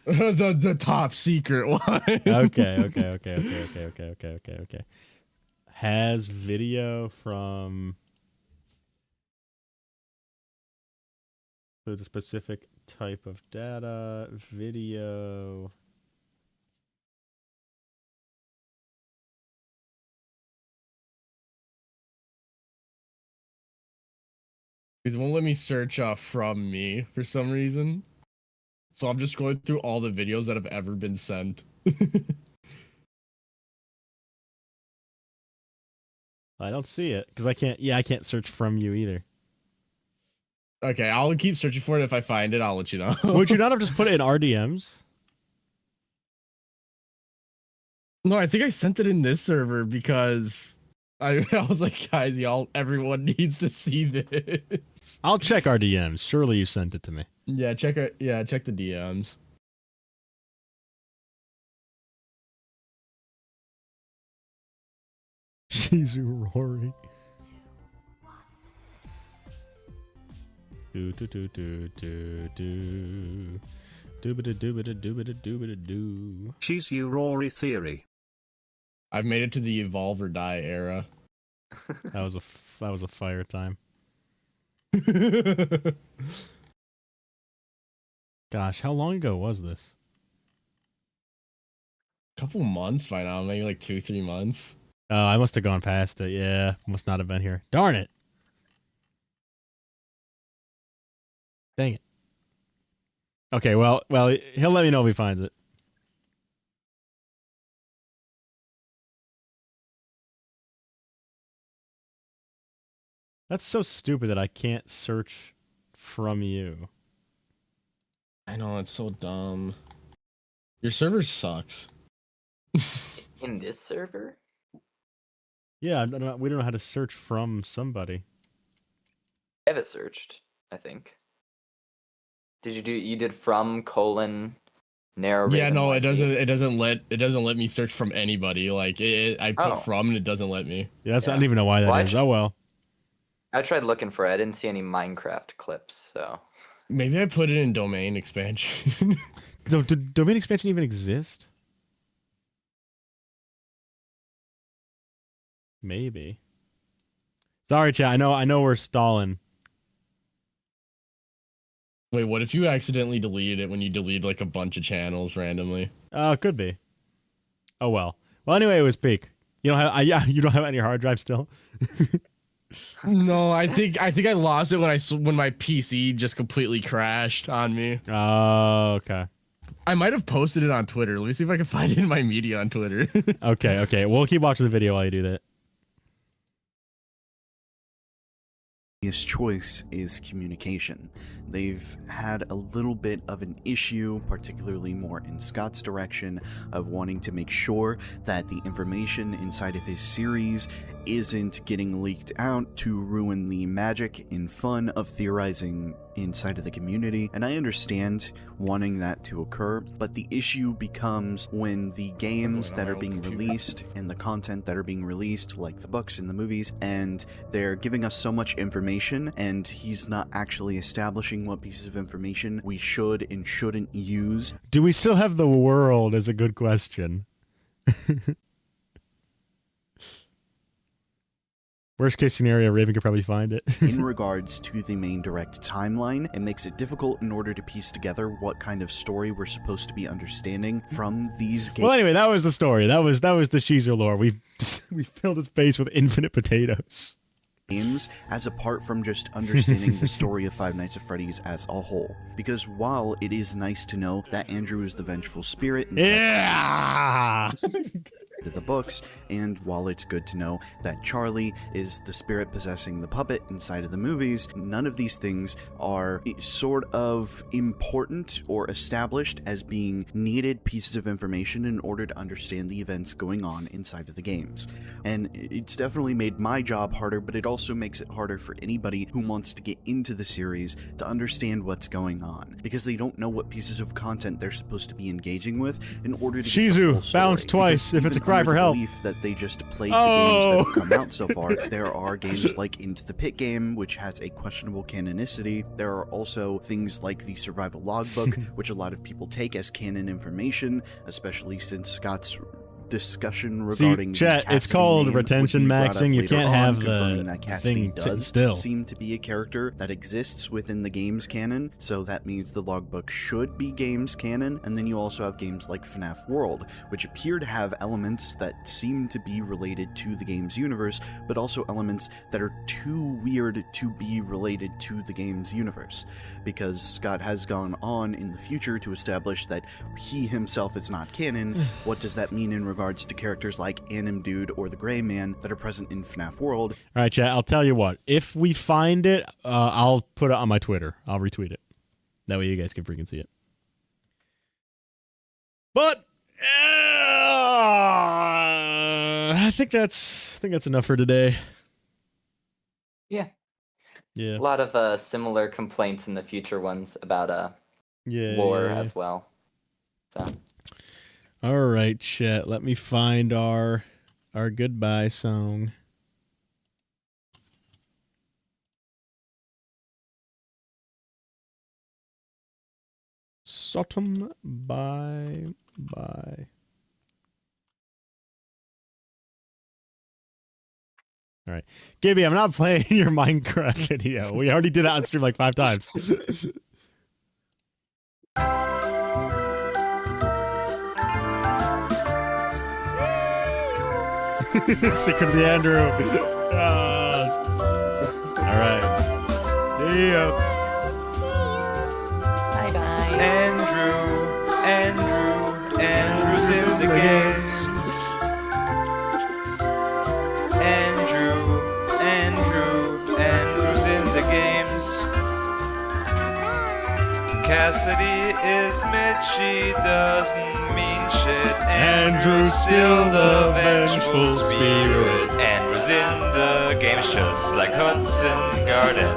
D: the top secret one.
C: Okay. Has video from a specific type of data, video.
D: It won't let me search from me for some reason. So I'm just going through all the videos that have ever been sent.
C: I don't see it because I can't search from you either.
D: Okay, I'll keep searching for it. If I find it, I'll let you know.
C: Would you not have just put it in RDMs?
D: No, I think I sent it in this server because I was like, guys, everyone needs to see this.
C: I'll check RDMs. Surely you sent it to me.
D: Yeah, check it. Yeah, check the DMs.
C: Jeez, Rory. Do do do do do do. Do.
H: She's you Rory theory.
D: I've made it to the evolve or die era.
C: That was a fire time. Gosh, how long ago was this?
D: Couple months by now, maybe like 2-3 months.
C: Oh, I must have gone past it. Yeah, must not have been here. Darn it. Dang it. Okay, well, he'll let me know if he finds it. That's so stupid that I can't search from you.
D: I know, it's so dumb. Your server sucks.
B: In this server?
C: Yeah, we don't know how to search from somebody.
B: I have it searched, I think. You did from : narrow.
D: Yeah, no, it doesn't let me search from anybody. Like I put from and it doesn't let me.
C: Yeah, I don't even know why that is. Oh well.
B: I tried looking for it. I didn't see any Minecraft clips, so
D: maybe I put it in domain expansion.
C: Does domain expansion even exist? Maybe. Sorry, chat. I know we're stalling.
D: Wait, what if you accidentally deleted it when you delete like a bunch of channels randomly?
C: Could be. Oh well. Well, anyway, it was peak. You don't have you don't have it on your hard drive still?
D: No, I think I lost it when my PC just completely crashed on me.
C: Oh, okay.
D: I might have posted it on Twitter. Let me see if I can find it in my media on Twitter.
C: Okay. We'll keep watching the video while you do that.
N: His choice is communication. They've had a little bit of an issue, particularly more in Scott's direction, of wanting to make sure that the information inside of his series isn't getting leaked out to ruin the magic and fun of theorizing inside of the community, and I understand wanting that to occur, but the issue becomes when the games that are being released and the content that are being released, like the books and the movies, and they're giving us so much information, and he's not actually establishing what pieces of information we should and shouldn't use.
C: Do we still have the world is a good question. Worst case scenario, Raven could probably find it.
N: In regards to the main direct timeline, it makes it difficult in order to piece together what kind of story we're supposed to be understanding from these games.
C: Well, anyway, that was the story. That was the Cheezer lore. We filled his face with infinite potatoes.
N: Games, as apart from just understanding the story of Five Nights at Freddy's as a whole. Because while it is nice to know that Andrew is the vengeful spirit,
C: yeah.
N: to the books, and while it's good to know that Charlie is the spirit possessing the puppet inside of the movies, none of these things are sort of important or established as being needed pieces of information in order to understand the events going on inside of the games. And it's definitely made my job harder, but it also makes it harder for anybody who wants to get into the series to understand what's going on, because they don't know what pieces of content they're supposed to be engaging with in order to get the full story.
C: Bounce twice if it's a cry for help.
N: Belief that they just played the games that have come out so far. There are games like Into the Pit game, which has a questionable canonicity. There are also things like the Survival Logbook, which a lot of people take as canon information, especially since Scott's discussion regarding
C: chat, it's called retention maxing. You can't have the thing still
N: seem to be a character that exists within the games canon, so that means the logbook should be games canon. And then you also have games like FNAF World, which appear to have elements that seem to be related to the games universe, but also elements that are too weird to be related to the games universe, because Scott has gone on in the future to establish that he himself is not canon. What does that mean in regards to characters like Anim Dude or the Gray Man that are present in FNAF World?
C: All right, chat, I'll tell you what. If we find it, I'll put it on my Twitter. I'll retweet it. That way you guys can freaking see it. But I think that's enough for today.
B: Yeah.
C: Yeah.
B: A lot of similar complaints in the future ones about lore as well. So.
C: All right, chat. Let me find our goodbye song. SOTM bye. All right, Gibby, I'm not playing your Minecraft video. We already did it on stream like 5 times. Secret of the Andrew. All right. See ya.
O: Bye bye. Andrew's in the games. Andrew's in the games. Cassidy is Mitchie, doesn't mean shit. Andrew's still the vengeful spirit. Andrew's in the games just like Hudson Garden.